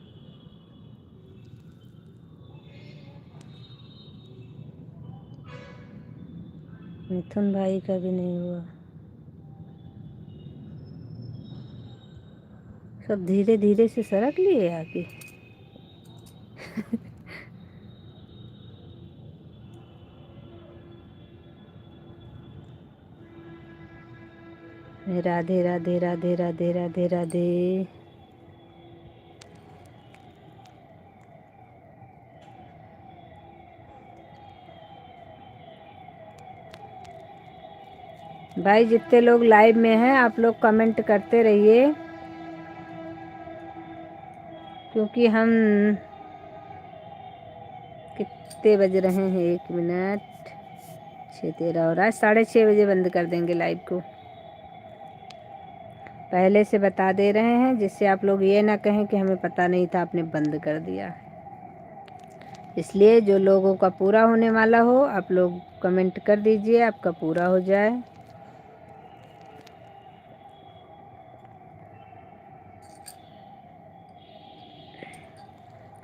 मिथुन भाई का भी नहीं हुआ। सब धीरे धीरे से सरक लिए आगे। राधे राधे राधे राधे राधे राधे। भाई जितने लोग लाइव में हैं आप लोग कमेंट करते रहिए, क्योंकि हम कितने बज रहे हैं, 1 मिनट 6:13 हो रहा है, 6:30 बजे बंद कर देंगे लाइव को। पहले से बता दे रहे हैं, जिससे आप लोग ये ना कहें कि हमें पता नहीं था आपने बंद कर दिया। इसलिए जो लोगों का पूरा होने वाला हो आप लोग कमेंट कर दीजिए, आपका पूरा हो जाए।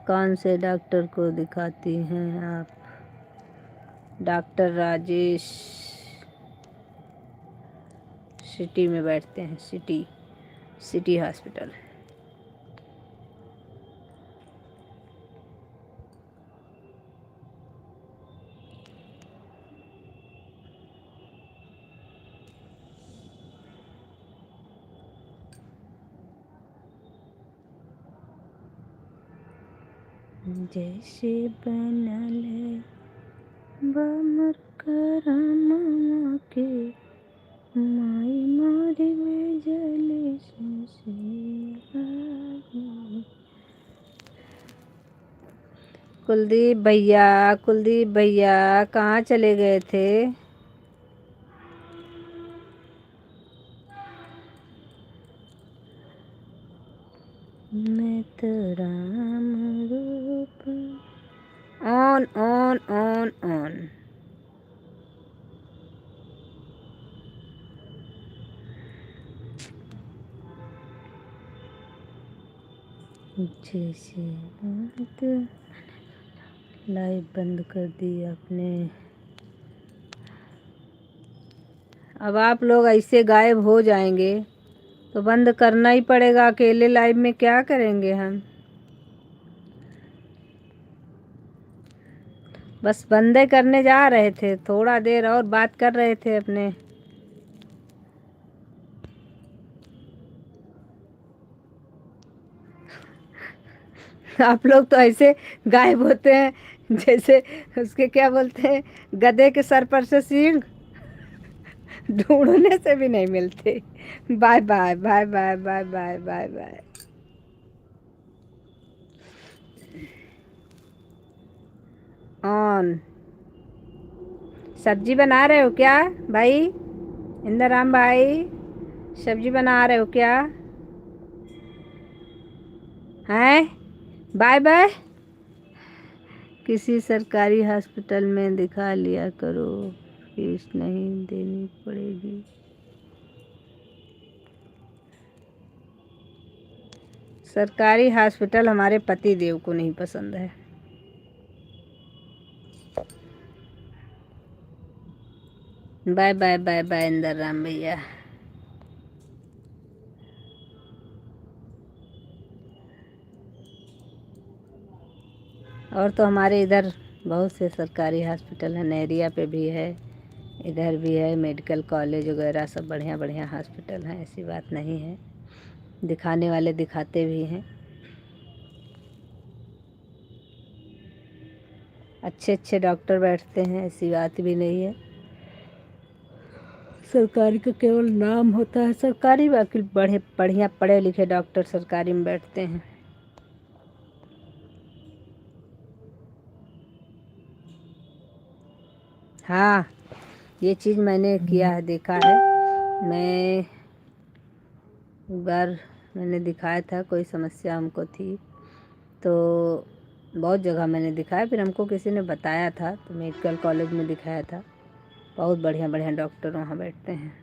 कौन से डॉक्टर को दिखाती हैं आप? डॉक्टर राजेश सिटी में बैठते हैं, सिटी हॉस्पिटल। जैसे बनल बमर करामा के माई मारी में जले से कुलदीप भैया कहाँ चले गए थे? मैं तो राम रूप ऑन ऑन ऑन ऑन। जैसे लाइव बंद कर दी आपने। अब आप लोग ऐसे गायब हो जाएंगे तो बंद करना ही पड़ेगा। अकेले लाइव में क्या करेंगे हम? बस बंदे करने जा रहे थे, थोड़ा देर और बात कर रहे थे अपने। आप लोग तो ऐसे गायब होते हैं जैसे उसके क्या बोलते हैं, गधे के सर पर से सींग, ढूंढने से भी नहीं मिलते। Bye bye bye bye bye bye bye bye. On. सब्जी बना रहे हो क्या भाई? इंदर राम भाई सब्जी बना रहे हो क्या? हैं? Bye bye. किसी सरकारी हॉस्पिटल में दिखा लिया करो, फीस नहीं देनी पड़ेगी। सरकारी हॉस्पिटल हमारे पति देव को नहीं पसंद है। Bye bye bye bye Inder Ram भैया। और तो हमारे इधर बहुत से सरकारी हॉस्पिटल हैं, नेरिया पे भी है, इधर भी है, मेडिकल कॉलेज वगैरह सब बढ़िया बढ़िया हॉस्पिटल हैं, ऐसी बात नहीं है। दिखाने वाले दिखाते भी हैं, अच्छे अच्छे डॉक्टर बैठते हैं, ऐसी बात भी नहीं है। सरकारी का केवल नाम होता है सरकारी, बाकी बड़े बढ़िया पढ़े लिखे डॉक्टर सरकारी में बैठते हैं। हाँ, ये चीज़ मैंने किया है, देखा है। मैं एक बार मैंने दिखाया था, कोई समस्या हमको थी तो बहुत जगह मैंने दिखाया, फिर हमको किसी ने बताया था तो मेडिकल कॉलेज में दिखाया था। बहुत बढ़िया बढ़िया डॉक्टर वहाँ बैठते हैं।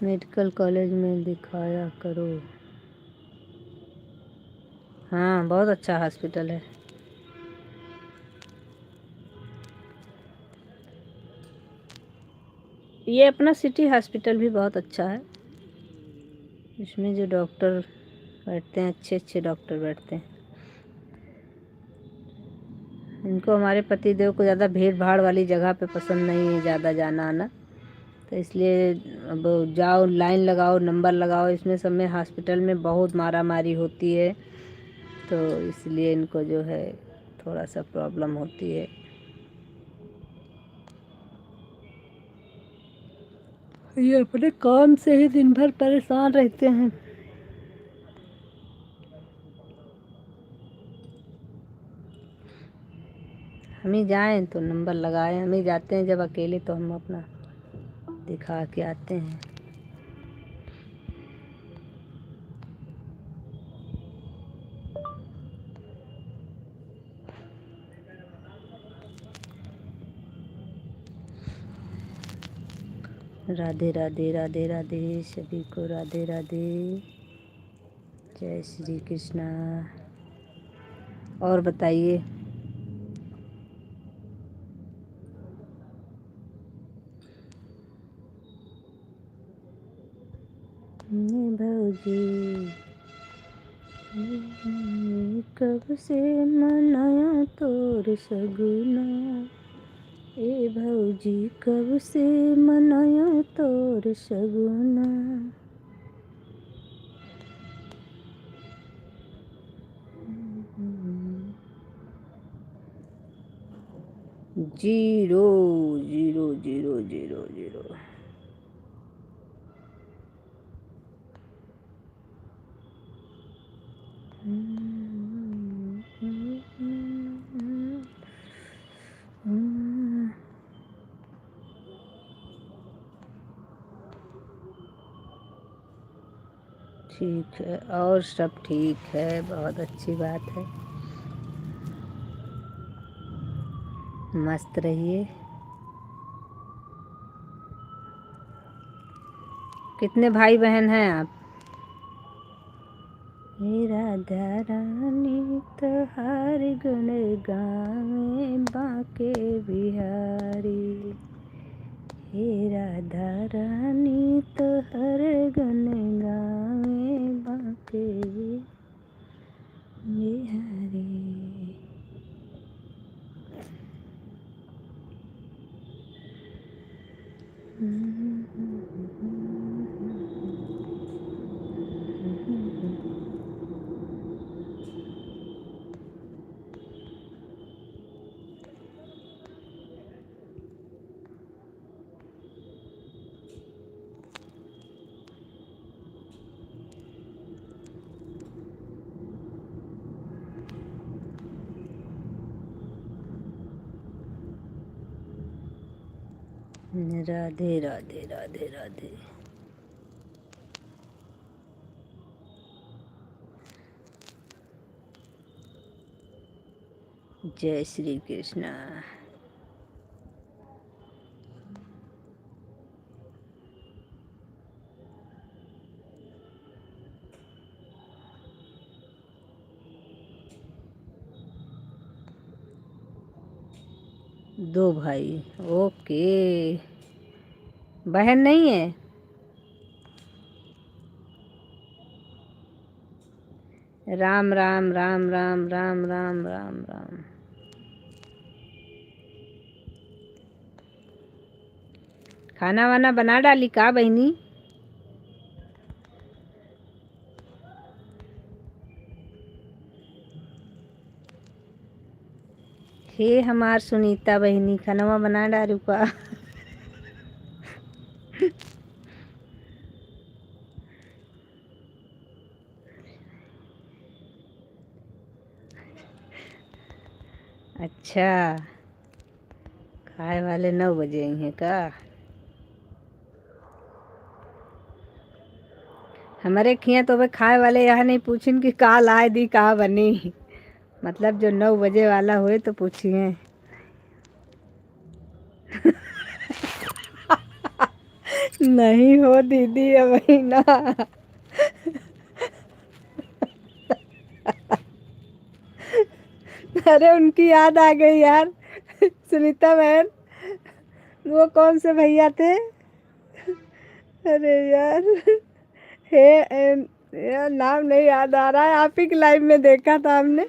मेडिकल कॉलेज में दिखाया करो। हाँ, बहुत अच्छा हॉस्पिटल है। ये अपना सिटी हॉस्पिटल भी बहुत अच्छा है। इसमें जो डॉक्टर बैठते हैं, अच्छे अच्छे डॉक्टर बैठते हैं। इनको हमारे पति देव को ज़्यादा भीड़ भाड़ वाली जगह पे पसंद नहीं है ज़्यादा जाना आना, तो इसलिए अब जाओ लाइन लगाओ नंबर लगाओ, इसमें सब में हॉस्पिटल में बहुत मारा मारी होती है, तो इसलिए इनको जो है थोड़ा सा प्रॉब्लम होती है। ये अपने काम से ही दिन भर परेशान रहते हैं। हम ही जाएं तो नंबर लगाएं, हम ही जाते हैं जब अकेले तो हम अपना दिखा के आते हैं। राधे राधे राधे राधे, सभी को राधे राधे, जय श्री कृष्णा। और बताइए। भौजी कब से मनाया तोर सगुना, ए भौजी कब से मनाया तोर सगुना। Zero zero zero zero zero. ठीक है, और सब ठीक है, बहुत अच्छी बात है। मस्त रहिए। कितने भाई बहन हैं आप? हे राधा रानी तोहार गुण गावे बाके बिहारी, हे राधा रानी तोहर गुण गावे बाके बिहारी। राधे राधे राधे राधे। जय श्री कृष्णा। दो भाई, ओके। बहन नहीं है? राम राम राम राम राम राम राम राम। खाना वाना बना डाली का बहनी? हे हमार सुनीता बहनी, खाना बना डालू का? अच्छा, खाए वाले 9 बजे आई हैं का? हमारे खिया तो वे खाए वाले यहाँ नहीं पूछिन कि का लाए दी का बनी। मतलब जो 9 बजे वाला हुए तो पूछिए। नहीं हो दीदी अभी ना। अरे उनकी याद आ गई यार। सुनीता बहन, वो कौन से भैया थे? अरे यार, हे यार नाम नहीं याद आ रहा है। आप ही की लाइव में देखा था हमने।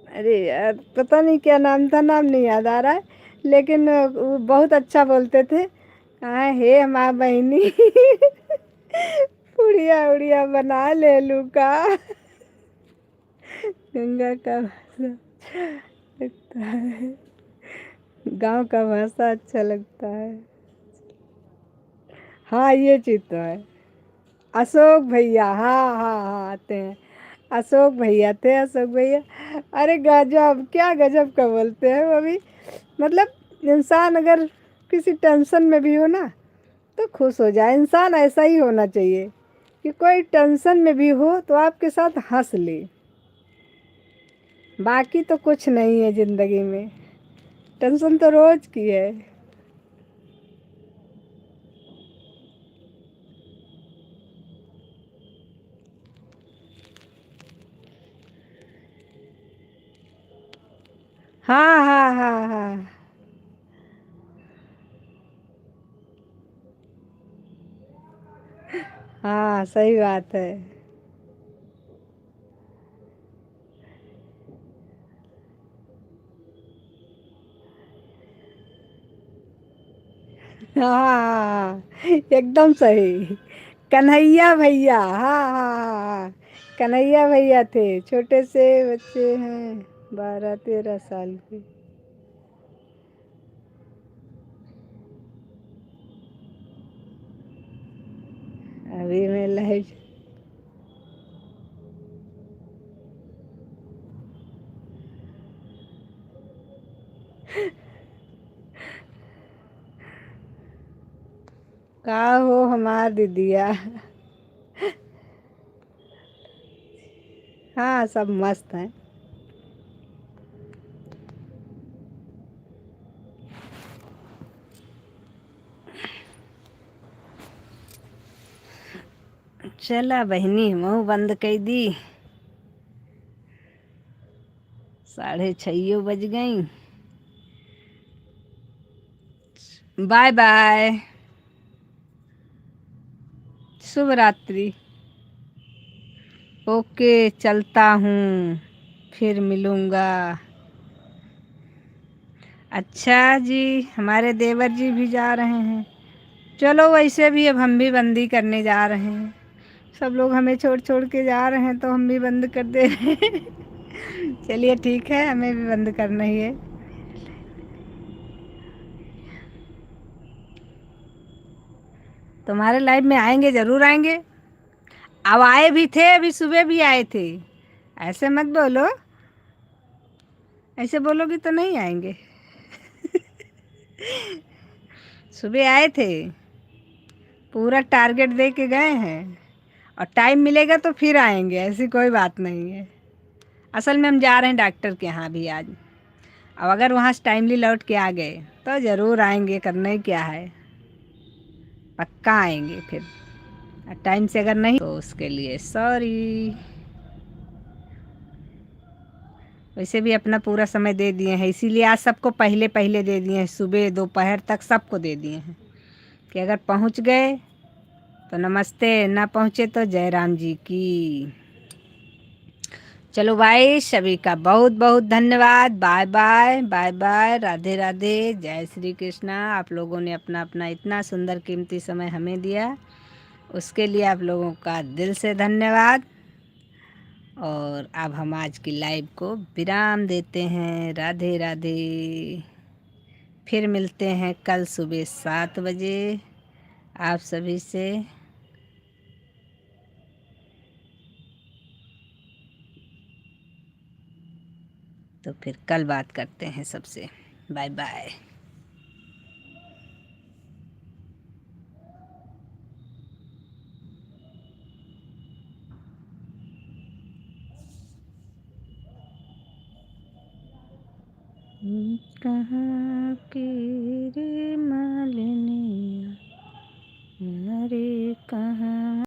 अरे यार पता नहीं क्या नाम था, नाम नहीं याद आ रहा है। लेकिन वो बहुत अच्छा बोलते थे। कहाँ हे माँ बहनी। पुड़िया उड़िया बना ले लू का। गंगा का भाषा लगता है, गांव का भाषा अच्छा लगता है। हाँ ये चीज तो है। अशोक भैया, हाँ हाँ हाँ आते हैं। अशोक भैया थे, अशोक भैया। अरे गजब, क्या गजब का बोलते हैं वो भी। मतलब इंसान अगर किसी टेंशन में भी हो ना तो खुश हो जाए। इंसान ऐसा ही होना चाहिए कि कोई टेंशन में भी हो तो आपके साथ हंस ले। बाकी तो कुछ नहीं है जिंदगी में, टेंशन तो रोज की है। हाँ हाँ हाँ हाँ हाँ सही बात है। हाँ हाँ, हाँ, एकदम सही। कन्हैया भैया, हाँ हाँ हाँ हाँ। कन्हैया भैया थे, छोटे से बच्चे हैं, 12-13 साल के। अभी मैं लाइव। का हो हमार दीदिया। हाँ सब मस्त हैं। चला बहनी मुँह बंद कर दी। 6:30 बज गई। बाय बाय, शुभ रात्रि। ओके चलता हूँ, फिर मिलूँगा। अच्छा जी, हमारे देवर जी भी जा रहे हैं। चलो वैसे भी अब हम भी बंदी करने जा रहे हैं। सब लोग हमें छोड़ छोड़ के जा रहे हैं तो हम भी बंद कर दे रहे हैं। चलिए ठीक है, हमें भी बंद करना ही है। तुम्हारे लाइव में आएंगे, जरूर आएंगे। अब आए भी थे, अभी सुबह भी आए थे। ऐसे मत बोलो, ऐसे बोलोगी तो नहीं आएंगे। सुबह आए थे, पूरा टारगेट दे के गए हैं। और टाइम मिलेगा तो फिर आएंगे, ऐसी कोई बात नहीं है। असल में हम जा रहे हैं डॉक्टर के यहाँ भी आज। अब अगर वहाँ से टाइमली लौट के आ गए तो ज़रूर आएंगे, करना ही क्या है, पक्का आएंगे फिर। और टाइम से अगर नहीं तो उसके लिए सॉरी। वैसे भी अपना पूरा समय दे दिए हैं, इसीलिए आज सबको पहले पहले दे दिए हैं, सुबह दोपहर तक सबको दे दिए हैं कि अगर पहुंच गए तो नमस्ते, ना पहुंचे तो जय राम जी की। चलो भाई, सभी का बहुत बहुत धन्यवाद। Bye bye bye bye, Radhe Radhe, जय श्री कृष्णा। आप लोगों ने अपना अपना इतना सुंदर कीमती समय हमें दिया, उसके लिए आप लोगों का दिल से धन्यवाद। और अब हम आज की लाइव को विराम देते हैं। राधे राधे। फिर मिलते हैं कल सुबह 7 बजे आप सभी। । से। तो फिर कल बात करते हैं सबसे। Bye bye. कहाँ के रे मालिनिया, अरे कहाँ